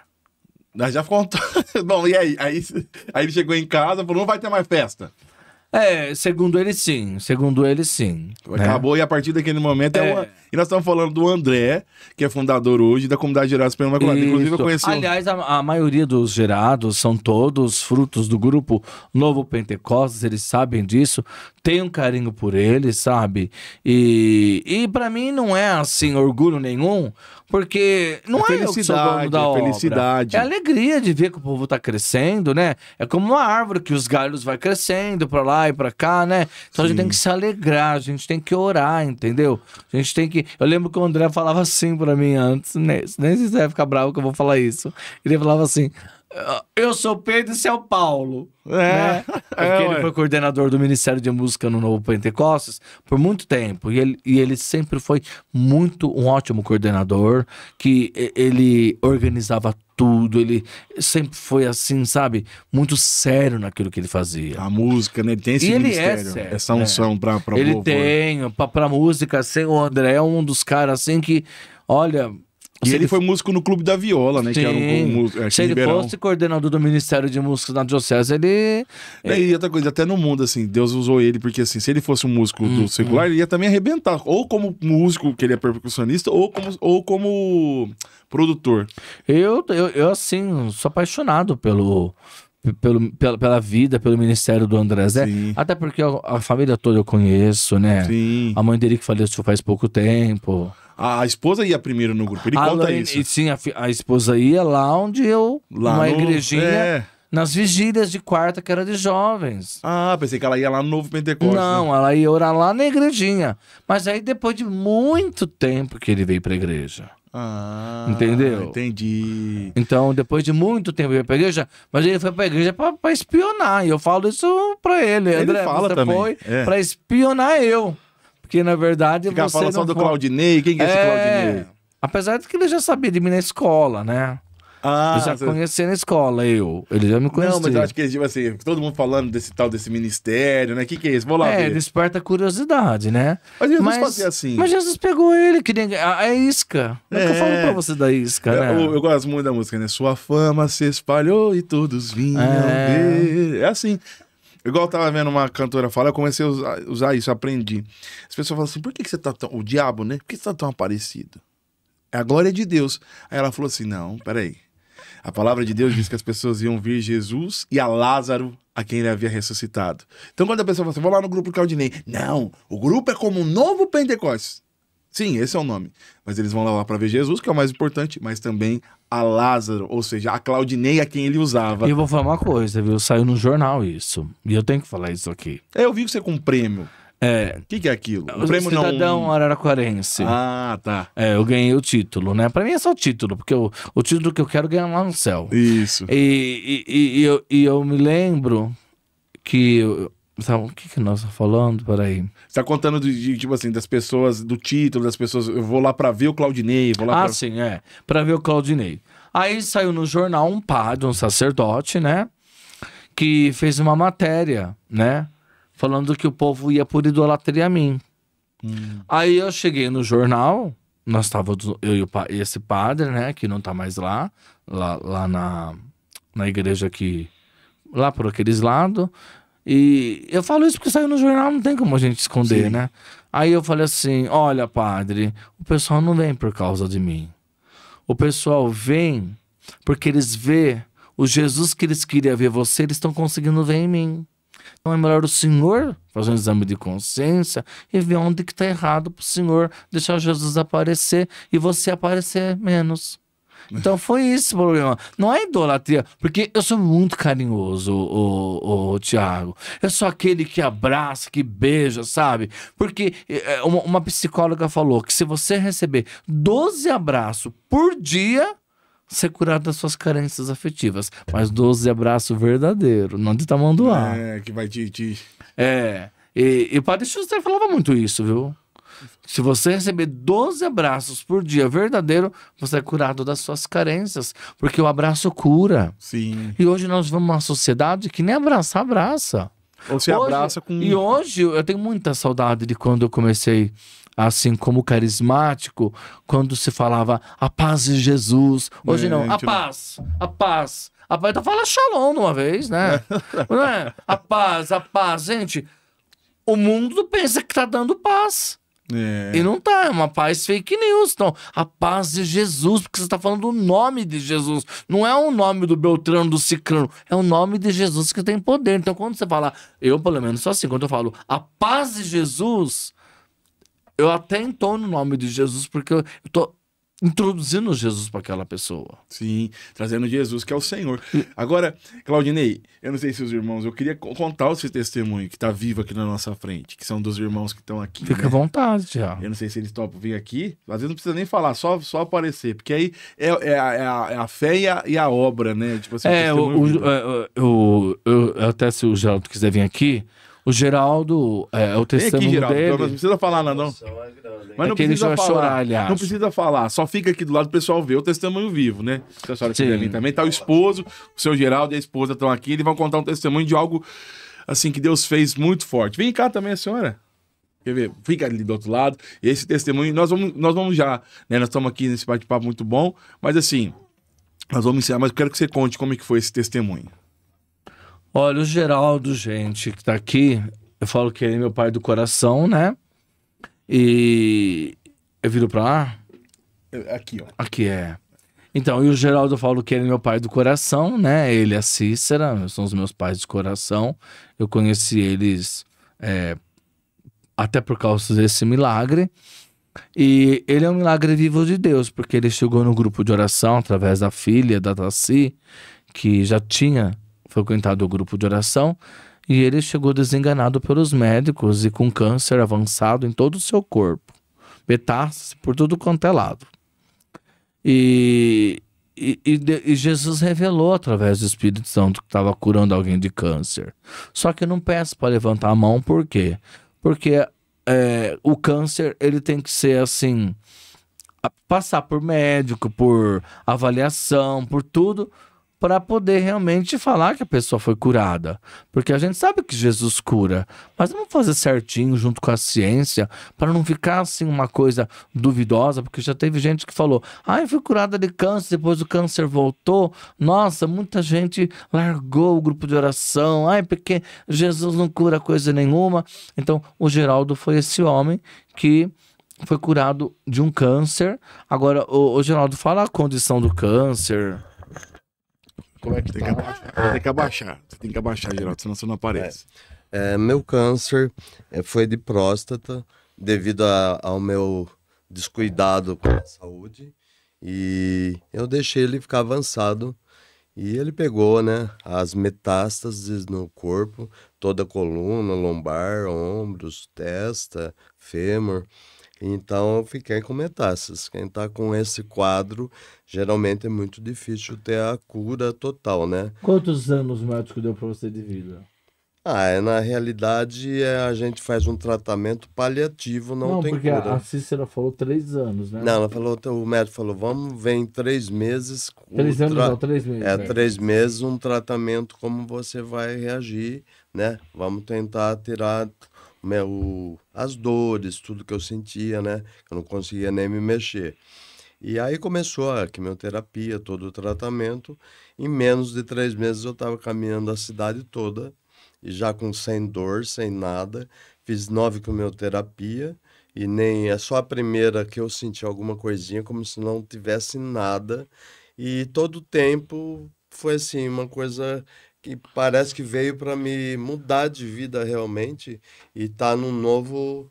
Nós já contou. Bom, e aí? Aí ele chegou em casa e falou, não vai ter mais festa. Segundo ele sim. Acabou, e a partir daquele momento E nós estamos falando do André, que é fundador hoje da Comunidade Gerados pela Imaculada. Inclusive eu conheci... Aliás, a maioria dos gerados são todos frutos do grupo Novo Pentecostes, eles sabem disso, tem um carinho por eles, sabe? E pra mim não é assim orgulho nenhum, porque não é eu que sou dono da obra. Felicidade. É alegria de ver que o povo tá crescendo, né? É como uma árvore que os galhos vai crescendo pra lá e pra cá, né? Então a gente tem que se alegrar, a gente tem que orar, entendeu? A gente tem que... Eu lembro que o André falava assim pra mim antes, nem sei se você vai ficar bravo que eu vou falar isso. Ele falava assim, eu sou Pedro e você é o Paulo. Né? Porque ele foi coordenador do Ministério de Música no Novo Pentecostes por muito tempo. E ele sempre foi um ótimo coordenador, que ele organizava tudo, ele sempre foi assim, sabe? Muito sério naquilo que ele fazia. A música, né? Ele tem esse ministério, sério, essa unção pra ele louvor. Tem, pra música, assim, o André é um dos caras assim que, olha... E ele foi músico no Clube da Viola, né? Sim. Que era um se ele fosse coordenador do Ministério de Música na Diocese, ele... E outra coisa, até no mundo, assim, Deus usou ele, porque assim, se ele fosse um músico do secular, ele ia também arrebentar. Ou como músico, que ele é percussionista, ou como produtor. Eu assim, sou apaixonado pela vida, pelo ministério do André Zé. Sim. Até porque a família toda eu conheço, né? Sim. A mãe dele que faleceu faz pouco tempo. A esposa ia primeiro no grupo, ele conta Lorena, isso. E sim, a esposa ia lá onde eu, Lá numa no- igrejinha, é. nas vigílias de quarta, que era de jovens. Ah, pensei que ela ia lá no Novo Pentecostes. Não, ela ia orar lá na igrejinha. Mas aí depois de muito tempo que ele veio pra igreja. Ah, Entendeu? Entendi. Então, depois de muito tempo ele veio pra igreja, mas ele foi pra igreja pra espionar. E eu falo isso pra ele. Ele André, fala você também, foi é. pra espionar eu. Porque, na verdade, Ficar você falando não só do foi... Claudinei, quem que é esse Claudinei? Apesar de que ele já sabia de mim na escola, né? Ah, Eu já conhecia na escola, Ele já me conhecia. não, mas eu acho que, tipo assim, todo mundo falando desse ministério, né? O que é isso? Vou lá ver. Desperta curiosidade, né? Mas Jesus fazia assim. Mas Jesus pegou ele, que nem a isca. Não é que eu falo pra você da isca, né? Eu gosto muito da música, né? Sua fama se espalhou e todos vinham ver. É assim. Igual eu tava vendo uma cantora falar, eu comecei a usar isso, aprendi. As pessoas falam assim, por que você tá tão... O diabo, né? Por que você tá tão aparecido? É a glória de Deus. Aí ela falou assim, não, peraí. A palavra de Deus diz que as pessoas iam ver Jesus e a Lázaro, a quem ele havia ressuscitado. Então quando a pessoa fala assim, vou lá no grupo Claudinei. Não, o grupo é como um novo Pentecostes. Sim, esse é o nome. Mas eles vão lá para ver Jesus, que é o mais importante, mas também a Lázaro, ou seja, a Claudinei a quem ele usava. E eu vou falar uma coisa, viu? Saiu no jornal isso. E eu tenho que falar isso aqui. Eu vi você com um prêmio. O que é aquilo? O prêmio Cidadão Araraquarense. Ah, tá. Eu ganhei o título, né? Pra mim é só o título, porque o título que eu quero ganhar lá no céu. Isso. E eu me lembro que... O que nós estamos falando? Peraí. Você tá contando tipo assim, das pessoas, do título das pessoas. Eu vou lá pra ver o Claudinei, vou lá pra... Sim, pra ver o Claudinei. Aí saiu no jornal um padre, um sacerdote, né? Que fez uma matéria, né? Falando que o povo ia por idolatria a mim. Aí eu cheguei no jornal, nós estávamos, eu e esse padre, né? Que não tá mais lá na igreja aqui, lá por aqueles lados. E eu falo isso porque saiu no jornal, não tem como a gente esconder, Sim. né? Aí eu falei assim, olha, padre, o pessoal não vem por causa de mim. O pessoal vem porque eles vê o Jesus que eles queriam ver você, eles estão conseguindo ver em mim. Então é melhor o senhor fazer um exame de consciência e ver onde que tá errado pro senhor deixar Jesus aparecer e você aparecer menos. Então foi esse o problema. Não é idolatria, porque eu sou muito carinhoso, o Tiago. Eu sou aquele que abraça, que beija, sabe? Porque uma psicóloga falou que se você receber 12 abraços por dia, você é curado das suas carências afetivas. Mas 12 abraços verdadeiros, não de tamanduá. Que vai te... E o Padre Schuster falava muito isso, viu? Se você receber 12 abraços por dia verdadeiro, você é curado das suas carências, porque o abraço cura. Sim. E hoje nós vamos numa sociedade que nem abraça. Ou se abraça com... E hoje eu tenho muita saudade de quando eu comecei, assim, como carismático, quando se falava a paz de Jesus. Hoje não, a paz. Então fala shalom uma vez, né? Não é? A paz. Gente, o mundo pensa que tá dando paz. E não tá, é uma paz fake news. Então, a paz de Jesus, porque você tá falando o nome de Jesus. Não é o nome do Beltrano, do Cicrano. É o nome de Jesus que tem poder. Então, quando você fala, eu pelo menos sou assim, quando eu falo a paz de Jesus, eu até entono o nome de Jesus, porque eu tô introduzindo Jesus para aquela pessoa. Sim, trazendo Jesus, que é o Senhor. Agora, Claudinei, eu não sei se os irmãos, eu queria contar esse testemunho que tá vivo aqui na nossa frente, que são dos irmãos que estão aqui. Fica à vontade, já. Eu não sei se eles topam vir aqui, às vezes não precisa nem falar, só aparecer, porque aí é a fé e a obra, né? Tipo assim, até se o Geraldo quiser vir aqui, o Geraldo, o testemunho aqui, Geraldo, dele... não precisa falar nada, não. Mas não precisa falar, chorar, aliás. não precisa falar, só fica aqui do lado do pessoal ver o testemunho vivo, né? Se a senhora quiser vir também, tá o esposo, o seu Geraldo e a esposa estão aqui, eles vão contar um testemunho de algo, assim, que Deus fez muito forte. Vem cá também a senhora. Quer ver? Fica ali do outro lado. Esse testemunho, nós vamos já, né? Nós estamos aqui nesse bate-papo muito bom, mas assim, nós vamos ensinar, mas eu quero que você conte como é que foi esse testemunho. Olha, o Geraldo, gente, que tá aqui, eu falo que ele é meu pai do coração, né? E eu viro pra lá? Aqui, ó. Aqui é. Então, e o Geraldo falou que ele é meu pai do coração, né? Ele e a Cícera são os meus pais de coração. Eu conheci eles até por causa desse milagre. E ele é um milagre vivo de Deus, porque ele chegou no grupo de oração através da filha da Taci, que já tinha frequentado o grupo de oração, e ele chegou desenganado pelos médicos e com câncer avançado em todo o seu corpo, metástase por tudo quanto é lado. E Jesus revelou através do Espírito Santo que estava curando alguém de câncer. Só que eu não peço para levantar a mão, por quê? Porque o câncer, ele tem que ser assim, passar por médico, por avaliação, por tudo, para poder realmente falar que a pessoa foi curada. Porque a gente sabe que Jesus cura, mas vamos fazer certinho junto com a ciência, para não ficar assim uma coisa duvidosa, porque já teve gente que falou, eu fui curada de câncer, depois o câncer voltou. Nossa, muita gente largou o grupo de oração, porque Jesus não cura coisa nenhuma. Então, o Geraldo foi esse homem que foi curado de um câncer. Agora, o Geraldo, fala a condição do câncer. Como é que tem que abaixar. Você tem que abaixar, Geraldo, senão você não aparece. Meu câncer foi de próstata devido ao meu descuidado com a saúde. E eu deixei ele ficar avançado. E ele pegou, né, as metástases no corpo, toda a coluna, lombar, ombros, testa, fêmur. Então eu fiquei com metástases. Quem está com esse quadro, geralmente é muito difícil ter a cura total, né? Quantos anos o médico deu para você de vida? Na realidade, a gente faz um tratamento paliativo, não tem porque cura. a Cícera falou 3 anos, né? Não, ela falou, o médico falou, vamos ver em 3 meses. 3 anos não, 3 meses. 3 meses um tratamento, como você vai reagir, né? Vamos tentar tirar as dores, tudo que eu sentia, né? Eu não conseguia nem me mexer. E aí começou a quimioterapia, todo o tratamento. Em menos de 3 meses eu estava caminhando a cidade toda, e já sem dor, sem nada. Fiz 9 quimioterapia, e nem é só a primeira que eu senti alguma coisinha, como se não tivesse nada. E todo o tempo foi assim, uma coisa que parece que veio para me mudar de vida realmente e tá num novo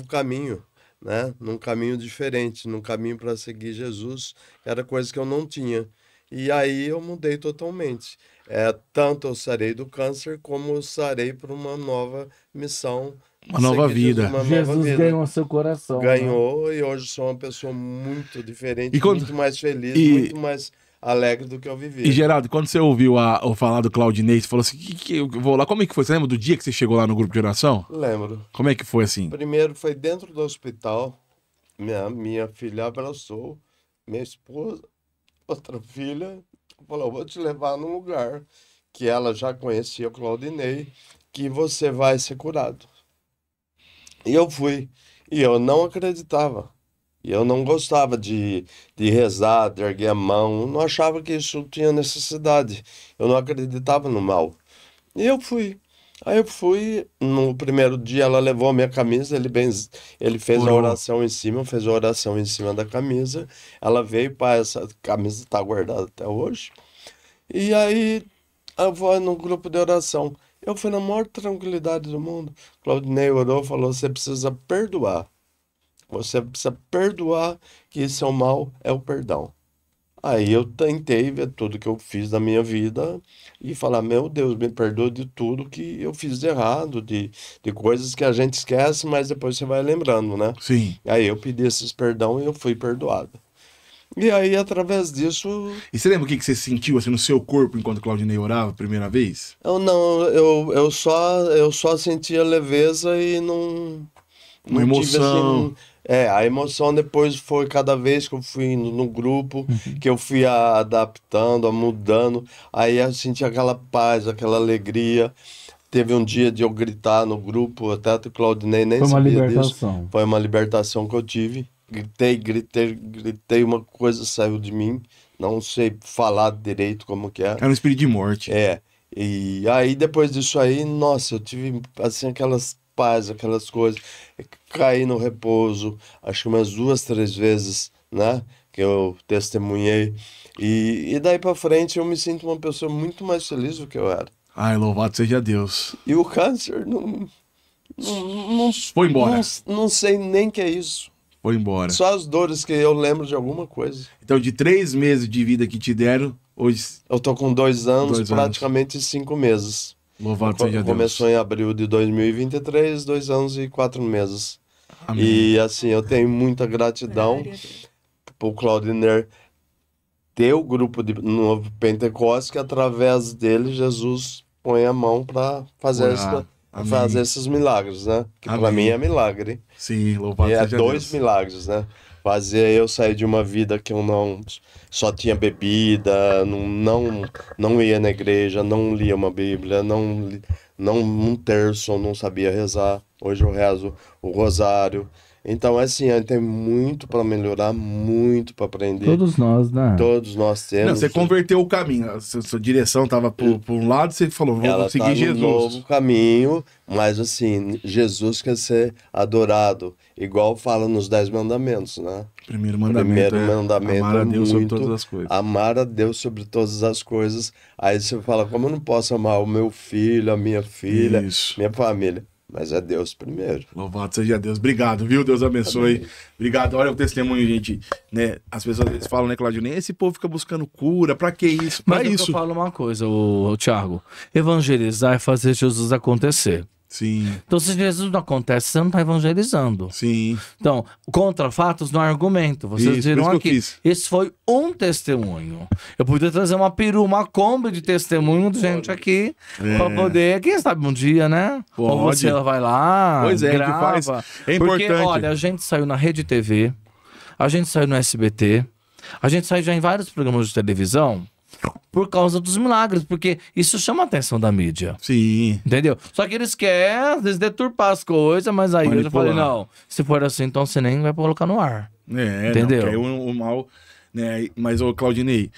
caminho, né? Num caminho diferente, num caminho para seguir Jesus, que era coisa que eu não tinha. E aí eu mudei totalmente. Tanto eu sarei do câncer, como eu sarei para uma nova missão. Uma nova vida. Jesus ganhou seu coração. Ganhou, né? E hoje sou uma pessoa muito diferente, quando... muito mais feliz, muito mais alegre do que eu vivi. E Geraldo, quando você ouviu o falar do Claudinei, você falou assim, eu vou lá, como é que foi? Você lembra do dia que você chegou lá no grupo de oração? Lembro. Como é que foi assim? Primeiro foi dentro do hospital, minha filha abraçou, minha esposa, outra filha, falou, vou te levar num lugar que ela já conhecia o Claudinei, que você vai ser curado. E eu fui, e eu não acreditava. E eu não gostava de rezar, de erguer a mão, eu não achava que isso tinha necessidade. Eu não acreditava no mal. E eu fui. Aí eu fui, no primeiro dia ela levou a minha camisa, ele fez a oração em cima, fez a oração em cima da camisa. Ela veio, pá, essa camisa está guardada até hoje. E aí eu vou no grupo de oração. Eu fui na maior tranquilidade do mundo. Claudinei orou, falou, você precisa perdoar. Você precisa perdoar, que seu mal é o perdão. Aí eu tentei ver tudo que eu fiz na minha vida e falar, meu Deus, me perdoa de tudo que eu fiz de errado, de coisas que a gente esquece, mas depois você vai lembrando, né? Sim. Aí eu pedi esses perdão e eu fui perdoado. E aí, através disso... E você lembra o que você sentiu assim, no seu corpo enquanto o Claudinei orava a primeira vez? Eu só sentia leveza e não Uma emoção. Tive, assim, a emoção depois foi cada vez que eu fui no grupo, que eu fui adaptando, mudando, aí eu senti aquela paz, aquela alegria. Teve um dia de eu gritar no grupo, até o Claudinei nem sabia disso. Foi uma libertação. Foi uma libertação que eu tive. Gritei, uma coisa saiu de mim, não sei falar direito como que é. Era um espírito de morte. E aí depois disso aí, nossa, eu tive assim aquelas paz, aquelas coisas, caí no repouso, acho que umas 2, 3 vezes, né? que eu testemunhei. E daí pra frente eu me sinto uma pessoa muito mais feliz do que eu era. Ai, louvado seja Deus. E o câncer não Foi embora. não sei nem que é isso. Foi embora. Só as dores que eu lembro de alguma coisa. Então, de 3 meses de vida que te deram, hoje, Eu tô com 2 anos, 2 anos. praticamente 5 meses. louvado seja Deus. Começou em abril de 2023, 2 anos e 4 meses. Amém. E assim, eu tenho muita gratidão pro Claudiner ter o grupo de Novo Pentecostes, que através dele Jesus põe a mão para fazer, Orar. Amém. fazer esses milagres, né? Que para Amém. mim é milagre. Sim, louvado E é seja 2 Deus. milagres, né? Fazer eu sair de uma vida que eu não só tinha bebida, não ia na igreja, não lia uma Bíblia, não um terço, não sabia rezar. Hoje eu rezo o rosário. Então, assim, tem muito para melhorar, muito para aprender. Todos nós, né? Todos nós Não, temos. você converteu o caminho. A sua direção estava por um lado, você falou, vou Ela seguir tá no Jesus. novo caminho, mas assim, Jesus quer ser adorado, igual fala nos 10 mandamentos, né? Primeiro mandamento, Primeiro mandamento amar a é Deus sobre muito todas as coisas. amar a Deus sobre todas as coisas. Aí você fala, como eu não posso amar o meu filho, a minha filha, Isso. minha família? Mas é Deus primeiro. Louvado seja Deus. Obrigado, viu? Deus abençoe. Amém. Obrigado. Olha o testemunho, gente. Né? As pessoas às vezes falam, né, Claudio? Nem esse povo fica buscando cura. Pra que isso? Pra Mas isso. eu falo uma coisa, o Thiago. Evangelizar é fazer Jesus acontecer. Sim, Então, se Jesus não acontece, você não está evangelizando. sim. Então, contra fatos não é argumento. Vocês Isso, viram por isso que eu aqui. fiz. Esse foi um testemunho. Eu podia trazer uma Kombi de testemunho de gente aqui É. para poder, quem sabe um dia, né? Ou Pode. você vai lá, Pois é, que grava. faz. É Porque, importante. olha, a gente saiu na Rede TV, a gente saiu no SBT, a gente saiu já em vários programas de televisão por causa dos milagres, porque isso chama a atenção da mídia. Sim. Entendeu? Só que eles querem, às vezes, deturpar as coisas, mas aí eu já Manipular. falei, não, se for assim, então você nem vai colocar no ar. É, Entendeu? Não, que aí o mal, né? Mas, ô, Claudinei,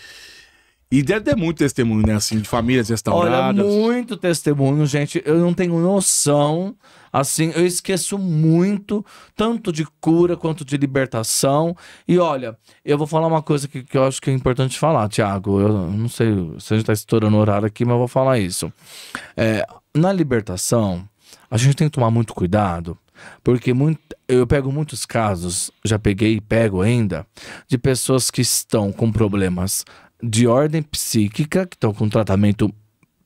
e deve ter muito testemunho, né? Assim, de famílias Olha, restauradas. muito testemunho, gente. Eu não tenho noção. Assim, eu esqueço muito, tanto de cura quanto de libertação. E olha, eu vou falar uma coisa que eu acho que é importante falar, Thiago. Eu não sei se a gente tá estourando o horário aqui, mas eu vou falar isso. Na libertação, a gente tem que tomar muito cuidado, porque eu pego muitos casos, já peguei e pego ainda, de pessoas que estão com problemas de ordem psíquica, que estão com tratamento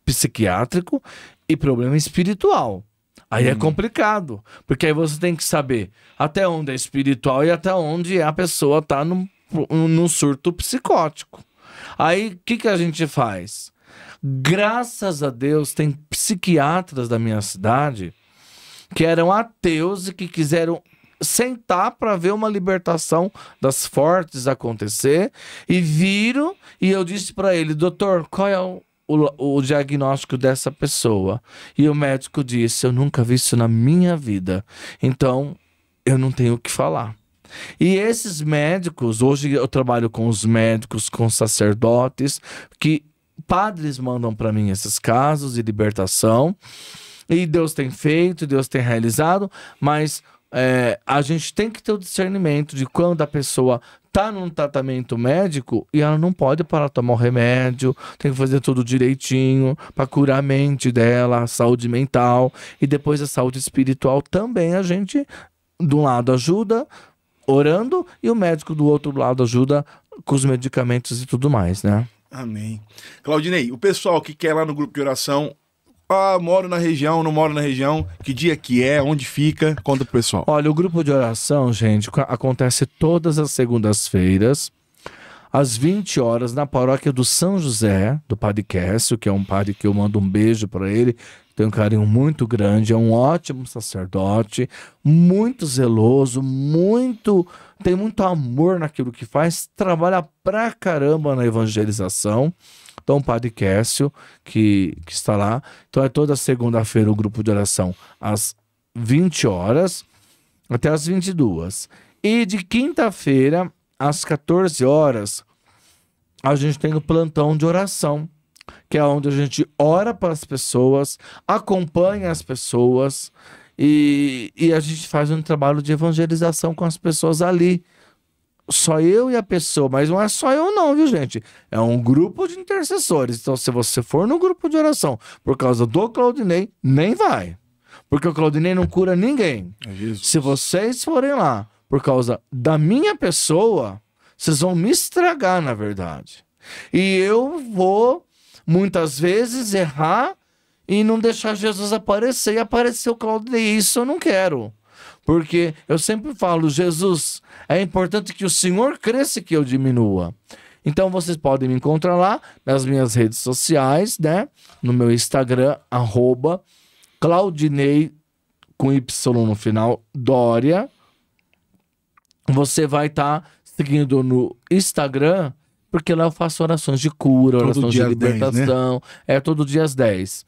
psiquiátrico e problema espiritual. Aí é complicado, porque aí você tem que saber até onde é espiritual e até onde a pessoa tá num surto psicótico. Aí, o que a gente faz? Graças a Deus, tem psiquiatras da minha cidade que eram ateus e que quiseram sentar para ver uma libertação das fortes acontecer e viram, e eu disse para ele, doutor, qual é o diagnóstico dessa pessoa? E o médico disse, eu nunca vi isso na minha vida, então eu não tenho o que falar. E esses médicos, hoje eu trabalho com os médicos, com sacerdotes, que padres mandam para mim esses casos de libertação, e Deus tem feito, Deus tem realizado, mas a gente tem que ter o discernimento de quando a pessoa tá num tratamento médico e ela não pode parar de tomar o remédio, tem que fazer tudo direitinho para curar a mente dela, a saúde mental, e depois a saúde espiritual também a gente, de um lado, ajuda orando e o médico do outro lado ajuda com os medicamentos e tudo mais, né? Amém. Claudinei, o pessoal que quer lá no grupo de oração, moro na região, não moro na região, que dia que é, onde fica, conta pro pessoal. Olha, o grupo de oração, gente, acontece todas as segundas-feiras, às 20 horas, na paróquia do São José, do Padre Quécio, que é um padre que eu mando um beijo para ele, tem um carinho muito grande, é um ótimo sacerdote, muito zeloso, tem muito amor naquilo que faz, trabalha pra caramba na evangelização. Então, o Padre Quécio, que está lá. Então, é toda segunda-feira o grupo de oração às 20 horas até às 22. E de quinta-feira, às 14 horas, a gente tem o plantão de oração, que é onde a gente ora para as pessoas, acompanha as pessoas e a gente faz um trabalho de evangelização com as pessoas ali, só eu e a pessoa, mas não é só eu não, viu, gente? É um grupo de intercessores. Então, se você for no grupo de oração por causa do Claudinei, nem vai. Porque o Claudinei não cura ninguém. Se vocês forem lá por causa da minha pessoa, vocês vão me estragar, na verdade. E eu vou, muitas vezes, errar e não deixar Jesus aparecer. E aparecer o Claudinei. Isso eu não quero. Porque eu sempre falo, Jesus, é importante que o Senhor cresça e que eu diminua. Então vocês podem me encontrar lá nas minhas redes sociais, né? No meu Instagram, @Claudinei, com Y no final, Dória. Você vai estar seguindo no Instagram, porque lá eu faço orações de cura, orações de libertação. 10, né? É todo dia às 10.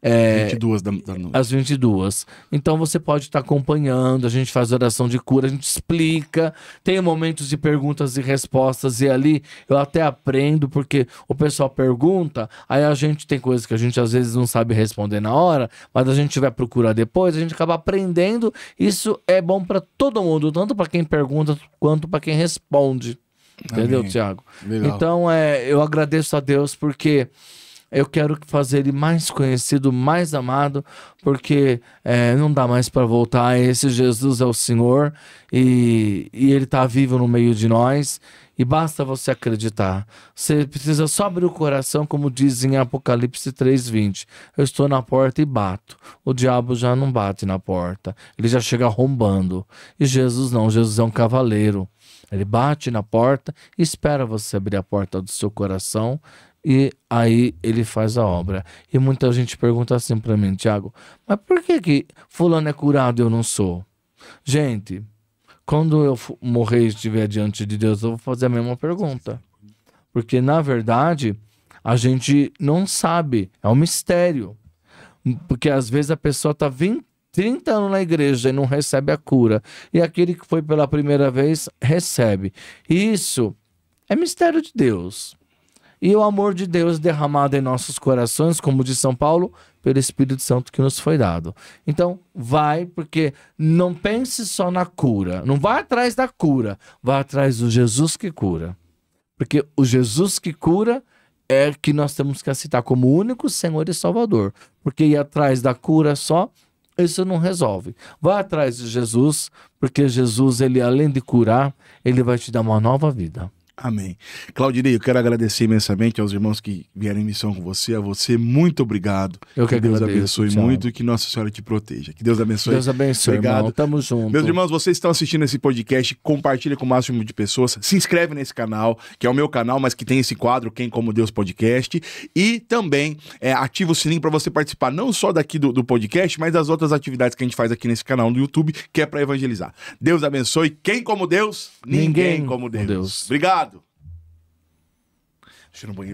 22 da noite. Às 22. Então você pode estar acompanhando, a gente faz oração de cura, a gente explica, tem momentos de perguntas e respostas, e ali eu até aprendo, porque o pessoal pergunta, aí a gente tem coisas que a gente às vezes não sabe responder na hora, mas a gente vai procurar depois, a gente acaba aprendendo. Isso é bom para todo mundo, tanto para quem pergunta quanto para quem responde. Entendeu, Amém. Tiago? Legal. Então eu agradeço a Deus, porque eu quero fazer ele mais conhecido, mais amado, porque não dá mais para voltar. Esse Jesus é o Senhor e ele está vivo no meio de nós. E basta você acreditar. Você precisa só abrir o coração, como diz em Apocalipse 3:20. Eu estou na porta e bato. O diabo já não bate na porta. Ele já chega arrombando. E Jesus não. Jesus é um cavaleiro. Ele bate na porta e espera você abrir a porta do seu coração. E aí ele faz a obra. E muita gente pergunta assim para mim, Tiago, mas por que fulano é curado e eu não sou? Gente, quando eu morrer e estiver diante de Deus, eu vou fazer a mesma pergunta. Porque, na verdade, a gente não sabe. É um mistério. Porque, às vezes, a pessoa está 30 anos na igreja e não recebe a cura. E aquele que foi pela primeira vez, recebe. Isso é mistério de Deus. E o amor de Deus derramado em nossos corações, como diz São Paulo, pelo Espírito Santo que nos foi dado. Então, vai, porque não pense só na cura. Não vai atrás da cura. Vai atrás do Jesus que cura. Porque o Jesus que cura é que nós temos que aceitar como único Senhor e Salvador. Porque ir atrás da cura só, isso não resolve. Vai atrás de Jesus, porque Jesus, ele além de curar, ele vai te dar uma nova vida. Amém. Claudinei, eu quero agradecer imensamente aos irmãos que vieram em missão com você, a você, muito obrigado. Eu que Deus agradeço, abençoe Thiago. muito e que Nossa Senhora te proteja. Que Deus abençoe. Deus abençoe, obrigado. irmão. Tamo junto. Meus irmãos, vocês estão assistindo esse podcast, compartilha com o máximo de pessoas, se inscreve nesse canal, que é o meu canal, mas que tem esse quadro, Quem Como Deus Podcast, e também ativa o sininho para você participar não só daqui do podcast, mas das outras atividades que a gente faz aqui nesse canal no YouTube, que é para evangelizar. Deus abençoe. Quem como Deus? Ninguém como Deus. Obrigado. Deixa eu ir no banheiro.